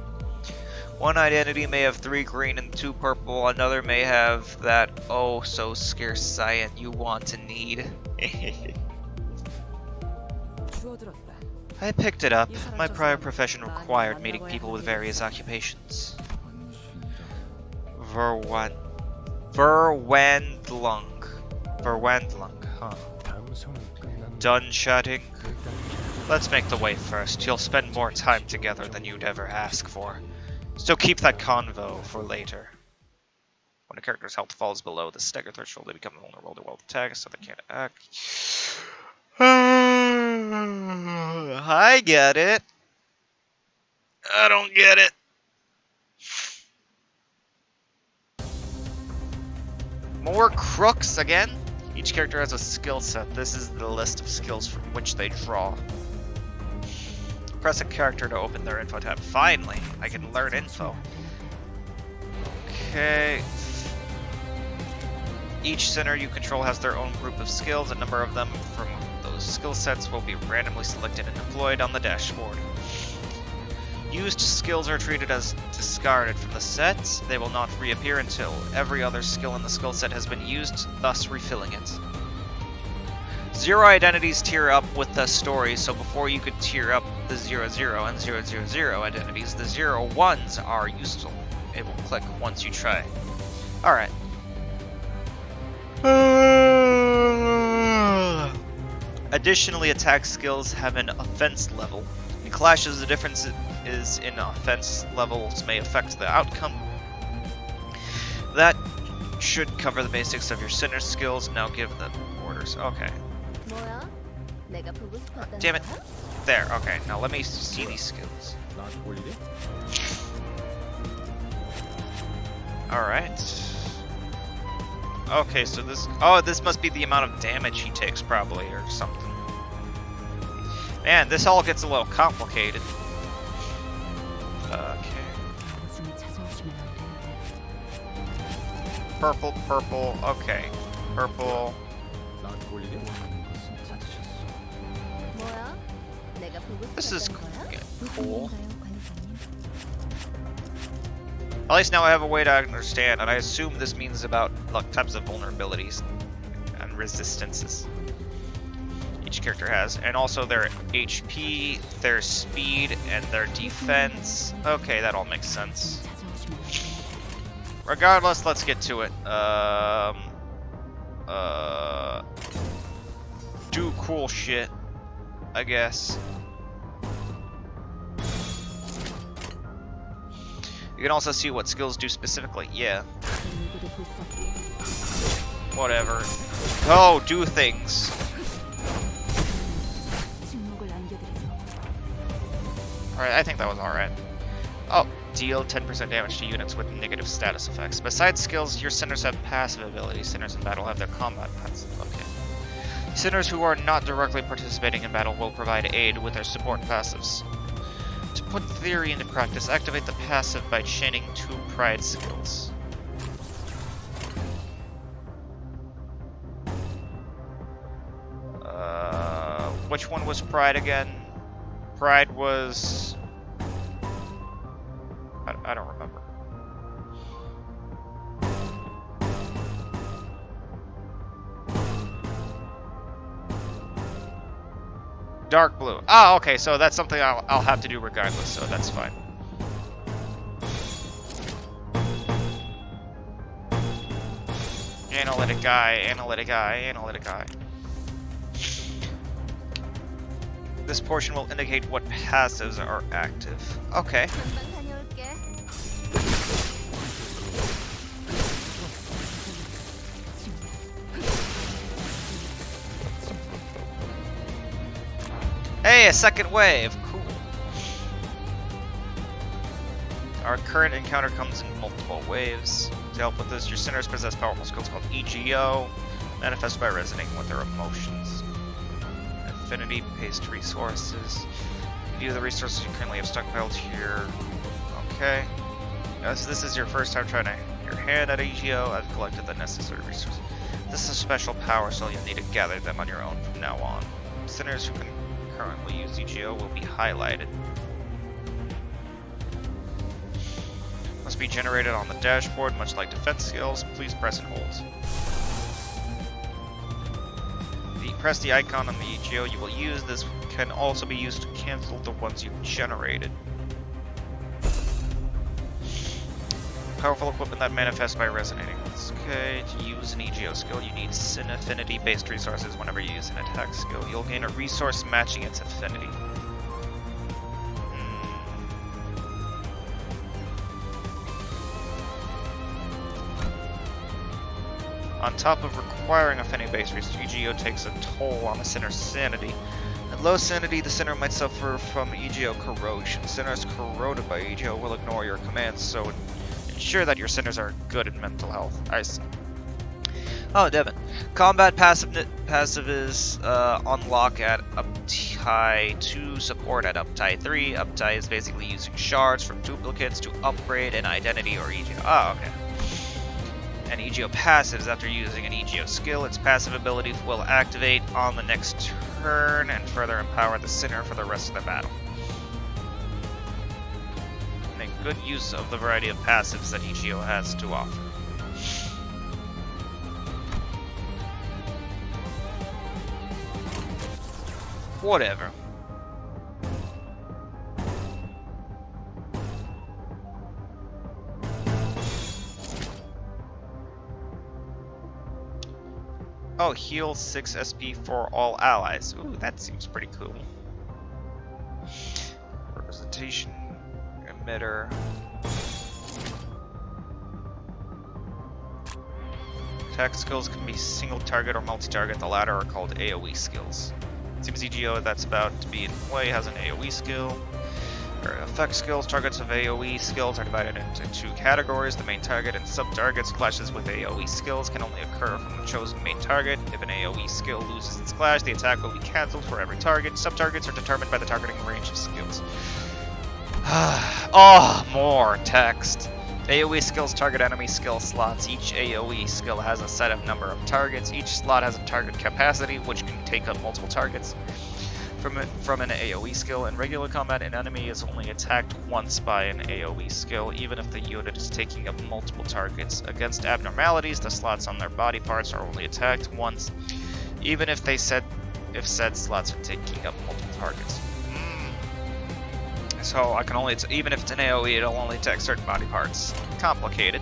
One identity may have 3 green and 2 purple, another may have that oh so scarce cyan you want and need. 주워들었다. I picked it up. My prior profession required meeting people with various occupations. Verwandlung. Verwandlung, huh. 감성은 끝난 Done chatting? 일단 Let's make the way first. You'll spend more time together than you'd ever ask for. So keep that convo for later. When a character's health falls below the stagger threshold, they become vulnerable to wild attacks, so they can't act. I get it. I don't get it. More crooks again? Each character has a skill set. This is the list of skills from which they draw. Press a character to open their info tab. Finally, I can learn info. Okay. Each center you control has their own group of skills. A number of them from those skill sets will be randomly selected and deployed on the dashboard. Used skills are treated as discarded from the set. They will not reappear until every other skill in the skill set has been used, thus refilling it. 0 identities tier up with the story, so before you could tier up the 00 and 000 identities, the 01s are useful. It will click once you try. Alright. Additionally, attack skills have an offense level. In clashes, the difference is in offense levels may affect the outcome. That should cover the basics of your sinner skills. Now give them orders. Okay. Damn it. There. Okay. Now let me see these skills. Alright. Okay, so this... Oh, this must be the amount of damage he takes, probably, or something. Man, this all gets a little complicated. Okay. Purple, purple, okay. Purple. This is cool. At least now I have a way to understand, and I assume this means about like types of vulnerabilities and resistances each character has, and also their HP, their speed, and their defense. Okay, that all makes sense. Regardless, let's get to it. Do cool shit, I guess. You can also see what skills do specifically. Yeah. Whatever. Go, do things. Alright, I think that was alright. Oh, deal 10% damage to units with negative status effects. Besides skills, your sinners have passive abilities. Sinners in battle have their combat passive. Okay. Sinners who are not directly participating in battle will provide aid with their support passives. To put theory into practice, activate the passive by chaining 2 pride skills. Which one was pride again? Pride was... I don't remember. Dark blue. Ah, okay, so that's something I'll have to do regardless, so that's fine. Analytic eye, analytic eye, analytic eye. This portion will indicate what passives are active. Okay. Hey, a second wave! Cool. Our current encounter comes in multiple waves. To help with this, your sinners possess powerful skills called EGO, manifest by resonating with their emotions. Affinity, paste resources. View the resources you currently have stockpiled here. Okay. As this is your first time trying your hand at EGO, I've collected the necessary resources. This is a special power, so you'll need to gather them on your own from now on. Sinners who can currently use EGO will be highlighted. Must be generated on the dashboard, much like defense skills. Please press and hold. Press the icon on the EGO you will use. This can also be used to cancel the ones you've generated. Powerful equipment that manifests by resonating. Okay, to use an EGO skill, you need sin affinity based resources whenever you use an attack skill. You'll gain a resource matching its affinity. On top of requiring affinity-based resources, EGO takes a toll on the sinner's sanity. At low sanity, the sinner might suffer from EGO corrosion. Sinners corroded by EGO will ignore your commands, so ensure that your sinners are good in mental health. I see. Oh, Devin. Combat passive is unlock at uptie 2, support at uptie 3. Uptie is basically using shards from duplicates to upgrade an identity or EGO. Oh, okay. And EGO passives after using an EGO skill. Its passive ability will activate on the next turn and further empower the sinner for the rest of the battle. Make good use of the variety of passives that EGO has to offer. Whatever. Oh, heal 6 SP for all allies. Ooh, that seems pretty cool. Representation, emitter. Attack skills can be single target or multi-target. The latter are called AoE skills. Seems EGO that's about to be in play has an AoE skill. Effect skills. Targets of AoE skills are divided into 2 categories. The main target and sub-targets. Clashes with AoE skills can only occur from the chosen main target. If an AoE skill loses its clash, the attack will be cancelled for every target. Sub-targets are determined by the targeting range of skills. Oh, more text. AoE skills target enemy skill slots. Each AoE skill has a set of number of targets. Each slot has a target capacity, which can take up multiple targets. From an AoE skill, in regular combat, an enemy is only attacked once by an AoE skill, even if the unit is taking up multiple targets. Against abnormalities, the slots on their body parts are only attacked once, even if said slots are taking up multiple targets. So I can only, even if it's an AoE, it'll only attack certain body parts. Complicated.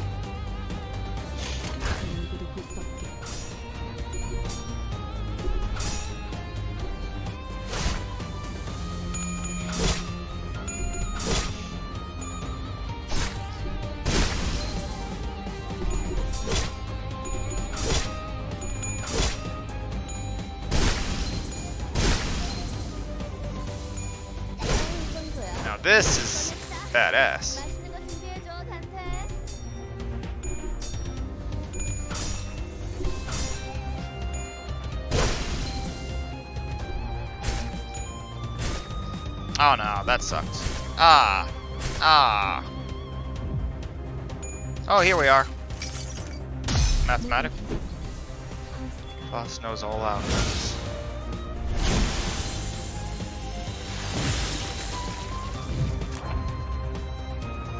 This is badass. Oh no, that sucks. Oh, here we are. Mathematical. Boss knows all out.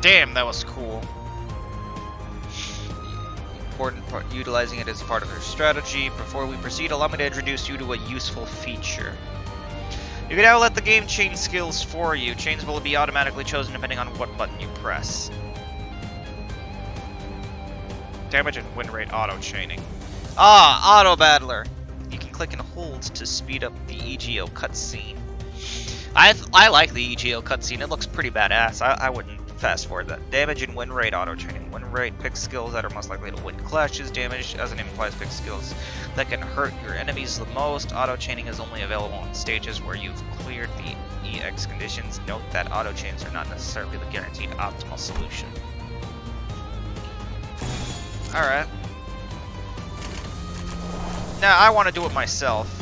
Damn, that was cool. Important part, utilizing it as part of their strategy. Before we proceed, allow me to introduce you to a useful feature. You can now let the game change skills for you. Chains will be automatically chosen depending on what button you press. Damage and win rate auto chaining. Ah, auto battler. You can click and hold to speed up the EGO cutscene. I like the EGO cutscene. It looks pretty badass. I wouldn't fast forward that. Damage and win rate auto chaining. Win rate picks skills that are most likely to win clashes. Damage as an implies pick skills that can hurt your enemies the most. Auto chaining is only available in stages where you've cleared the EX conditions. Note that auto chains are not necessarily the guaranteed optimal solution. Alright. Now I want to do it myself.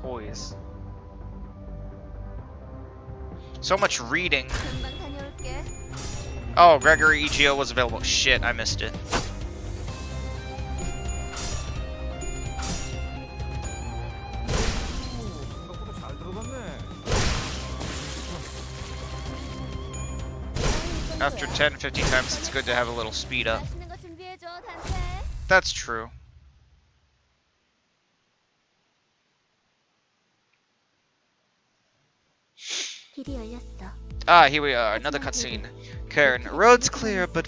Poise. So much reading. Oh, Gregory EGO was available. Shit, I missed it. After 10-15 times, it's good to have a little speed up. That's true. Ah, here we are, another cutscene. Karen, road's clear, but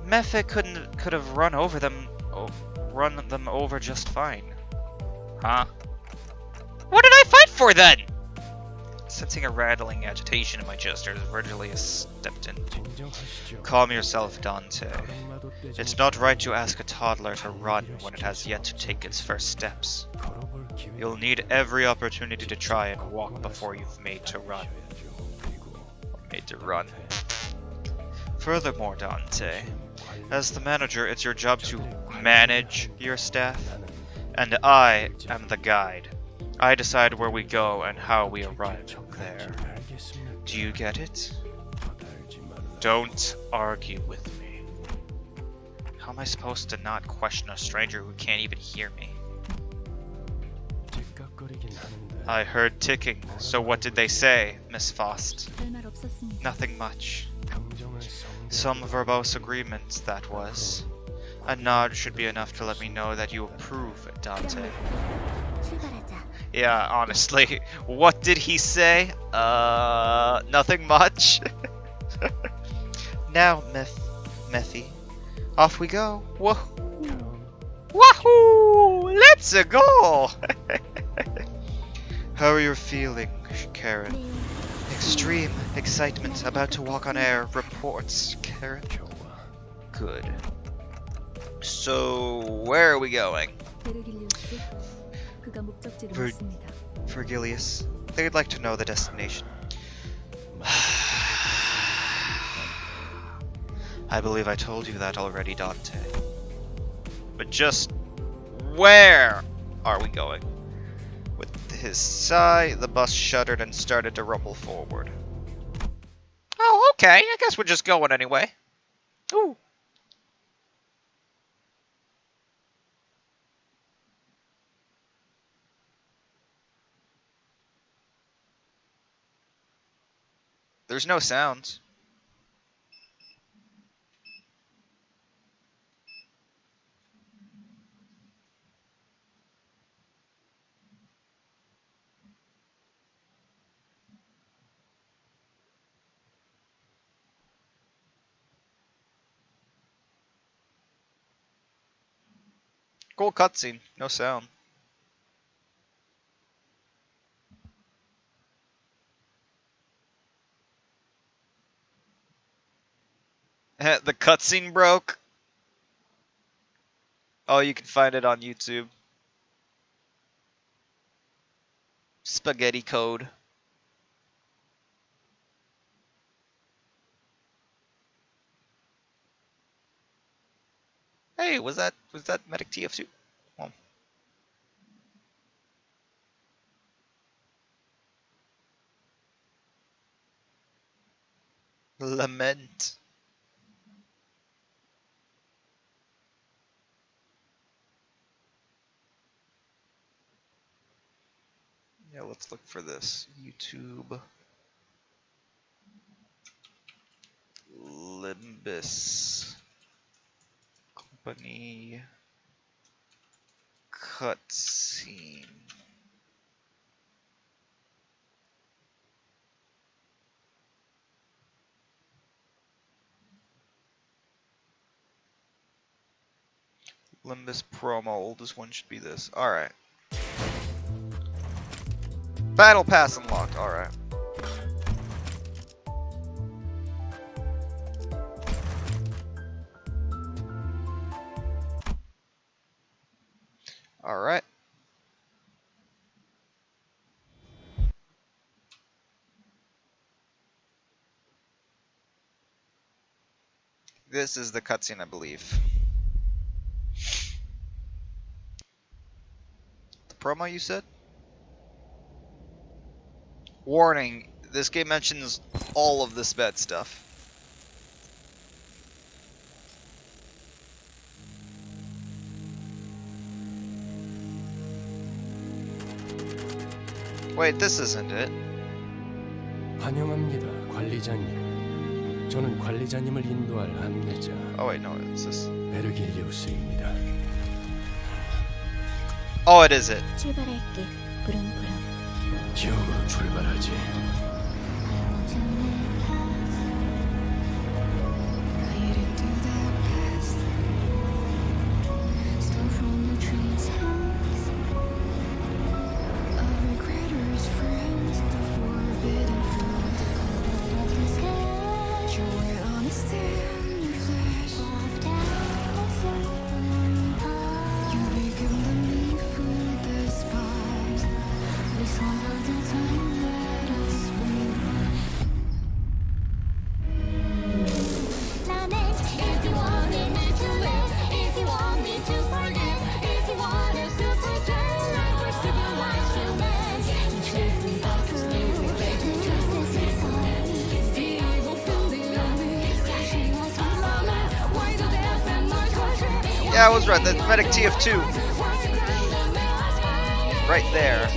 Mephic could have run them over just fine. Huh? What did I fight for then? Sensing a rattling agitation in my chest, Virgilius stepped in. Calm yourself, Dante. It's not right to ask a toddler to run when it has yet to take its first steps. You'll need every opportunity to try and walk before you've made to run. Furthermore, Dante, as the manager, it's your job to manage your staff, and I am the guide. I decide where we go and how we arrive there. Do you get it? Don't argue with me. How am I supposed to not question a stranger who can't even hear me? I heard ticking, so what did they say, Miss Faust? 없었습니다. Nothing much. 감정을 성대하게 Some verbose agreement, that was. A nod should be enough to let me know that you approve, Dante. 출발하자. Yeah, honestly, what did he say? Nothing much. Now, Methy, off we go. Whoa. 그럼 Wahoo! Let's go! How are you feeling, Karen? Extreme excitement, about to walk on air. Reports, Karen. 좋아. Good. So, where are we going? 베르길리우스, 그가 목적지를 불- 묻습니다. Vergilius. They'd like to know the destination. I believe I told you that already, Dante. But just where are we going? With his sigh, the bus shuddered and started to rumble forward. Oh, okay. I guess we're just going anyway. Ooh. There's no sounds. Cool cutscene, no sound. The cutscene broke. Oh, you can find it on YouTube. Spaghetti code. Hey, was that Medic TF2? Oh. Lament. Yeah, let's look for this. YouTube. Limbus. Company. Cutscene. Limbus promo. Oldest one should be this. Alright. Battle Pass unlocked. Alright. Alright. This is the cutscene, I believe. The promo, you said? Warning, this game mentions all of this bad stuff. Wait, this isn't it. 환영합니다, 관리자님. 저는 관리자님을 인도할 안내자 Oh wait, no, it's this. 베르길리우스입니다. Oh, it is it. 출발할게. 부릉부릉. 지옥으로 출발하지. Yeah, I was right. That's Medic TF2. Right there.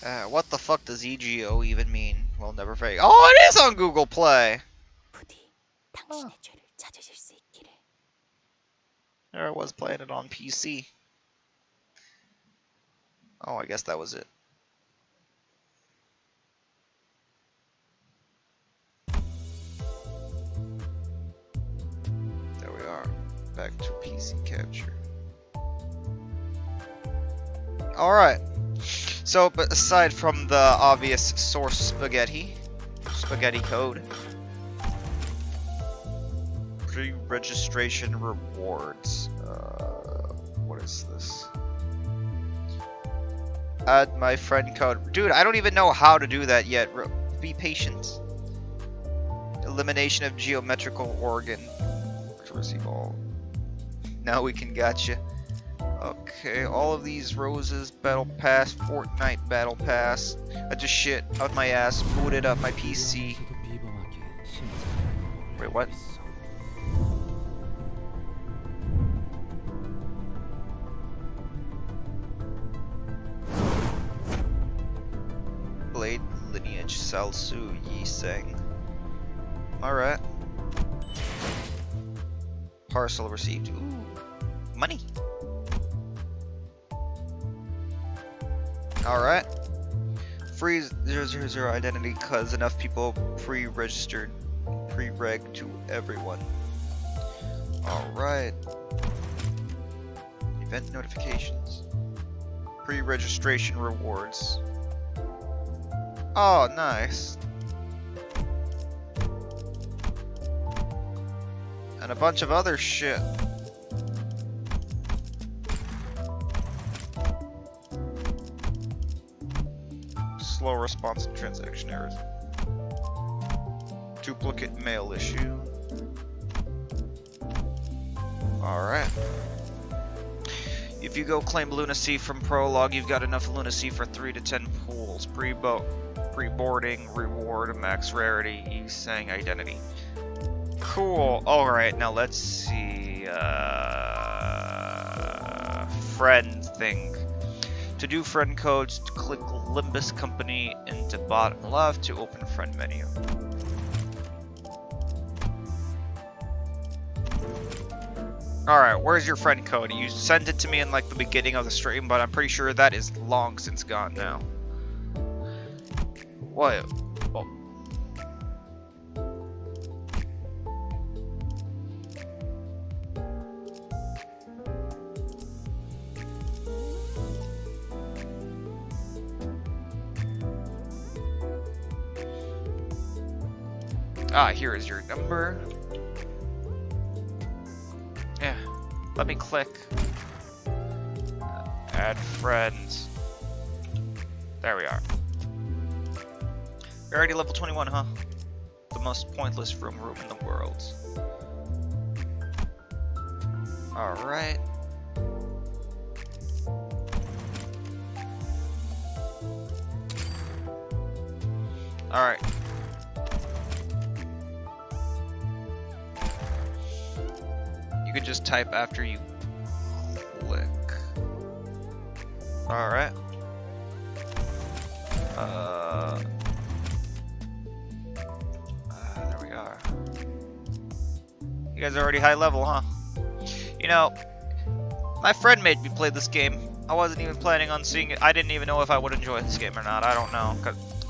What the fuck does EGO even mean? Well, never fake. Oh, it is on Google Play! 부디 당신의 죄를 찾으실 수 있기를. There I was playing it on PC. Oh, I guess that was it. There we are. Back to PC capture. Alright. So, but aside from the obvious source spaghetti code, pre-registration rewards. What is this? Add my friend code. Dude, I don't even know how to do that yet. Be patient. Elimination of geometrical organ. To receive all. Now we can gotcha. Okay, all of these roses, battle pass, Fortnite battle pass. I just shit out my ass, booted up my PC. Wait, what? Blade lineage, Salsu, Yiseng. Alright. Parcel received. Ooh, money. Alright. Free 000 identity cause enough people pre-registered. Pre-reg to everyone. Alright. Event notifications. Pre-registration rewards. Oh, nice. And a bunch of other shit. Slow response to transaction errors. Duplicate mail issue. Alright. If you go claim lunacy from Prologue, you've got enough lunacy for 3 to 10 pools. Pre-boarding, reward, max rarity, Yiseng identity. Cool. Alright, now let's see. Friend thing. To do friend codes, click Limbus company into bottom left to open friend menu. Alright, where's your friend code? You sent it to me in like the beginning of the stream, but I'm pretty sure that is long since gone now. What? Oh. Ah, here is your number. Yeah, let me click. Add friends. There we are. You're already level 21, huh? The most pointless room in the world. Alright. Alright. You can just type after you click. Alright. There we are. You guys are already high level, huh? You know, my friend made me play this game. I wasn't even planning on seeing it. I didn't even know if I would enjoy this game or not. I don't know.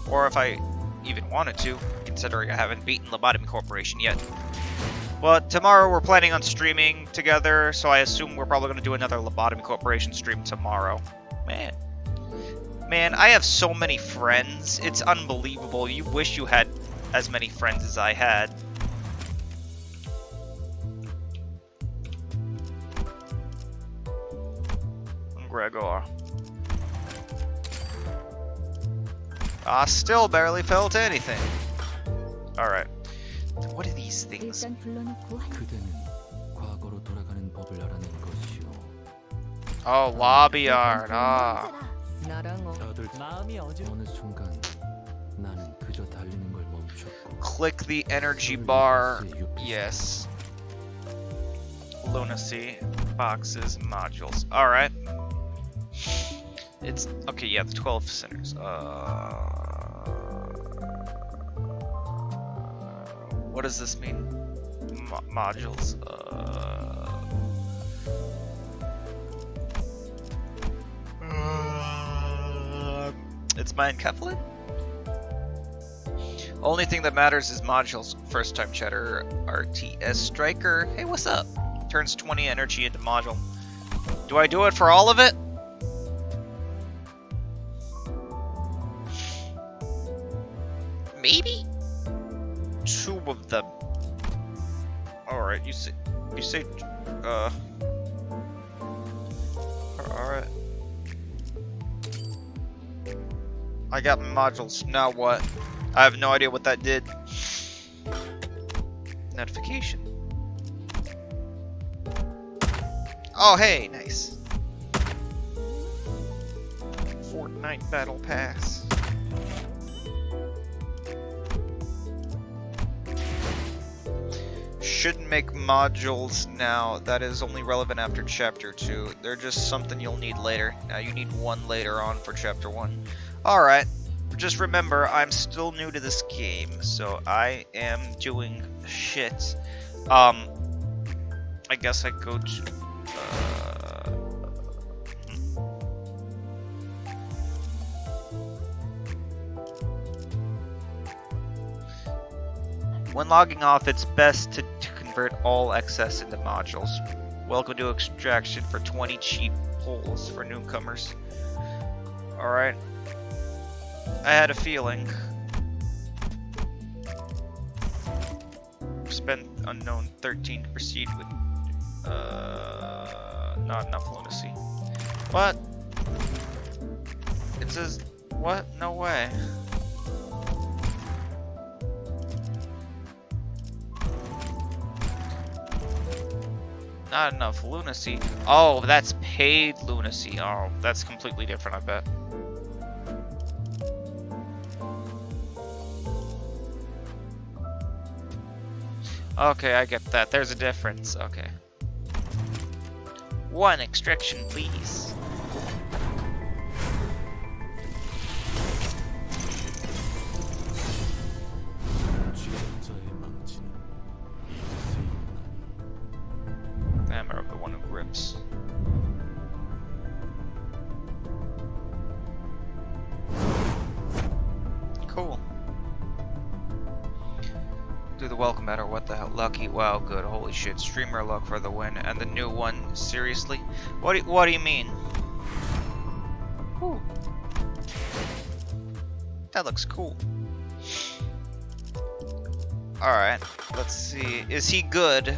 Or if I even wanted to, considering I haven't beaten Lobotomy Corporation yet. But tomorrow we're planning on streaming together, so I assume we're probably going to do another Lobotomy Corporation stream tomorrow. Man, I have so many friends. It's unbelievable. You wish you had as many friends as I had. Gregor. I still barely felt anything. Alright. What are these things? 일단 불러놓고 한 그대는 과거로 돌아가는 법을 알아낸 것이오. Oh, lobby art. Ah. 나랑 다들 마음이 어느 순간 나는 그저 달리는 걸 멈췄고. Click the energy bar. Yes. Lunacy. Boxes. Modules. Alright. It's okay. Yeah, the 12 centers. What does this mean? Modules. It's my encapsulate? Only thing that matters is modules. First time chatter. RTS Striker. Hey, what's up? Turns 20 energy into module. Do I do it for all of it? Maybe? 2 of them. Alright, you say, alright. I got modules, now what? I have no idea what that did. Notification. Oh, hey, nice. Fortnite Battle Pass. Shouldn't make modules now. That is only relevant after chapter 2. They're just something you'll need later. Now you need one later on for chapter 1. Alright. Just remember, I'm still new to this game, so I am doing shit. I guess I go to... When logging off, it's best to convert all excess into modules. Welcome to extraction for 20 cheap pulls for newcomers. Alright. I had a feeling. Spent unknown 13 to proceed with not enough lunacy. What? It says what? No way. Not enough lunacy. Oh, that's paid lunacy. Oh, that's completely different, I bet. Okay, I get that. There's a difference. Okay. 1 extraction, please. Hammer of the one who grips. Cool. Do the welcome banner. What the hell? Lucky. Wow, good. Holy shit. Streamer luck for the win. And the new one. Seriously? What do you mean? Whew. That looks cool. Alright. Let's see. Is he good?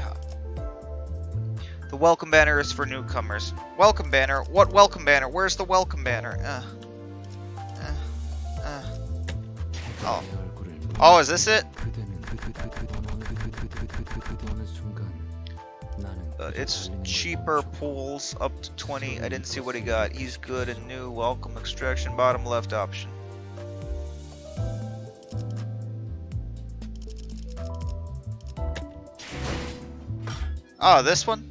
The welcome banner is for newcomers. Welcome banner? What welcome banner? Where's the welcome banner? Oh. Oh, is this it? It's cheaper pools up to 20. I didn't see what he got. He's good and new. Welcome extraction, bottom left option. Oh, this one?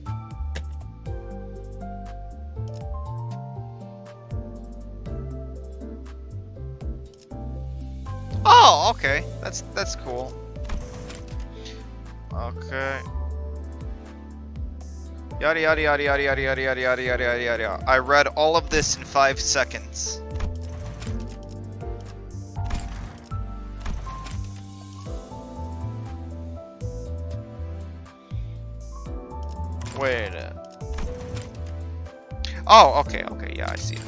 Oh, okay. That's cool. Okay. Yada yada yada yada yada yada yada yada yada yada yada. I read all of this in 5 seconds. Wait. Oh, okay, okay, yeah, I see it.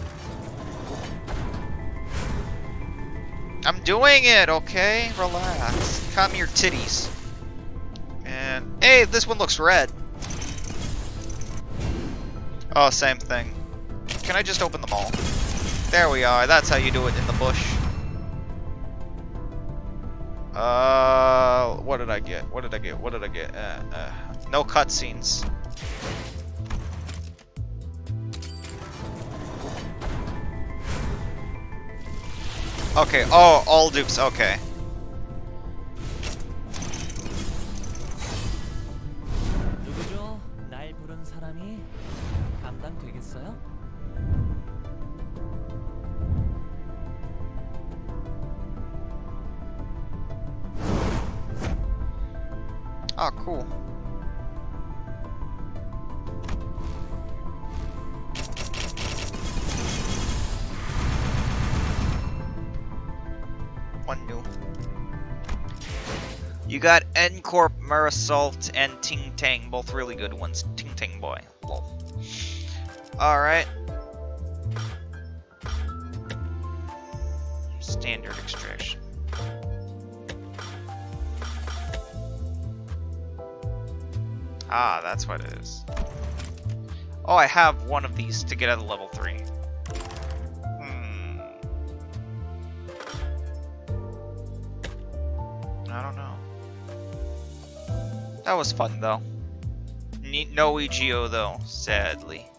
I'm doing it, okay? Relax. Calm your titties. And hey, this one looks red. Oh, same thing. Can I just open them all? There we are. That's how you do it in the bush. What did I get? What did I get? What did I get? No cutscenes. Okay, oh, all dupes, okay. 누구죠? 날 부른 사람이 감당되겠어요? Oh, cool. One new. You got N-Corp, Marisalt, and Ting Tang, both really good ones. Ting Tang boy. Lol. Alright. Standard extraction. Ah, that's what it is. Oh, I have one of these to get out of level 3. I don't know. That was fun, though. No EGO, though, sadly.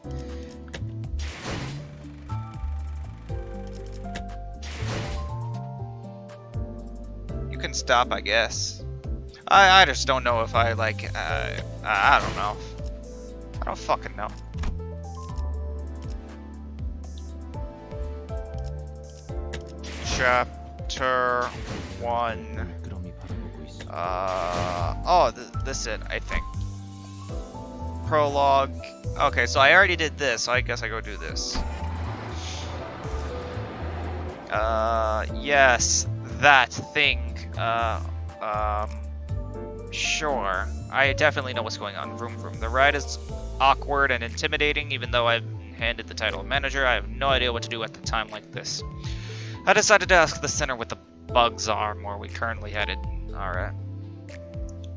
You can stop, I guess. I just don't know if I, like, I don't know. I don't fucking know. Chapter 1. This it, I think. Prologue. Okay, so I already did this, so I guess I go do this. Yes, that thing. Sure. I definitely know what's going on. Vroom vroom. The ride is awkward and intimidating, even though I've been handed the title of manager. I have no idea what to do at a time like this. I decided to ask the center what the bugs are, where we currently headed. Alright.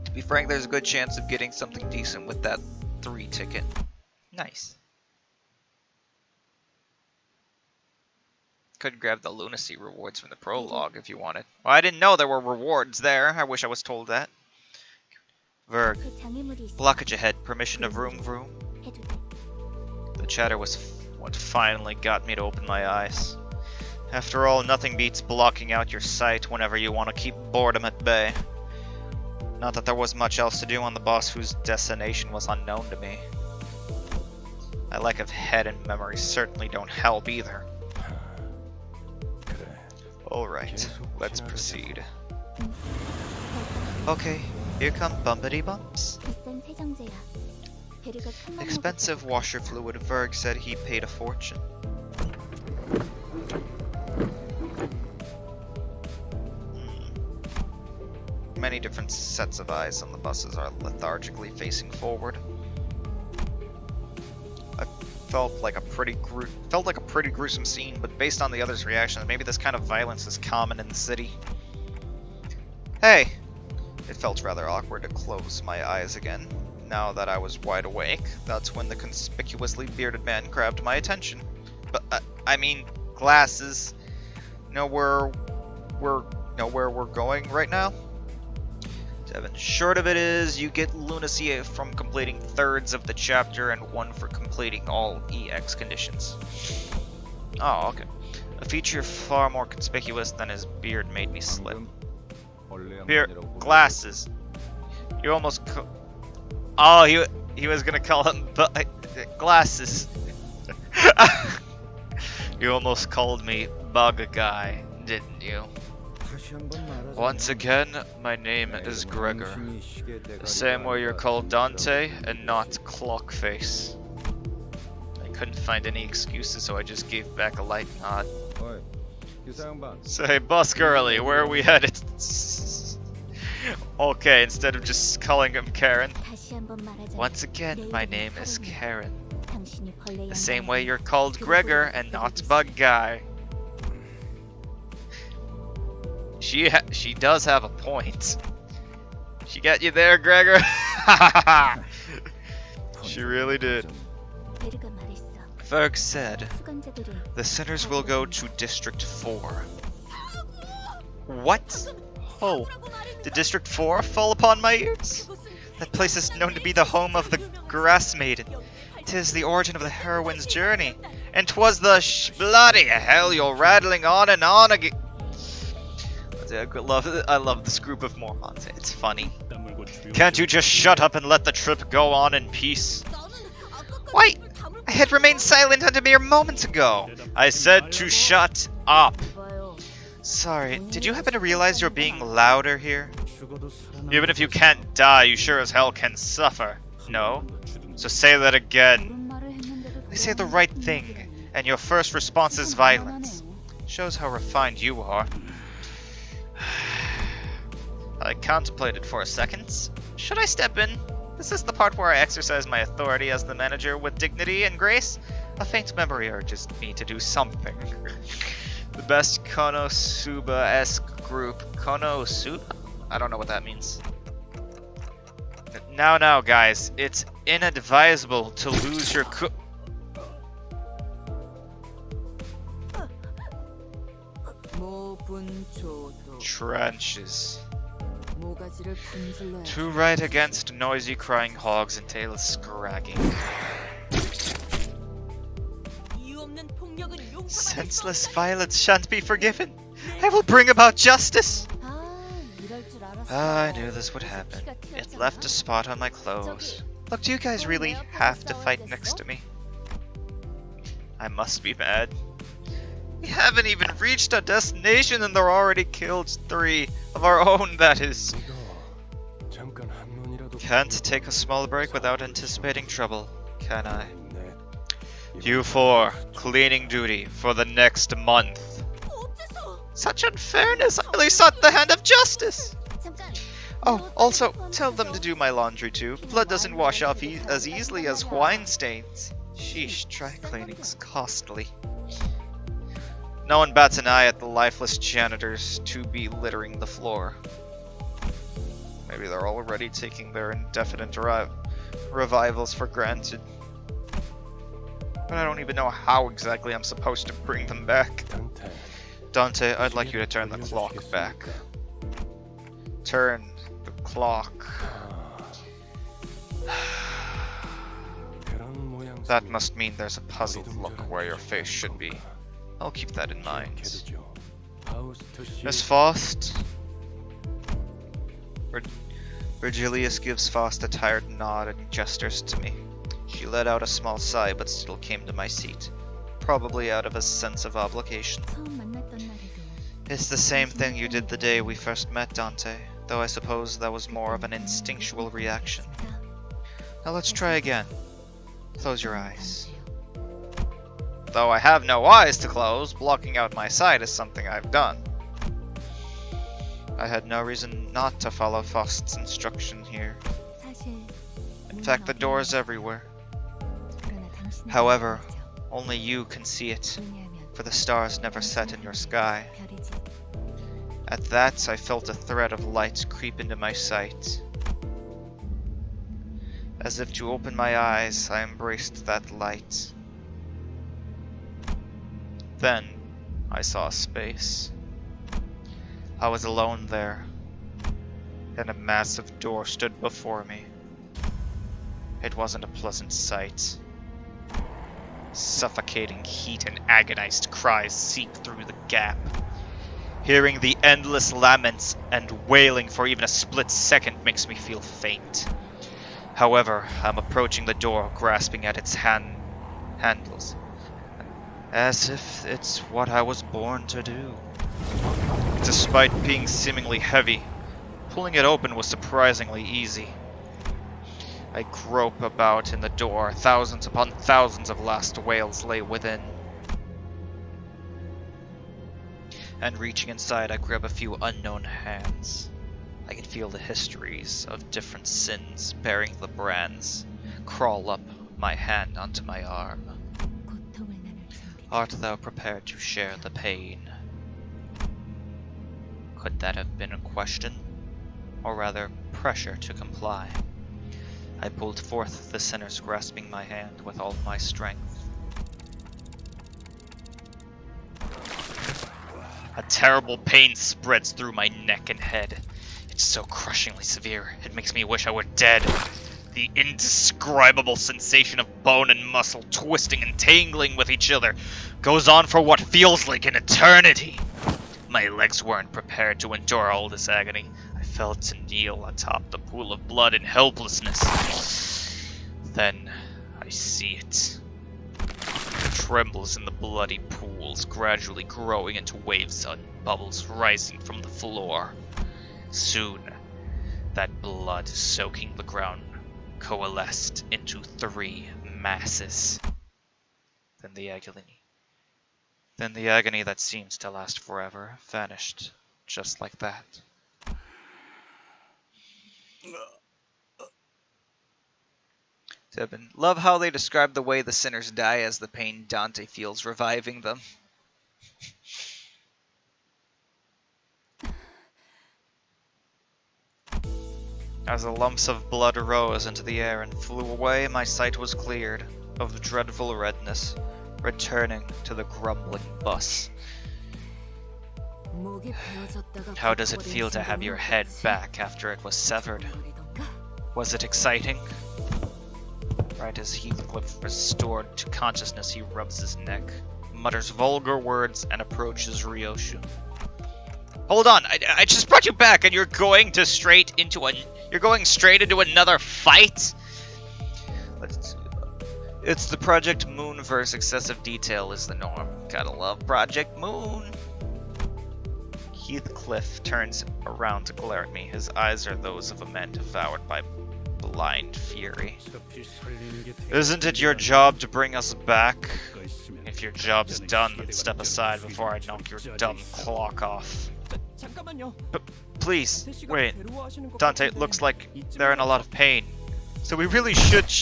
To be frank, there's a good chance of getting something decent with that 3 ticket. Nice. Could grab the lunacy rewards from the prologue if you wanted. Well, I didn't know there were rewards there. I wish I was told that. Verg. Blockage ahead. Permission to vroom vroom. The chatter was what finally got me to open my eyes. After all, nothing beats blocking out your sight whenever you want to keep boredom at bay. Not that there was much else to do on the boss whose destination was unknown to me. My lack of head and memory certainly don't help either. Alright, let's proceed. Okay, here come bumpity bumps. Expensive washer fluid. Verg said he paid a fortune. Many different sets of eyes on the buses are lethargically facing forward. I felt like a pretty gruesome scene, but based on the others' reactions, maybe this kind of violence is common in the city. Hey! It felt rather awkward to close my eyes again. Now that I was wide awake, that's when the conspicuously bearded man grabbed my attention. But, I mean, glasses. Know where we're going right now? Devin, short of it is, you get lunacy from completing thirds of the chapter and 1 for completing all EX conditions. Oh, okay. A feature far more conspicuous than his beard made me slip. Glasses. You almost oh, he was gonna call him glasses. You almost called me bug guy, didn't you? Once again, my name is Gregor. The same way you're called Dante and not Clockface. I couldn't find any excuses, so I just gave back a light nod. Say, busk early, where are we headed? Okay, instead of just calling him Karen. Once again, my name is Karen. The same way you're called Gregor and not Bug Guy. She does have a point. She got you there, Gregor. She really did. Verg said, the sinners will go to District 4. What? Oh, did District 4 fall upon my ears? That place is known to be the home of the Grass Maiden. 'Tis the origin of the heroine's journey. And 'twas the bloody hell, you're rattling on and on again. I love this group of morons. It's funny. Can't you just shut up and let the trip go on in peace? Why? I had remained silent until mere moments ago. I said to shut up. Sorry, did you happen to realize you're being louder here? Even if you can't die, you sure as hell can suffer. No? So say that again. 옳은 말을 했는데도 They say the right thing, and your first response is violence. Shows how refined you are. I contemplated for a second. Should I step in? Is this the part where I exercise my authority as the manager with dignity and grace? A faint memory urges me to do something. The best Konosuba-esque group. Konosuba? I don't know what that means. Now, guys. It's inadvisable to lose your trenches. To right against noisy crying hogs and tails scragging. Senseless violence shan't be forgiven. I will bring about justice. I knew this would happen. It left a spot on my clothes. Look, do you guys really have to fight next to me? I must be mad. We haven't even reached our destination and they're already killed 3 of our own, that is. Can't take a small break without anticipating trouble, can I? You 4, cleaning duty for the next month. Such unfairness! I only sought the hand of justice! Oh, also, tell them to do my laundry too. Blood doesn't wash off as easily as wine stains. Sheesh, dry cleaning's costly. No one bats an eye at the lifeless janitors to be littering the floor. Maybe they're already taking their indefinite revivals for granted. But I don't even know how exactly I'm supposed to bring them back. Dante, I'd like you to turn the clock back. Turn the clock. That must mean there's a puzzled look where your face should be. I'll keep that in mind. Miss Faust? Virgilius gives Faust a tired nod and gestures to me. She let out a small sigh but still came to my seat, probably out of a sense of obligation. It's the same thing you did the day we first met, Dante, though I suppose that was more of an instinctual reaction. Now let's try again. Close your eyes. Though I have no eyes to close, blocking out my sight is something I've done. I had no reason not to follow Faust's instruction here. In fact, the door is everywhere. However, only you can see it, for the stars never set in your sky. At that, I felt a thread of light creep into my sight. As if to open my eyes, I embraced that light. Then, I saw a space. I was alone there, and a massive door stood before me. It wasn't a pleasant sight. Suffocating heat and agonized cries seep through the gap. Hearing the endless laments and wailing for even a split second makes me feel faint. However, I'm approaching the door, grasping at its handles, as if it's what I was born to do. Despite being seemingly heavy, pulling it open was surprisingly easy. I grope about in the door, thousands upon thousands of last wails lay within. And reaching inside, I grab a few unknown hands. I can feel the histories of different sins bearing the brands crawl up my hand onto my arm. Art thou prepared to share the pain? Could that have been a question? Or rather, pressure to comply? I pulled forth the sinners, grasping my hand with all my strength. A terrible pain spreads through my neck and head. It's so crushingly severe, it makes me wish I were dead. The indescribable sensation of bone and muscle twisting and tangling with each other goes on for what feels like an eternity. My legs weren't prepared to endure all this agony. I fell to kneel atop the pool of blood in helplessness. Then I see it. It trembles in the bloody pools, gradually growing into waves and bubbles rising from the floor. Soon, that blood soaking the ground coalesced into 3 masses. Then the agony. Then the agony that seems to last forever vanished, just like that. Devin, love how they describe the way the sinners die as the pain Dante feels reviving them. As the lumps of blood rose into the air and flew away, my sight was cleared of dreadful redness, returning to the grumbling bus. How does it feel to have your head back after it was severed? Was it exciting? Right as Heathcliff restored to consciousness, he rubs his neck, mutters vulgar words, and approaches Ryoshu. Hold on, I just brought you back, and you're going straight into another fight? Let's see. It's the Project Moonverse. Excessive detail is the norm. Gotta love Project Moon. Heathcliff turns around to glare at me. His eyes are those of a man devoured by blind fury. Isn't it your job to bring us back? If your job's done, then step aside before I knock your dumb clock off. But please, wait. Dante, it looks like they're in a lot of pain. So we really should...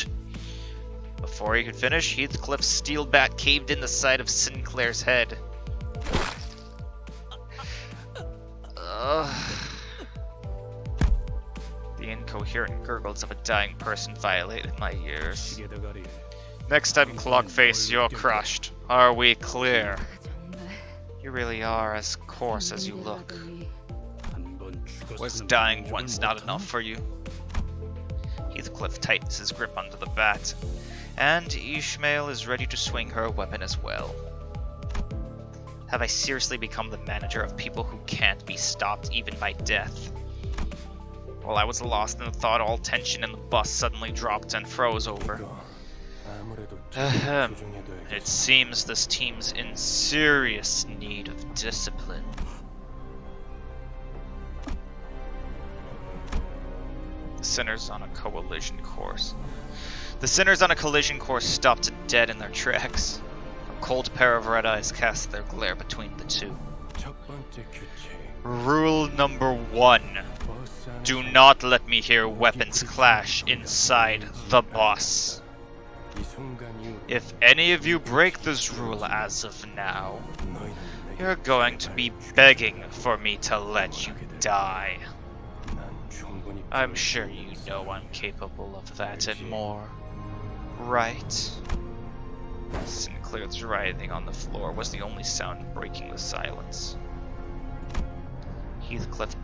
Before he could finish, Heathcliff's steel bat caved in the side of Sinclair's head. The incoherent gurgles of a dying person violated my ears. Next time, Clockface, you're crushed. Are we clear? You really are as coarse as you look. Was dying once not enough for you? Heathcliff tightens his grip onto the bat, and Ishmael is ready to swing her weapon as well. Have I seriously become the manager of people who can't be stopped even by death? While I was lost in the thought, all tension in the bus suddenly dropped and froze over. Ahem. It seems this team's in serious need of discipline. The sinners on a collision course. The sinners on a collision course stopped dead in their tracks. A cold pair of red eyes cast their glare between the two. Rule number 1. Do not let me hear weapons clash inside the bus. If any of you break this rule as of now, you're going to be begging for me to let you die. I'm sure you know I'm capable of that and more, right? Sinclair's writhing on the floor was the only sound breaking the silence. Heathcliff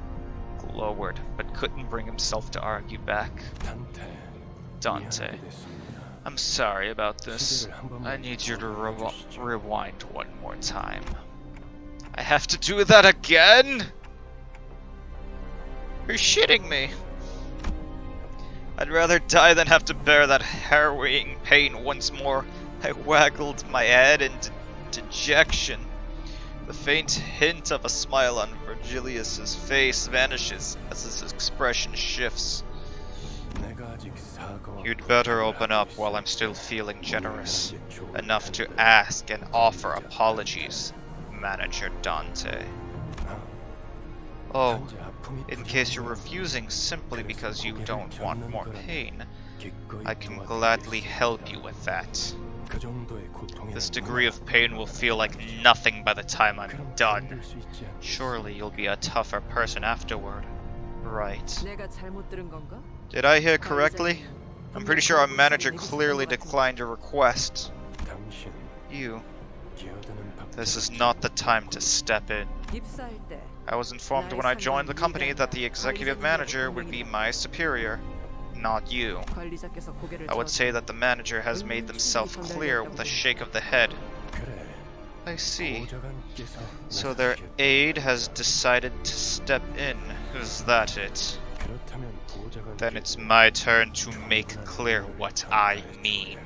glowered, but couldn't bring himself to argue back. Dante, I'm sorry about this. I need you to rewind one more time. I have to do that again? You're shitting me. I'd rather die than have to bear that harrowing pain once more. I waggled my head in dejection. The faint hint of a smile on Virgilius's face vanishes as his expression shifts. You'd better open up while I'm still feeling generous, enough to ask and offer apologies, Manager Dante. Oh, in case you're refusing simply because you don't want more pain, I can gladly help you with that. This degree of pain will feel like nothing by the time I'm done. Surely you'll be a tougher person afterward, right? Did I hear correctly? I'm pretty sure our manager clearly declined your request. You. This is not the time to step in. I was informed when I joined the company that the executive manager would be my superior, not you. I would say that the manager has made themselves clear with a shake of the head. I see. So their aide has decided to step in. Is that it? Then it's my turn to make clear what I mean.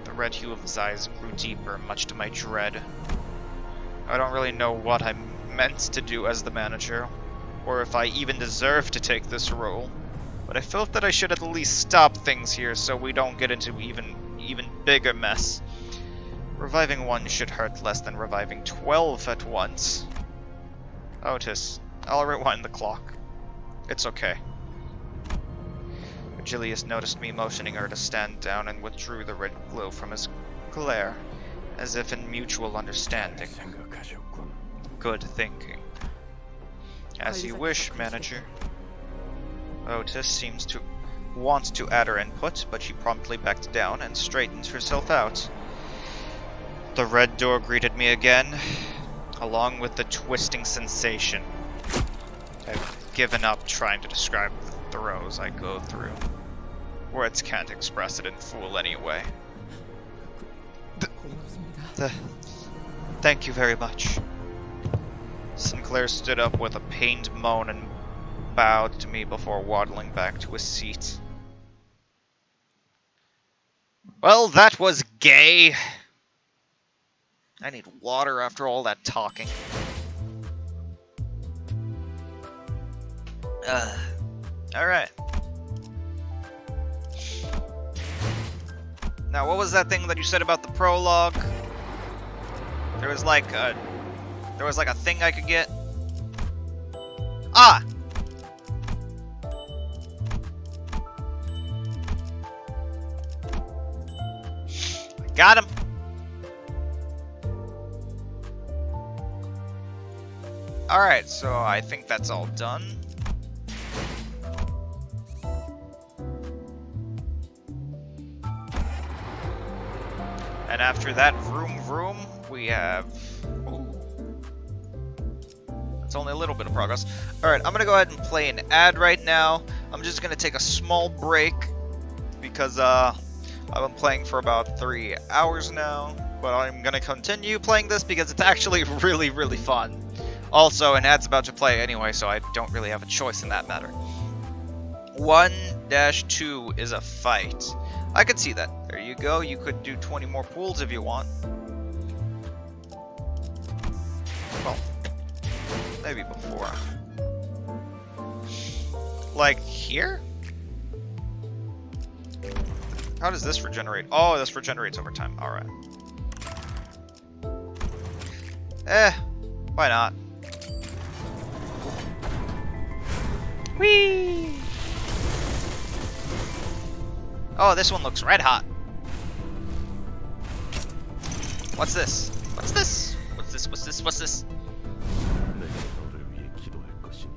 The red hue of his eyes grew deeper, much to my dread. I don't really know what I'm meant to do as the manager. or if I even deserve to take this role, but I felt that I should at least stop things here so we don't get into even bigger mess. Reviving one should hurt less than reviving 12 at once. Otis, I'll rewind the clock. It's okay. Virgilius noticed me motioning her to stand down and withdrew the red glow from his glare, as if in mutual understanding. 생각하셨군. Good thinking. As you wish, manager. Otis seems to want to add her input, but she promptly backed down and straightened herself out. The red door greeted me again, along with the twisting sensation. I've given up trying to describe the throes I go through. Words can't express it in full anyway. Thank you very much. Sinclair stood up with a pained moan and bowed to me before waddling back to his seat. Well, that was gay. I need water after all that talking. Alright. Now, what was that thing that you said about the prologue? There was like a thing I could get. Ah! Got him. Alright, so I think that's all done. And after that, vroom vroom, we have... Ooh. That's only a little bit of progress. Alright, I'm gonna go ahead and play an ad right now. I'm just gonna take a small break because I've been playing for about 3 hours now. But I'm gonna continue playing this because it's actually really, really fun. Also, an ad's about to play anyway, so I don't really have a choice in that matter. 1-2 is a fight. I could see that. There you go. You could do 20 more pools if you want. Well, maybe before. Like here? How does this regenerate? Oh, this regenerates over time. Alright. Why not? Whee! Oh, this one looks red hot. What's this? What's this? What's this? What's this? What's this? 내가 너를 위해 기도할 것이니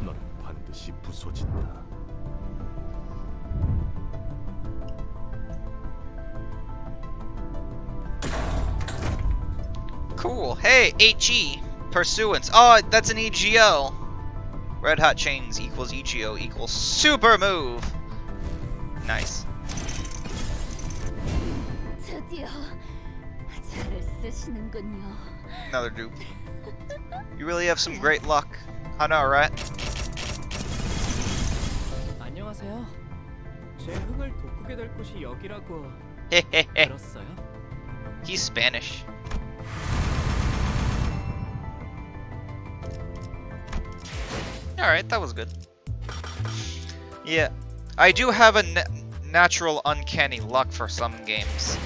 넌 반드시 부서진다. Cool. Hey, HE. Pursuance. Oh, that's an EGO. Red hot chains equals EGO equals super move. Nice. 드디어 잘을 쓰시는군요. Another dupe. You really have some great luck. I know, right? 안녕하세요. 제 흥을 돋구게 될 곳이 여기라고 Hehehe. 들었어요. He's Spanish. Alright, that was good. Yeah. I do have a natural uncanny luck for some games.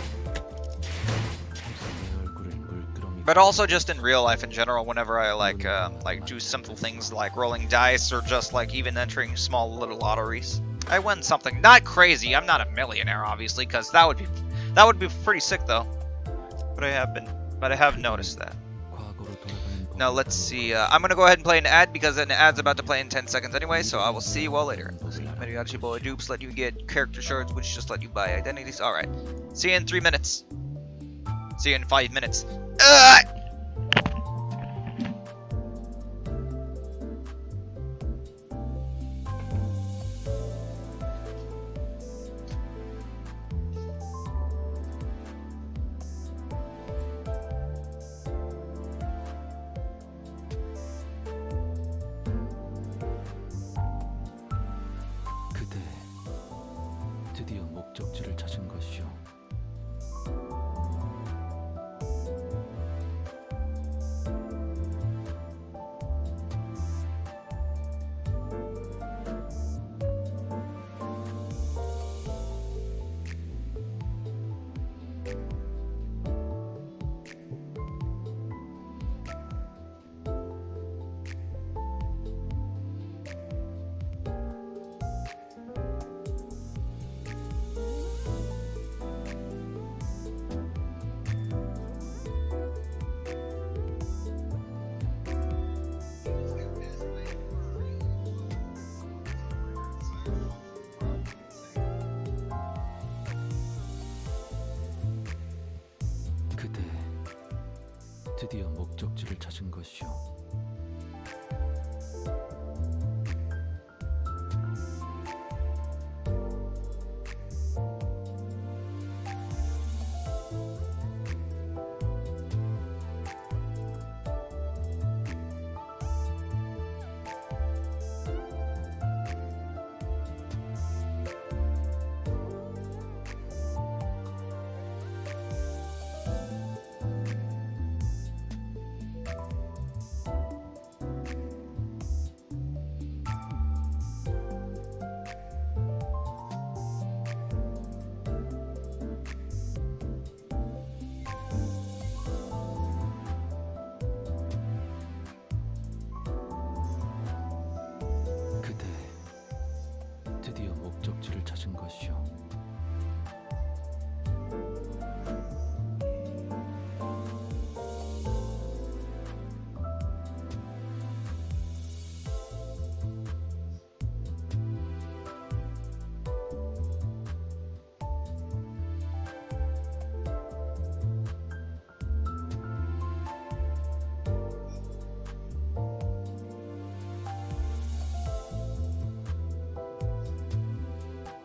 But also just in real life in general, whenever I like do simple things like rolling dice or just like even entering small little lotteries, I win something. Not crazy. I'm not a millionaire, obviously, because that would be pretty sick though. But I have noticed that. Now let's see. I'm gonna go ahead and play an ad because an ad's about to play in 10 seconds anyway. So I will see you all later. Mariachi boy dupes let you get character shards, which just let you buy identities. All right. See you in 3 minutes. See you in 5 minutes. Ugh! 그대 드디어 목적지를 찾은 것이오. 드디어 목적지를 찾은 것이오. 그대 드디어 목적지를 찾은 것이오.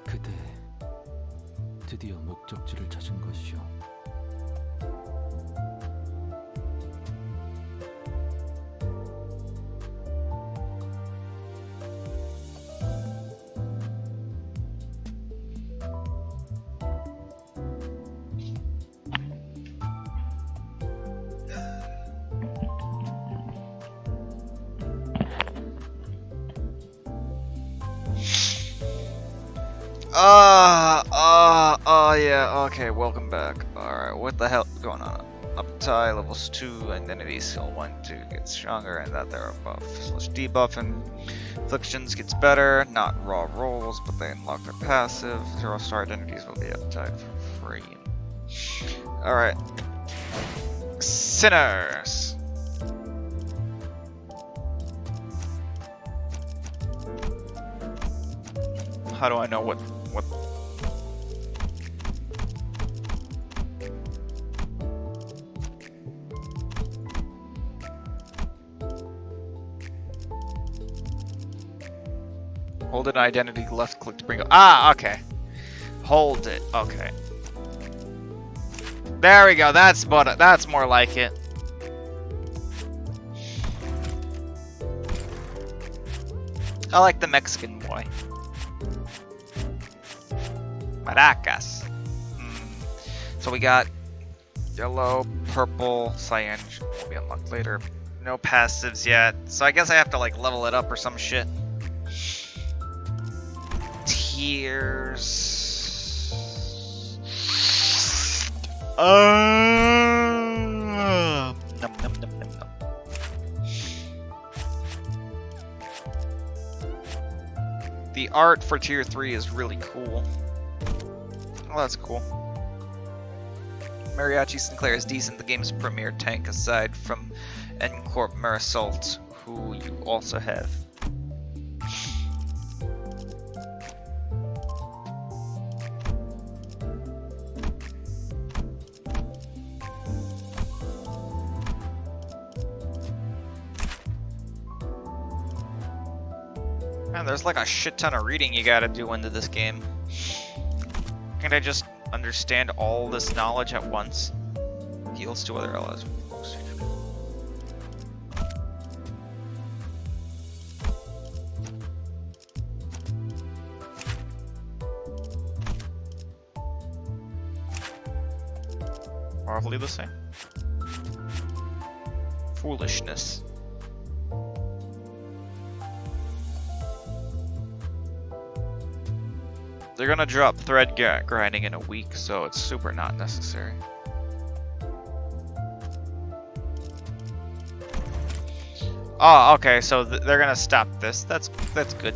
그대 드디어 목적지를 찾은 것이오. Yeah, okay, welcome back. Alright, what the hell is going on? Uptie, levels 2, identity skill 1, 2 gets stronger, and that they're buff / debuff, and afflictions gets better, not raw rolls, but they unlock their passive. 0-star identities will be uptied for free. Alright. Sinners! How do I know what hold an identity, left click to bring up. Ah, okay. Hold it. Okay. There we go. That's more like it. I like the Mexican boy. Maracas. So we got yellow, purple, cyan will be unlocked later. No passives yet. So I guess I have to like level it up or some shit. Tears. Num, num, num, num, num. The art for tier 3 is really cool. Oh, that's cool. Mariachi Sinclair is decent, the game's premier tank aside from N-Corp Marisol, who you also have. Man, there's like a shit ton of reading you gotta do into this game. Can't I just understand all this knowledge at once? Heals to other allies. Roughly the same. Foolishness. They're gonna drop thread grinding in a week, so it's super not necessary. Oh, okay, so they're gonna stop this. That's good.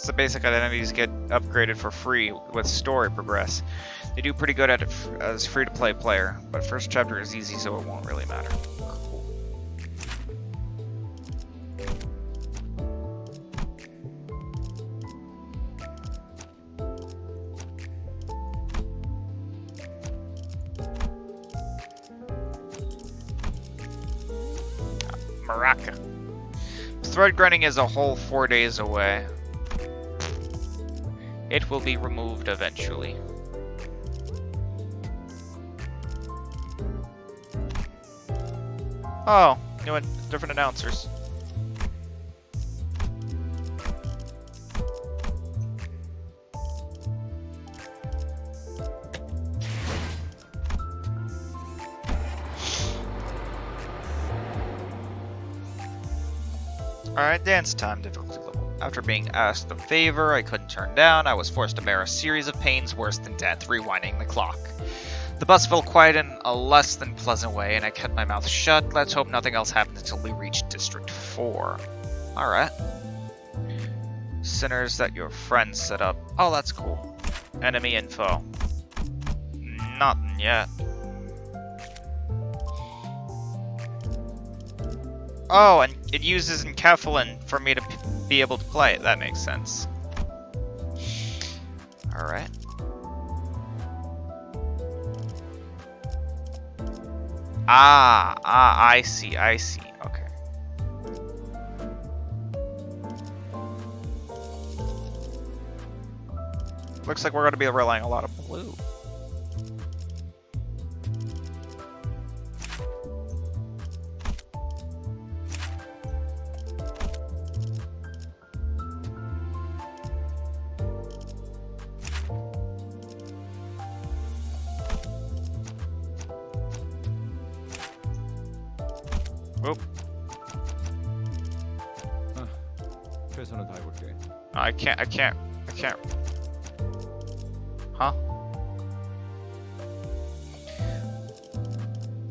since the basic identities get upgraded for free with story progress, they do pretty good at it as free-to-play player, but first chapter is easy, so it won't really matter. Cool. Maraca. Thread grinding is a whole 4 days away. It will be removed eventually. Oh, new and different announcers. Alright, dance time, difficulty level. After being asked a favor I couldn't turn down, I was forced to bear a series of pains worse than death, rewinding the clock. The bus felt quiet in a less than pleasant way, and I kept my mouth shut. Let's hope nothing else happens until we reach District 4. Alright. Sinners that your friends set up. Oh, that's cool. Enemy info. Nothing yet. Oh, and it uses enkephalin for me to be able to play it. That makes sense. Alright. I see, okay. Looks like we're going to be relying a lot of blue. Whoop. 최선을 다해볼게. I can't. Huh?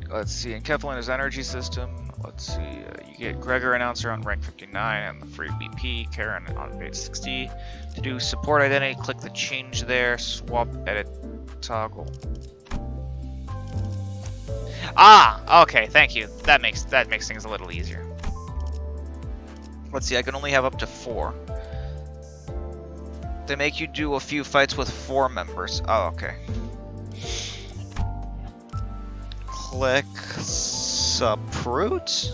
Let's see, enkephalin is energy system. Let's see, you get Gregor Announcer on rank 59 and the free BP, Karen on page 60. To do support identity, click the change there, swap edit toggle. Ah, okay, thank you. That makes things a little easier. Let's see, I can only have up to 4. They make you do a few fights with 4 members. Oh, okay. Click Saprut?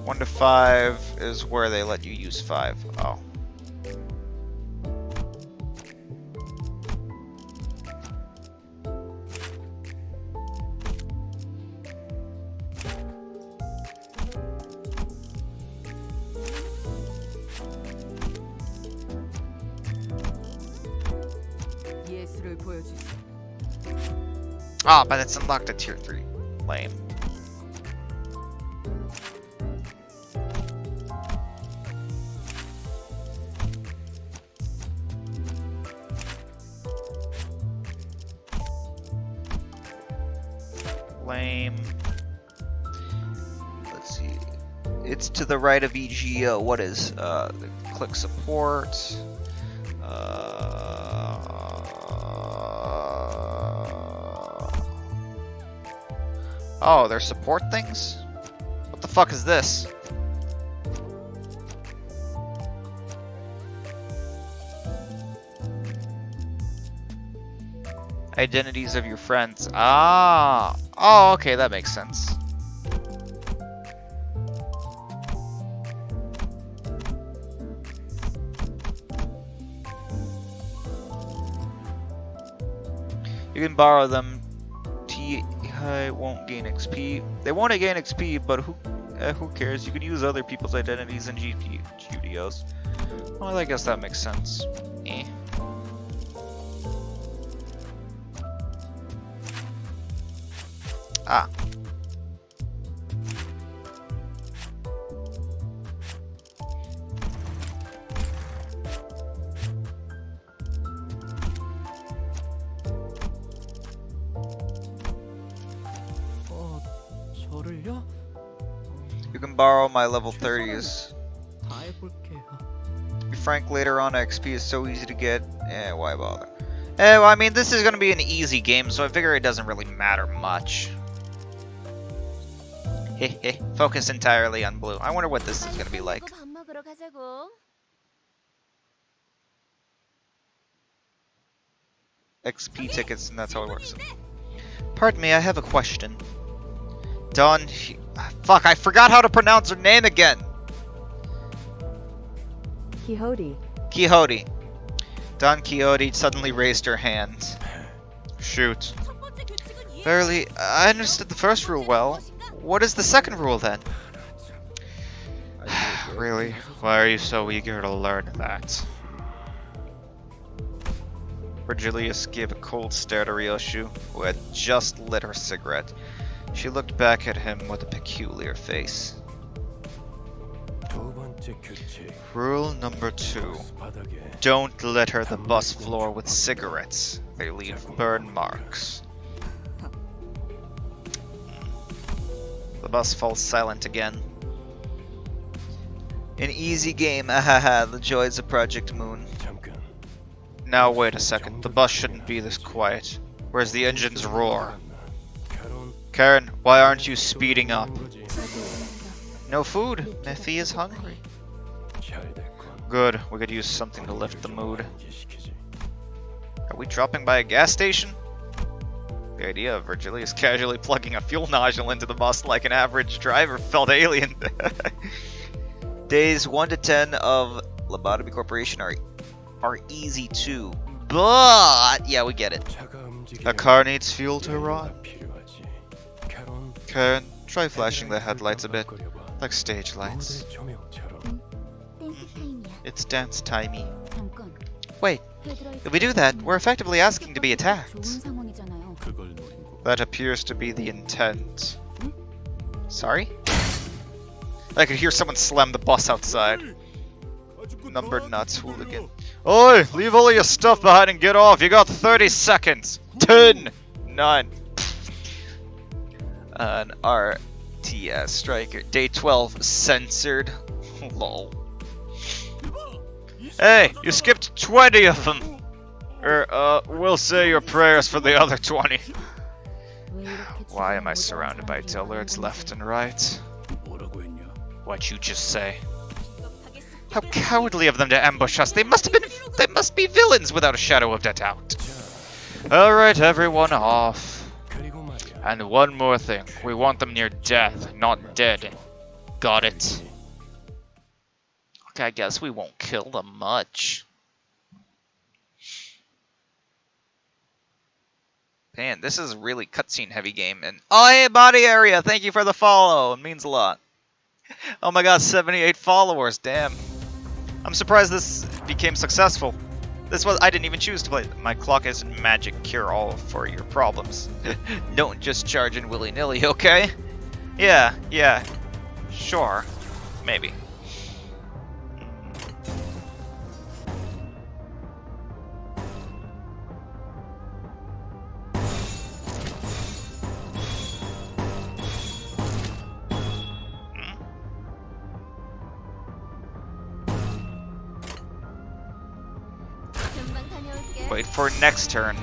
One to 5 is where they let you use 5. Oh. Ah, but it's unlocked at tier 3. Lame. Lame. Let's see. It's to the right of EGO. What is? Click support. Oh, they're support things? What the fuck is this? Identities of your friends. Ah! Oh, okay, that makes sense. You can borrow them. I won't gain XP. They won't gain XP, but who cares? You can use other people's identities and GDOs. Well, I guess that makes sense. Eh. Ah. 저를요? You can borrow my level 30s. 다 해볼게요. To be frank, later on XP is so easy to get. Why bother? Well, I mean, this is gonna be an easy game, so I figure it doesn't really matter much. Heh. Focus entirely on blue. I wonder what this is gonna be like. 밥 먹으러 가자고. XP tickets, and that's how it works. Pardon me, I have a question. Fuck, I forgot how to pronounce her name again! Quixote. Quixote. Don Quixote suddenly raised her hand. Shoot. 첫 번째 규칙은 이해. Barely. I understood the first rule well. What is the second rule then? Really? Why are you so eager to learn that? Virgilius gave a cold stare to Ryoshu, who had just lit her cigarette. She looked back at him with a peculiar face. 두 번째 규칙. Rule number 2. 바닥에 Don't litter the bus floor with cigarettes. They leave burn marks. The bus falls silent again. An easy game, ahaha, the joys of Project Moon. 잠깐. Now wait a second, the bus shouldn't be this quiet. Where's the engine's roar? 결혼 Karen, why aren't you speeding up? 거지. No food. Nephi is hungry. 잘 됐군. Good, we could use something to lift the mood. 시키지. Are we dropping by a gas station? The idea of Virgilius casually plugging a fuel nozzle into the bus like an average driver felt alien. Days 1 to 10 of Lobotomy Corporation are easy too, but yeah, we get it. 차가 움직이는 A car needs fuel to 연료가 run. 필요하지. 결혼 Karen, try flashing the headlights a bit, 바꿔려봐. like stage lights. 무대 조명처럼. 댄스 타임이야. It's dance timey. 잠깐. Wait, 페드로의 if we do that, we're effectively asking to be attacked. 좋은 상황이잖아요. 그걸 노린 거. That appears to be the intent. Sorry? I could hear someone slam the bus outside. Numbered nuts, hooligan. Oi! Leave all of your stuff behind and get off! You got 30 seconds! 10! 9. An RTS striker. Day 12, censored. Lol. Hey! You skipped 20 of them! We'll say your prayers for the other 20. 왜 이렇게 Why am I 모자란 surrounded by 사람들이 tillers 많은 left 건지. and right? 뭐라고 했냐? What'd you just say? 비겁하게 How 습격을 cowardly of them to ambush us! They must be villains without a shadow of a doubt. Alright, everyone off. 그리고 말이야. And one more thing. We want them near death, not dead. Got it. Okay, I guess we won't kill them much. Man, this is a really cutscene heavy game. And oh, hey, body area! Thank you for the follow. It means a lot. Oh my god, 78 followers. Damn. I'm surprised this became successful. I didn't even choose to play. My clock is magic cure-all for your problems. Don't just charge in willy-nilly, okay? Yeah. Sure. Maybe. 금방 다녀올게. Wait for next turn.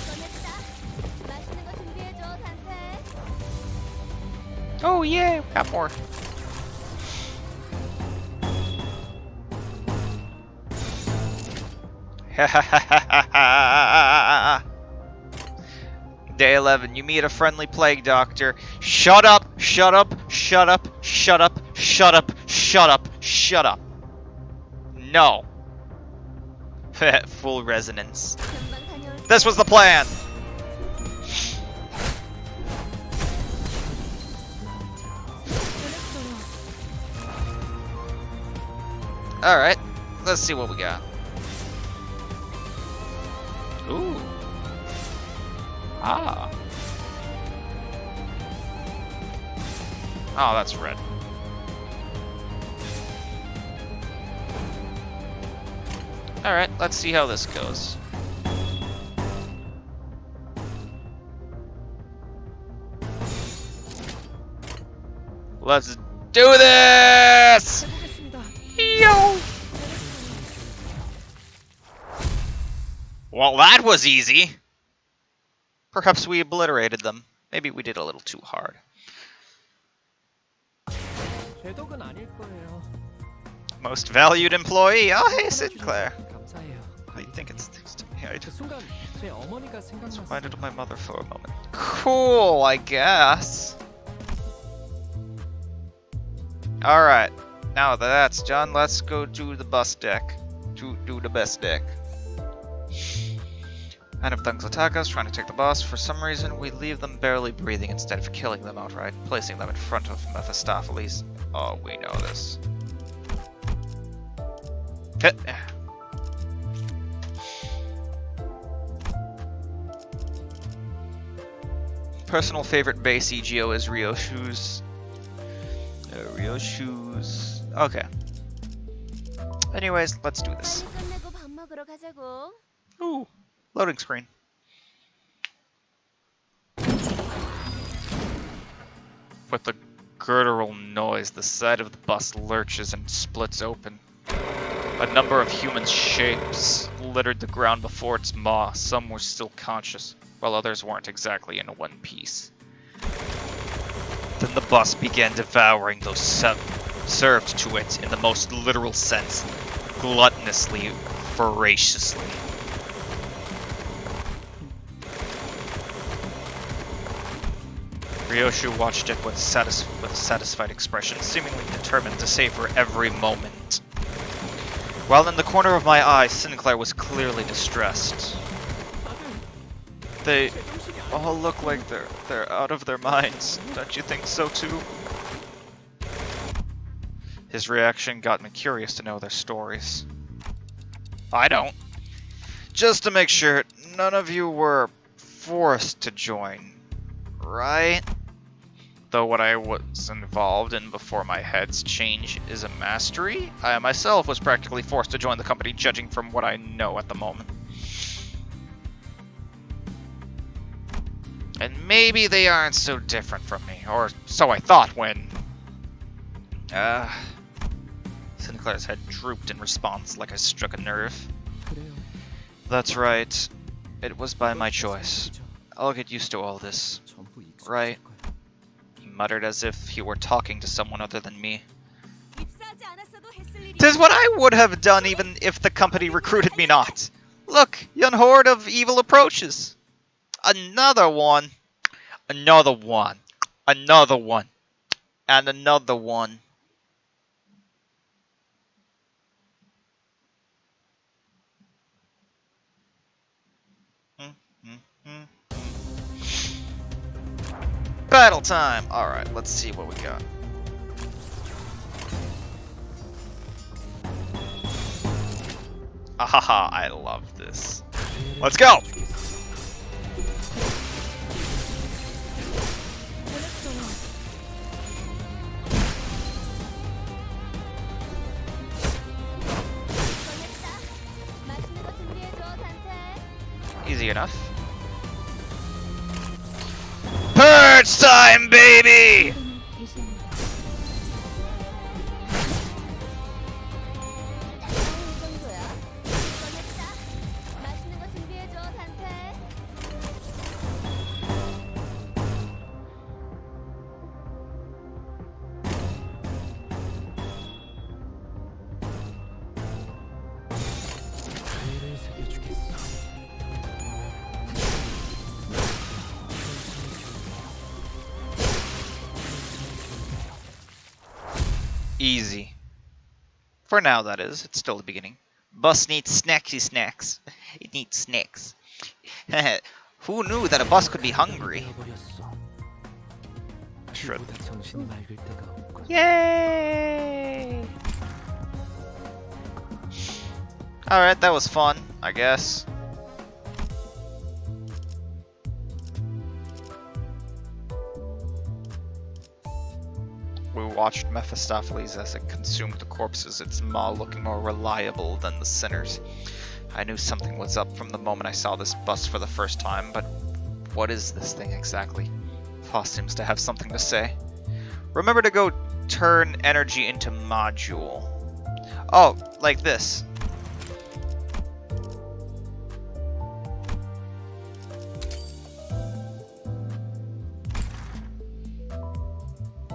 꺼냈다. 맛있는 거 준비해줘, 단테. Oh yeah, got more. Day 11, you meet a friendly plague doctor. Shut up, shut up, shut up, shut up, shut up, shut up, shut up. No. Full resonance. 금방 다녀올게. This was the plan. Alright, let's see what we got. Ooh. Ah. Oh, that's red. Alright, let's see how this goes. Let's do this! 해보겠습니다. Yo! Well, that was easy. Perhaps we obliterated them. Maybe we did a little too hard. 제 덕은 아닐 거예요. Most valued employee. Oh, hey, Sinclair. 감사해요. I think it's thanks to me. I 그 just 순간 제 어머니가 생각났어요. reminded of my mother for a moment. Cool, I guess. Alright. Now that that's done, let's go do the bus deck. Do the bus deck. And if thugs attack us, trying to take the bus, for some reason we leave them barely breathing instead of killing them outright, placing them in front of Mephistopheles. Oh, we know this. Personal favorite base EGO is Ryoshu's. Ryoshu's. Okay. Anyways, let's do this. 끝내고 밥 먹으러 가자고. Ooh, loading screen. With a guttural noise, the side of the bus lurches and splits open. A number of human shapes littered the ground before its maw. Some were still conscious, while others weren't exactly in one piece. Then the bus began devouring those served to it in the most literal sense, gluttonously, voraciously. Ryoshu watched it with a satisfied expression, seemingly determined to savor every moment. While in the corner of my eye, Sinclair was clearly distressed. They all look like they're out of their minds. Don't you think so too? His reaction got me curious to know their stories. I don't. Just to make sure, none of you were forced to join, right? Though what I was involved in before my head's change is a mastery, I myself was practically forced to join the company, judging from what I know at the moment. And maybe they aren't so different from me, or so I thought when... Sinclair's head drooped in response, like I struck a nerve. 그래요. That's right. It was by my choice. I'll get used to all this. 전부 익숙해질 Right. 거야. He muttered as if he were talking to someone other than me. 입사하지 않았어도 했을 일이. Tis what I would have done even if the company recruited me not. Look, yon horde of evil approaches. Another one. Another one. Another one. And another one. Battle time! Alright, let's see what we got. Ahaha, I love this. Let's go! 맛있는 거 준비해줘, 단테. Easy enough. Purge time, baby! 계십니다. 이 정도야. 꺼냈다. 맛있는 거 준비해줘, 단테. 죄를 새겨주겠어. Easy. For now, that is. It's still the beginning. Bus needs snacksy snacks. It needs snacks. Who knew that a bus could be hungry? 되어버렸어. Shred. 그보다 정신이 맑을 때가 없거든. Yay! Alright, that was fun, I guess. We watched Mephistopheles as it consumed the corpses, its maw looking more reliable than the sinners. I knew something was up from the moment I saw this bus for the first time, but what is this thing exactly? Foss seems to have something to say. Remember to go turn energy into module. Oh, like this.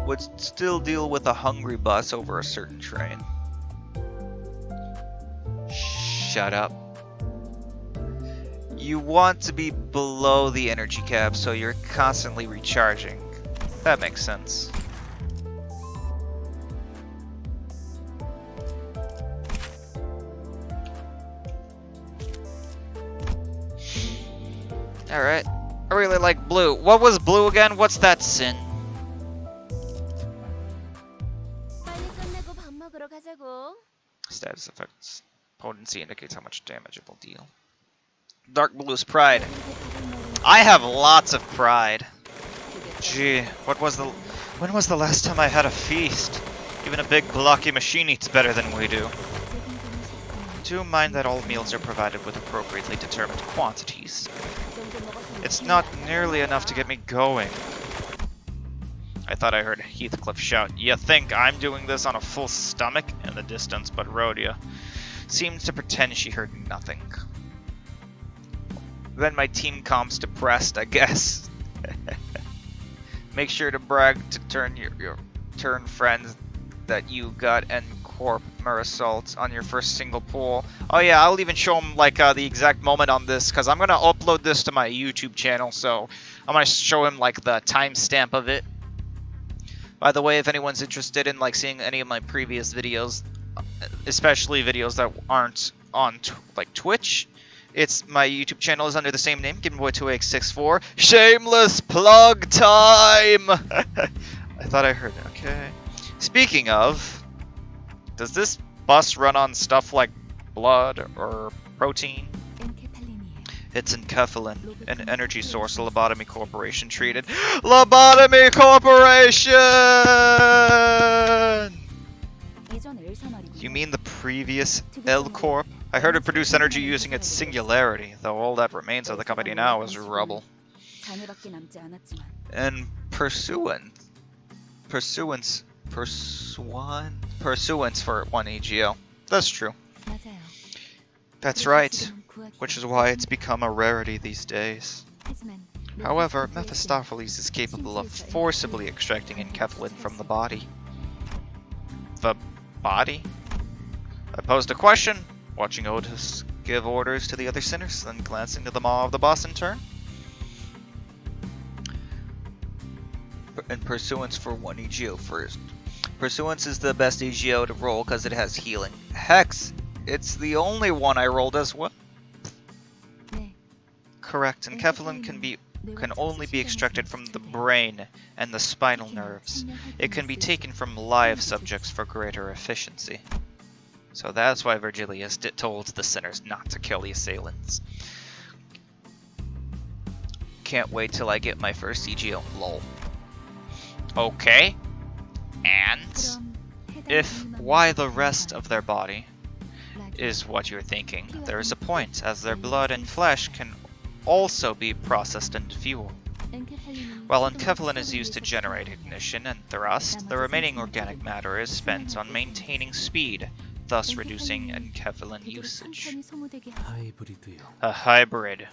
Would still deal with a hungry bus over a certain train. Shut up. You want to be below the energy cap so you're constantly recharging. That makes sense. Alright. I really like blue. What was blue again? What's that sin? 빨리 끝내고 밥 먹으러 가자고. Status effects. Potency indicates how much damage it will deal. Dark blue is pride. I have lots of pride. Gee, when was the last time I had a feast? Even a big blocky machine eats better than we do. Do mind that all meals are provided with appropriately determined quantities. It's not nearly enough to get me going. I thought I heard Heathcliff shout, "You think I'm doing this on a full stomach?" in the distance, but Rhodia seemed to pretend she heard nothing. Then my team comp's depressed, I guess. Make sure to brag to your turn friends that you got N-Corp Marisol on your first single pool. Oh yeah, I'll even show them like the exact moment on this, because I'm going to upload this to my YouTube channel, so I'm going to show him like the timestamp of it. By the way, if anyone's interested in like seeing any of my previous videos, especially videos that aren't on like Twitch, it's my YouTube channel is under the same name, GameBoy2864. Shameless plug time! I thought I heard it. Okay. Speaking of, does this bus run on stuff like blood or protein? It's enkephalin, an energy source Lobotomy Corporation treated. Lobotomy Corporation! You mean the previous L-Corp? I heard it produced energy using its singularity, though all that remains of the company now is rubble. And pursuance for 1 EGO. That's true. That's right, which is why it's become a rarity these days. However, Mephistopheles is capable of forcibly extracting enkephalin from the body. The body? I posed a question, watching Otis give orders to the other sinners, then glancing to the maw of the boss in turn. And pursuance for 1 EGO first. Pursuance is the best EGO to roll because it has healing. Hex, it's the only one I rolled as well. Correct, and enkephalin can only be extracted from the brain and the spinal nerves. It can be taken from live subjects for greater efficiency. So that's why Virgilius told the sinners not to kill the assailants. Can't wait till I get my first EGO, lol. Okay, and if why the rest of their body is what you're thinking, there is a point, as their blood and flesh can also be processed into fuel. While enkephalin is used to generate ignition and thrust, the remaining organic matter is spent on maintaining speed, thus reducing enkephalin usage. A hybrid.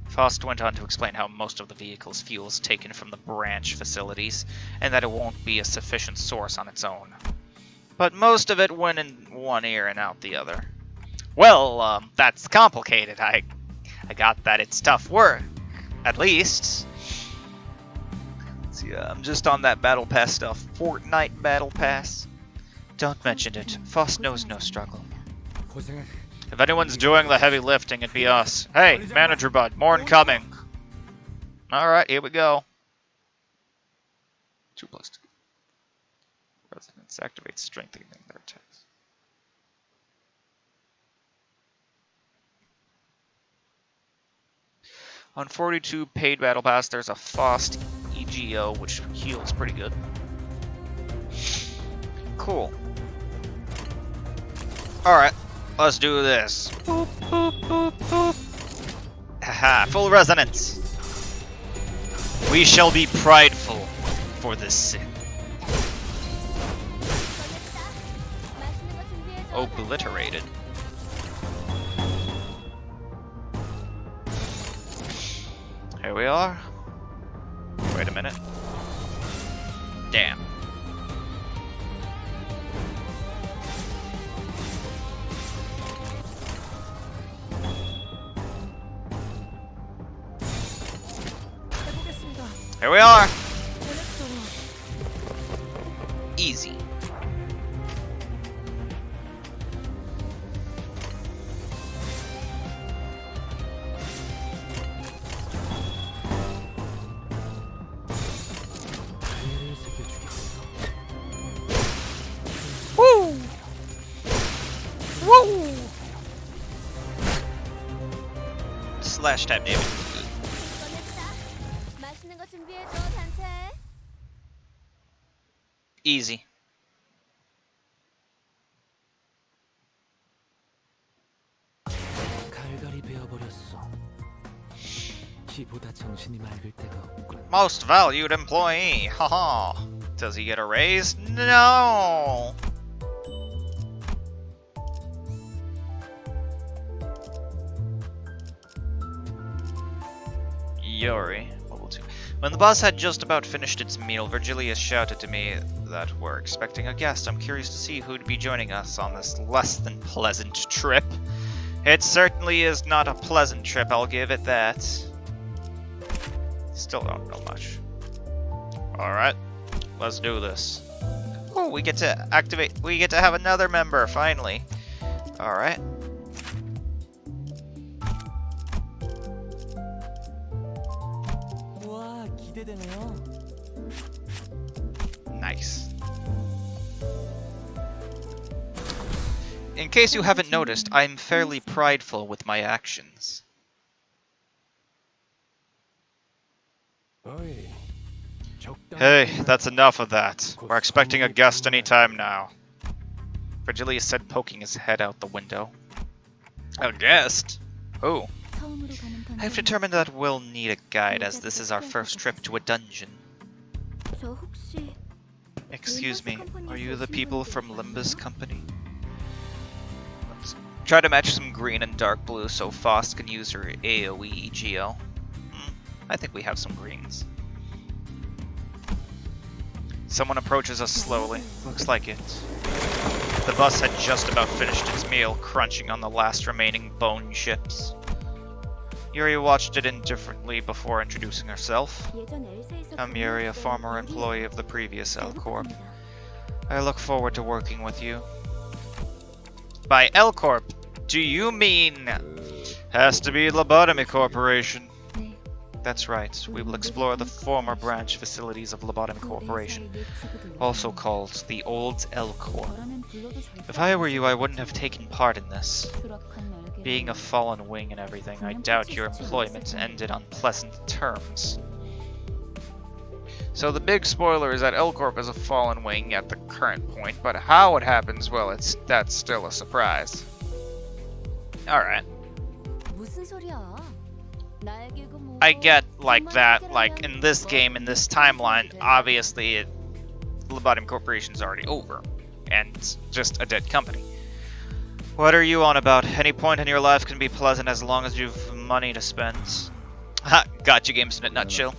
Faust went on to explain how most of the vehicle's fuel is taken from the branch facilities, and that it won't be a sufficient source on its own. But most of it went in one ear and out the other. Well, that's complicated. I got that it's tough work, at least. See, I'm just on that battle pass stuff. Fortnite battle pass. Don't mention it. Faust knows no struggle. If anyone's doing the heavy lifting, it'd be us. Hey, Manager Bud, more incoming. Alright, here we go. 2+2. Residents activate strengthening their attacks. On 42 paid battle pass, there's a Faust EGO, which heals pretty good. Cool. Alright. Let's do this. Boop, boop, boop, boop. Haha, full resonance. We shall be prideful for this sin. obliterated. Here we are. Wait a minute. Damn. 해보겠습니다. Here we are. 해냈어. Easy. 피해를 새겨주겠어. Woo! Woo! Slash type damage. 꺼냈다. 맛있는 거 준비해줘, 단테. Easy. 갈갈이 베어버렸어. 키보다 정신이 맑을 때가 없군. Most valued employee. Haha. Does he get a raise? No. Yuri. Level 2. When the boss had just about finished its meal, Virgilius shouted to me that we're expecting a guest. I'm curious to see who'd be joining us on this less than pleasant trip. It certainly is not a pleasant trip, I'll give it that. Still don't know much. Alright, let's do this. Oh, we get to activate, we get to have another member, finally. Alright. 우와, 기대되네요. Nice. In case you haven't noticed, I'm fairly prideful with my actions. 어이, 적당히 Hey, that's enough of that. We're expecting a guest anytime now. Virgilius said, poking his head out the window. A guest? Who? 처음으로 가는 I've 방법은 determined that we'll need a guide, as this is our first trip to a dungeon. 저 혹시 Excuse me, are you the people from Limbus Company? Let's try to match some green and dark blue so Faust can use her AoE Geo. I think we have some greens. Someone approaches us slowly. Looks like it. The bus had just about finished its meal, crunching on the last remaining bone chips. Yuri watched it indifferently before introducing herself. 예전 엘사에서 I'm Yuri, a former employee of the previous L Corp. I look forward to working with you. By L Corp, do you mean... Has to be Lobotomy Corporation. 네. That's right, we will explore the former branch facilities of Lobotomy Corporation, also called the Old L Corp. If I were you, I wouldn't have taken part in this. Being a fallen wing and everything, I doubt your employment ended on pleasant terms. So the big spoiler is that L Corp is a fallen wing at the current point, but how it happens, well, that's still a surprise. Alright. 무슨 소리야? 나에게 그 뭐... I get like that, like in this game, in this timeline, obviously Lobotomy Corporation's already over, and just a dead company. What are you on about? Any point in your life can be pleasant as long as you've money to spend. Ha! Gotcha games in a nutshell.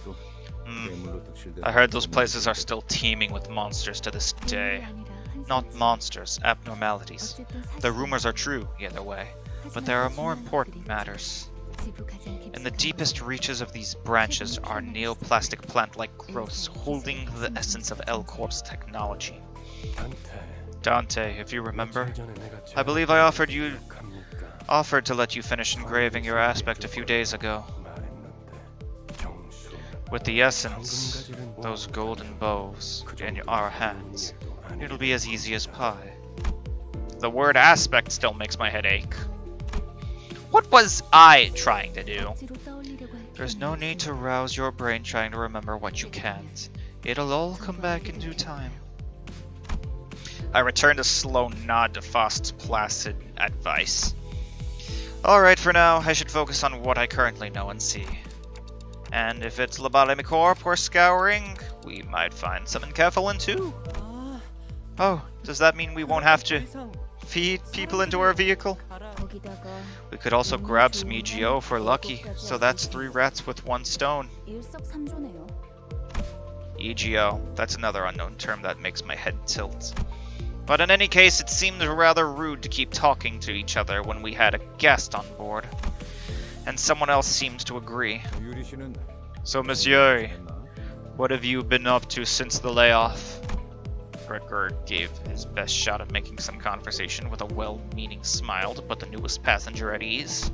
I heard those places are still teeming with monsters to this day. Not monsters, abnormalities. The rumors are true, either way, but there are more important matters. In the deepest reaches of these branches are neoplastic plant-like growths holding the essence of L Corp's technology. Dante, Dante, if you remember, 며칠 전에 내가 I believe I offered 제안을 to let you finish engraving your aspect a few days ago. 말했는데 정수 With the essence, those golden bows, in our hands, it'll be as easy as pie. The word aspect still makes my head ache. What was I trying to do? There's no need to rouse your brain trying to remember what you can't. It'll all come back in due time. I returned a slow nod to Faust's placid advice. Alright, for now, I should focus on what I currently know and see. And if it's Lobotomy Corp we're scouring, we might find some in Kefalin too. 아, Oh, does that mean we won't have to... 더 이상 feed people into our vehicle? 거기다가 We could also grab some EGO if we're lucky. So that's 3 rats with 1 stone. 일석삼조네요. EGO. That's another unknown term that makes my head tilt. But in any case, it seemed rather rude to keep talking to each other when we had a guest on board. And someone else seemed to agree. 유리 씨는 So, Monsieur, 했나? what have you been up to since the layoff? Gregor gave his best shot at making some conversation with a well-meaning smile to put the newest passenger at ease.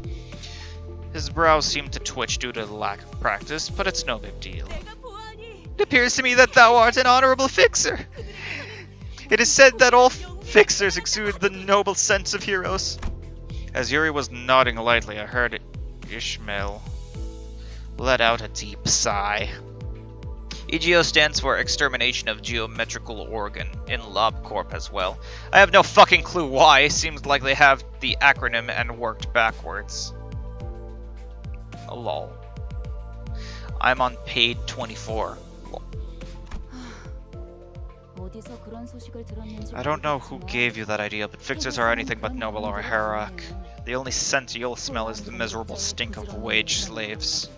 His brows seemed to twitch due to the lack of practice, but it's no big deal. It appears to me that thou art an honorable fixer. It is said that all fixers exude the noble sense of heroes. As Yuri was nodding lightly, I heard Ishmael let out a deep sigh. EGO stands for Extermination of Geometrical Organ, in LobCorp as well. I have no fucking clue why, it seems like they have the acronym and worked backwards. Lol. I'm on paid 24. 어디서 그런 소식을 들었는지 I don't know who 모르겠지만 gave you that idea, but fixers are anything but noble or heroic. The only scent you'll smell is the miserable stink of wage slaves.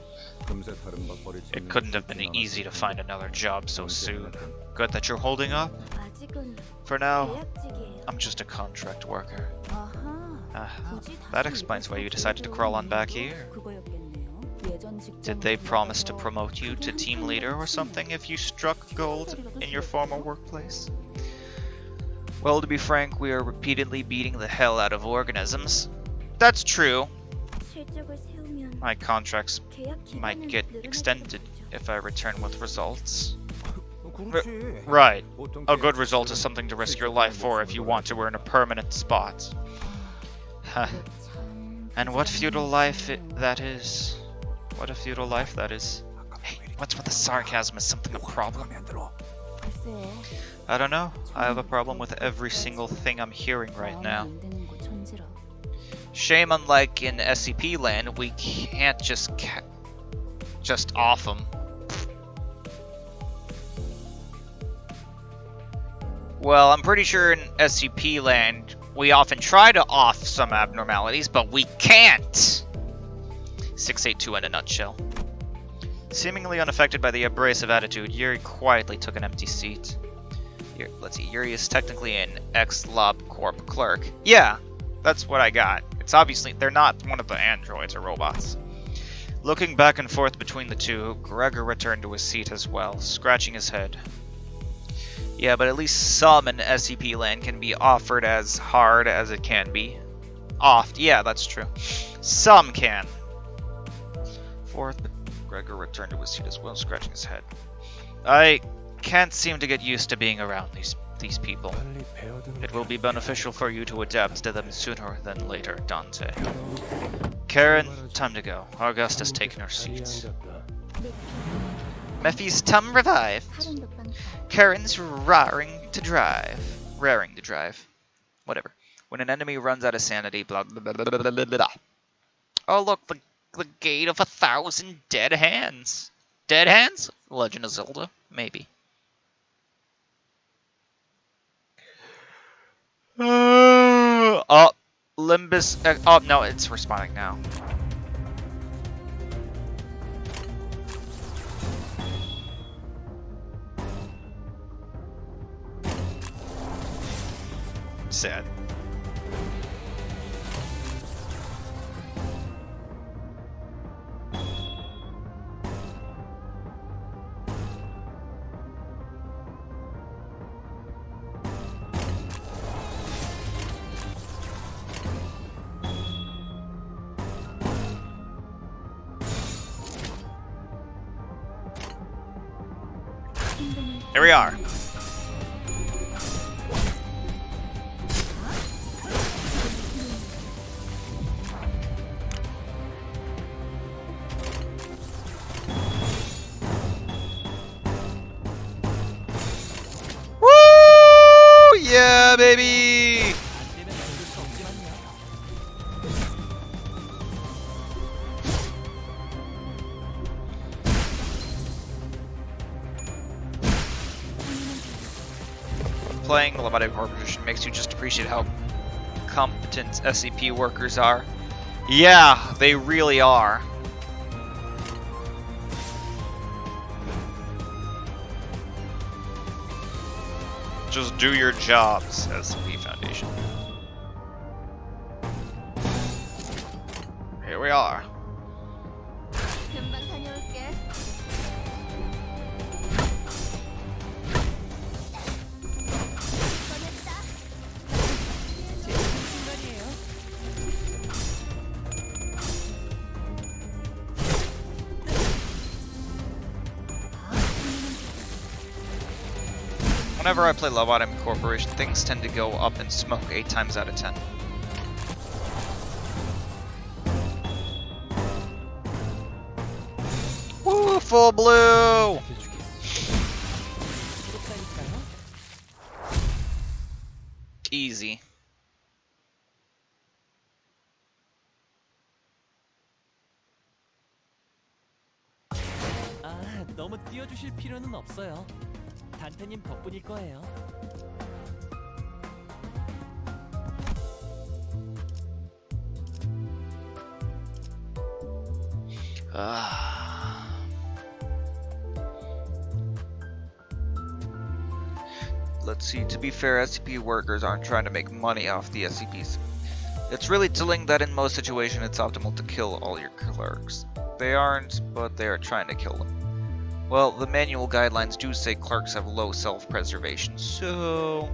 금세 다른 막걸리 It couldn't have been easy to find another job so soon. Good that you're holding up. 아직은 For now, 계약직이에요. I'm just a contract worker. 아하. 굳이 That 다시 explains why you 일본 decided to crawl on back here. 그거였겠네요. 예전 Did they 직장으로 promise to 돌아가서 promote you to 그게 team 한편이었지만 leader or something if you struck gold 한 in your 자리라도 former 줬어요. workplace? Well, to be frank, we are repeatedly beating the hell out of organisms. That's true. 실적을 세우면 My contracts 계약 might 기간은 get 늘어나게 extended 되겠죠. if I return with results. 그렇지. Right. 보통 A good 계약 result is 자체는 something to risk your 실적을 life for if 목숨을 you 걸어야 want to earn a permanent spot. Huh. 이게 참 And what feudal 부지런한 life 일이네요. that is. What a feudal life that is. Hey, what's with the sarcasm? Is something a problem? 글쎄요. I don't know. I have a problem with every single thing I'm hearing right 마음에 now. 안 드는 거 천지라. Shame, unlike in SCP land, we can't just off them. Well, I'm pretty sure in SCP land, we often try to off some abnormalities, but we can't! 682 in a nutshell. Seemingly unaffected by the abrasive attitude, Yuri quietly took an empty seat. Let's see, Yuri is technically an ex-LobCorp clerk. Yeah, that's what I got. It's obviously, they're not one of the androids or robots. Looking back and forth between the two, Gregor returned to his seat as well, scratching his head. Yeah, but at least some in SCP land can be offered as hard as it can be. Offed, yeah, that's true. Some can. Fourth, Gregor returned to his seat as well, scratching his head. I can't seem to get used to being around these people. 빨리 배워두는 It will be 게 beneficial for you to adapt to them sooner than later, Dante. Karen, time to go. Auguste has taken her 자리에 seat. 앉았다. Mephi's tum revived. 팔은 높은 Karen's raring to drive. Whatever. When an enemy runs out of sanity, blah blah blah blah blah blah blah. Oh look, the gate of 1,000 dead hands. Dead hands? Legend of Zelda? Maybe. Oh, Limbus. Oh no, it's responding now. Sad. Here we are. Woo! Yeah, baby! Playing Robotic Corporation makes you just appreciate how incompetent SCP workers are. Yeah, they really are. Just do your jobs, SCP Foundation. Here we are. 금방 다녀올게. 꺼냈다. 재밌는 순간이에요. Whenever I play Lobotomy Corporation, things tend to go up in smoke 8 times out of 10. Woo, full blue! 부럽다니까요. Easy. 아, 너무 띄워주실 필요는 없어요. 단테님 덕분일 거예요. Let's see, to be fair, SCP workers aren't trying to make money off the SCPs. It's really telling that in most situations it's optimal to kill all your clerks. They aren't, but they are trying to kill them. Well, the manual guidelines do say clerks have low self-preservation, so...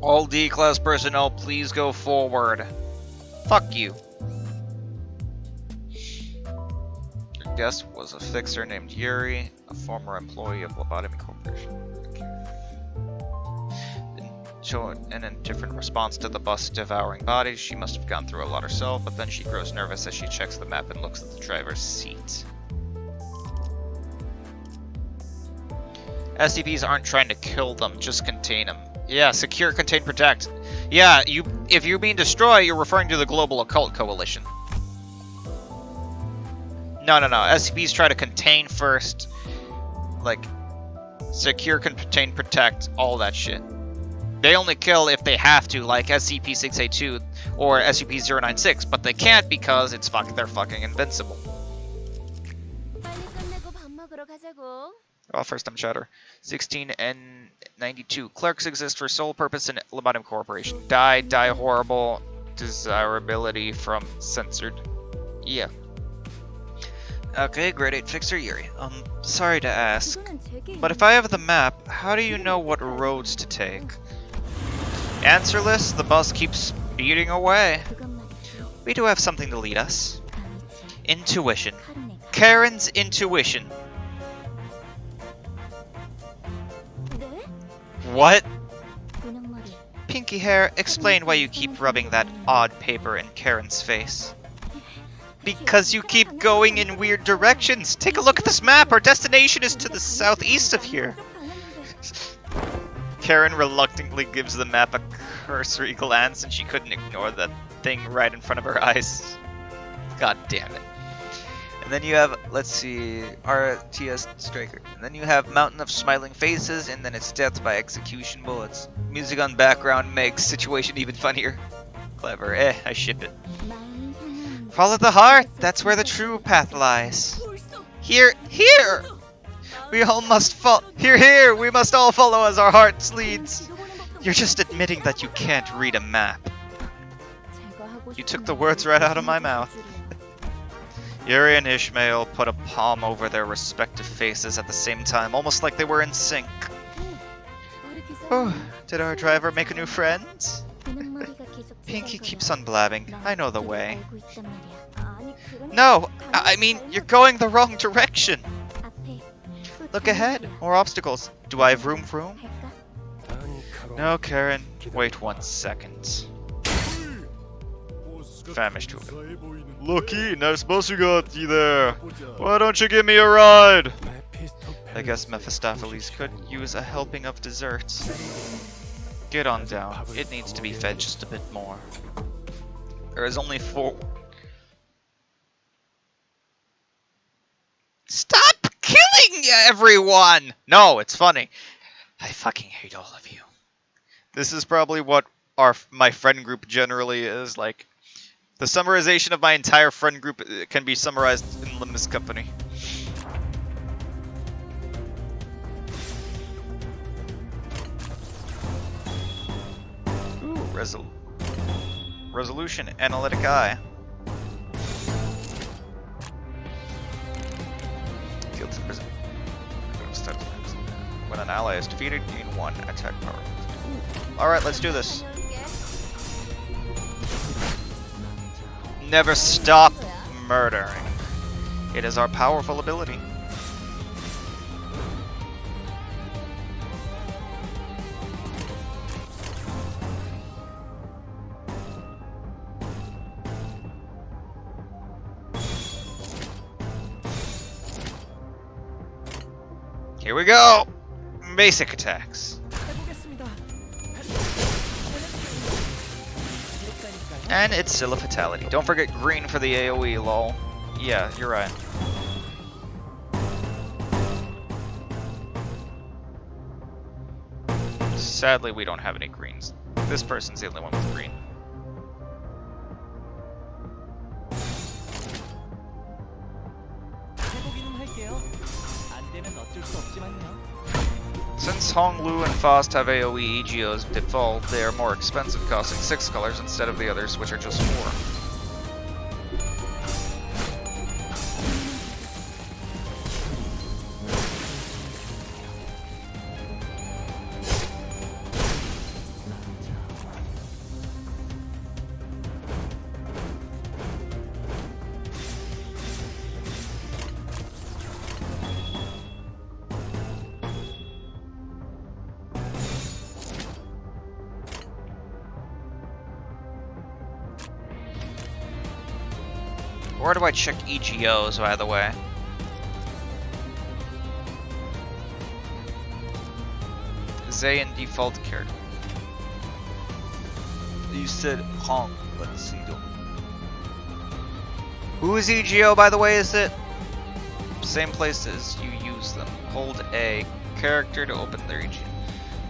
All D-class personnel, please go forward. Fuck you. Your guest was a fixer named Yuri, a former employee of Lobotomy Corporation. Didn't show an indifferent response to the bus devouring bodies. She must have gone through a lot herself, but then she grows nervous as she checks the map and looks at the driver's seat. SCPs aren't trying to kill them, just contain them. Yeah, secure, contain, protect. Yeah, if you mean destroy, you're referring to the Global Occult Coalition. No. SCPs try to contain first. Like, secure, contain, protect, all that shit. They only kill if they have to, like SCP-682 or SCP-096, but they can't because they're fucking invincible. 빨리 끝내고 밥 먹으러 가자고. Oh, first time chatter. 16 and 92. Clerks exist for sole purpose in Lobotomy Corporation. Die horrible. Desirability from censored. Yeah. Okay, grade 8 fixer Yuri. Sorry to ask, 그거는 제게 but if I have the map, how do you know what roads to take? Answerless, the bus keeps speeding away. 그것 말이지. We do have something to lead us. 감이지. Intuition. 카르네. Karen's intuition. 네? What? 근육머리. Pinky hair, explain why you keep rubbing that odd paper in Karen's face. Because you keep going in weird directions. Take a look at this map. Our destination is to the southeast of here. Karen reluctantly gives the map a cursory glance, and she couldn't ignore that thing right in front of her eyes. God damn it. And then you have, let's see, RTS Striker. And then you have Mountain of Smiling Faces, and then it's Death by Execution Bullets. Music on background makes situation even funnier. Clever. I ship it. 마음이 향한 Follow the heart. That's where the true path lies. Here. We all must follow. Here. We must all follow as our hearts leads. You're just admitting that you can't read a map. 제거하고 You 싶은 took the words right out of my mouth. 줄이야. Yuri and Ishmael put a palm over their respective faces at the same time, almost like they were in sync. 우리 기사님, Oh, did our driver make a new friend? 근육머리가 계속 Pinky 지적거려. keeps on blabbing. 넌 I know the 그를 way. 알고 있단 말이야. 아니, 그건 No, I mean, you're going the wrong direction. 앞에 또 Look ahead. 잘못이야. More obstacles. Do I have room for room? 할까? No, Karen. Wait 1 second. Famished woman. Lucky, nice bus you got you there. Why don't you give me a ride? I guess Mephistopheles could use a helping of desserts. Get on down. It needs to be fed just a bit more. There is only 4. Stop killing everyone! No, it's funny. I fucking hate all of you. This is probably what my friend group generally is. Like, the summarization of my entire friend group can be summarized in Limbus Company. Ooh, resolution, analytic eye. Field prison. When an ally is defeated, gain 1 attack power. Alright, let's do this. Never stop murdering. It is our powerful ability. Here we go! Basic attacks. 해보겠습니다. And it's still a fatality. Don't forget green for the AoE, lol. Yeah, you're right. Sadly, we don't have any greens. This person's the only one with green. 해보기는 할게요. 안 되면 어쩔 수 없지만요. Since Honglu and Faust have AoE EGOs default, they are more expensive, costing 6 colors instead of the others, which are just 4. Where do I check EGOs, by the way? Zay and default character. You said Hong. Let's see. Whose EGO, by the way, is it? Same place as you use them. Hold A character to open their EGO.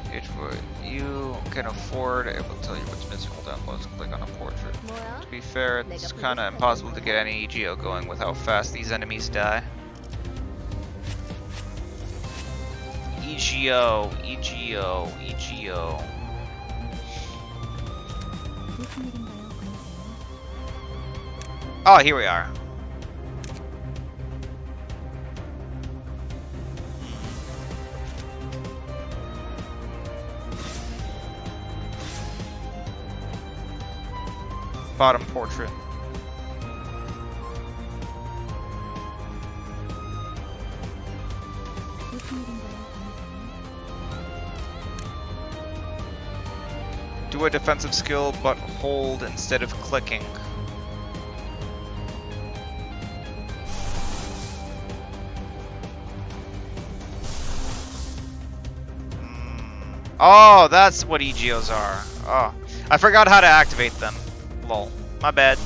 Page for you can afford. It will tell you what's missing. Hold down, close, click on a portrait. 뭐야? To be fair, it's kind of impossible to get any EGO going with how fast these enemies die. EGO, EGO, EGO. 무슨 일인가요, 권사님? Oh, here we are. Bottom portrait. 무슨 일인가요, 권사님? Do a defensive skill, but hold instead of clicking. Oh, that's what EGOs are. Oh, I forgot how to activate them. Lol, my bad.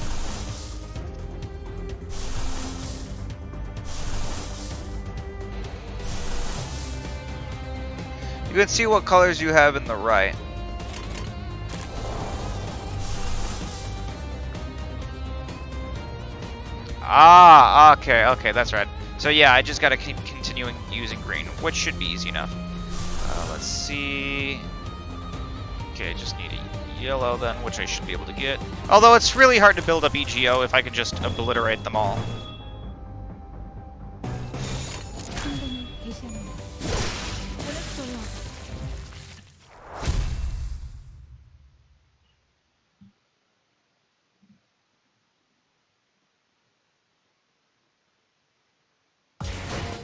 You can see what colors you have in the right. Ah, okay, that's right. So yeah, I just gotta keep continuing using green, which should be easy enough. Let's see. Okay, just need a yellow then, which I should be able to get. Although it's really hard to build up EGO if I could just obliterate them all. 상담을 개시합니다. 알았어요.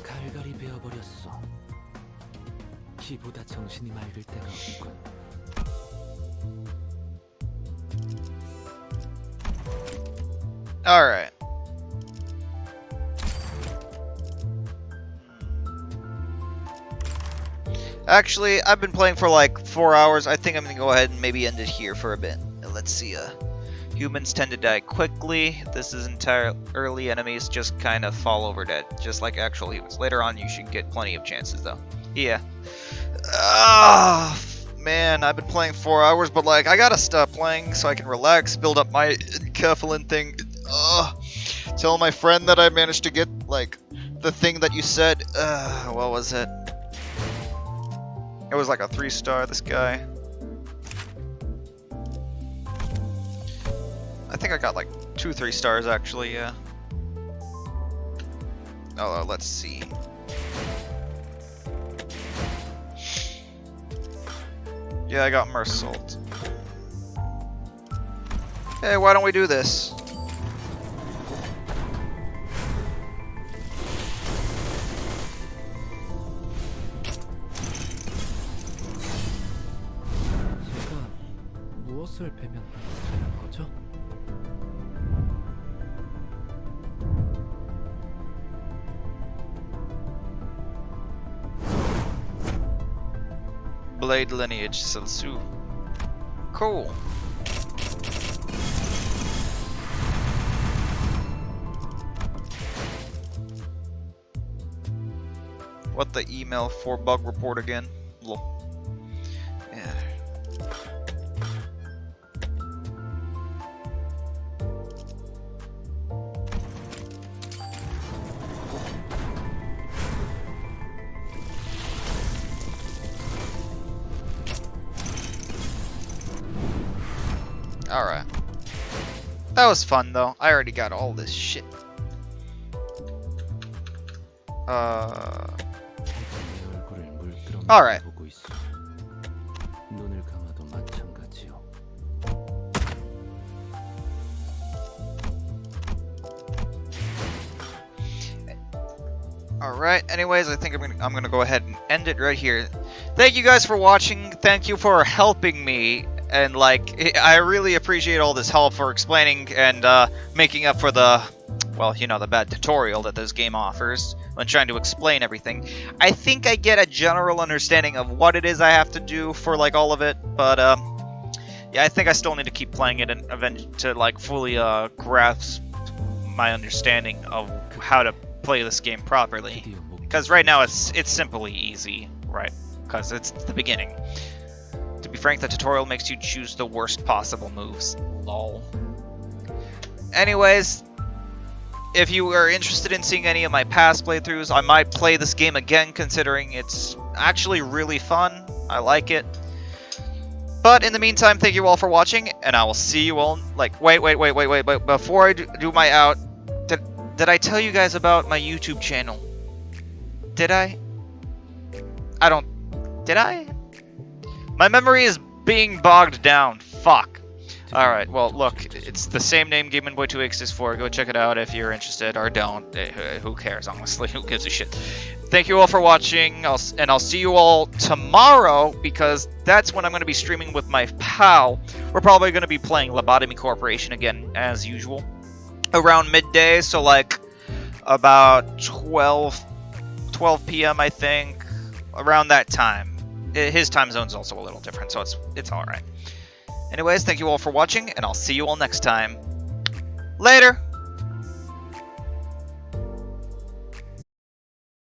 갈갈이 베어버렸어. 기보다 정신이 맑을 때가 없군. Alright. Actually, I've been playing for like 4 hours. I think I'm gonna go ahead and maybe end it here for a bit. Let's see. Humans tend to die quickly. This is entire early enemies just kind of fall over dead, just like actual humans. Later on, you should get plenty of chances though. Yeah. man, I've been playing 4 hours, but like, I gotta stop playing so I can relax, build up my enkephalin thing. Tell my friend that I managed to get, like, the thing that you said. What was it? It was like a 3-star, this guy. I think I got like 2 3-stars actually, yeah. Oh, let's see. Yeah, I got Mersault. Hey, why don't we do this? 제가 무엇을 배면 되는 거죠? Blade lineage Silsu. Cool. What the email for bug report again? Lol. Yeah. Alright. That was fun though. I already got all this shit. 내 얼굴을 물끄러미 Alright. 보고 있어. 눈을 감아도 마찬가지요. Alright, anyways, I think I'm gonna go ahead and end it right here. Thank you guys for watching. Thank you for helping me. And like, I really appreciate all this help for explaining and making up for the, well, you know, the bad tutorial that this game offers when trying to explain everything. I think I get a general understanding of what it is I have to do for like all of it, but yeah, I think I still need to keep playing it and eventually to like fully grasp my understanding of how to play this game properly. 드디어 목표. Because right now it's simply easy, right? Because it's the beginning. To be frank, the tutorial makes you choose the worst possible moves. Lol. Anyways, if you are interested in seeing any of my past playthroughs, I might play this game again considering it's actually really fun. I like it. But in the meantime, thank you all for watching, and I will see you all. Like, wait. Before I do my out, did I tell you guys about my YouTube channel? Did I? I don't. Did I? My memory is being bogged down. Fuck. Alright, well, look, it's the same name Game & Boy 2X64. Go check it out if you're interested, or don't. Who cares, honestly? Who gives a shit? Thank you all for watching, and I'll see you all tomorrow, because that's when I'm going to be streaming with my pal. We're probably going to be playing Lobotomy Corporation again, as usual. Around midday, so like about 12 p.m. I think. Around that time. His time zone's also a little different, so it's alright. Anyways, thank you all for watching, and I'll see you all next time. Later!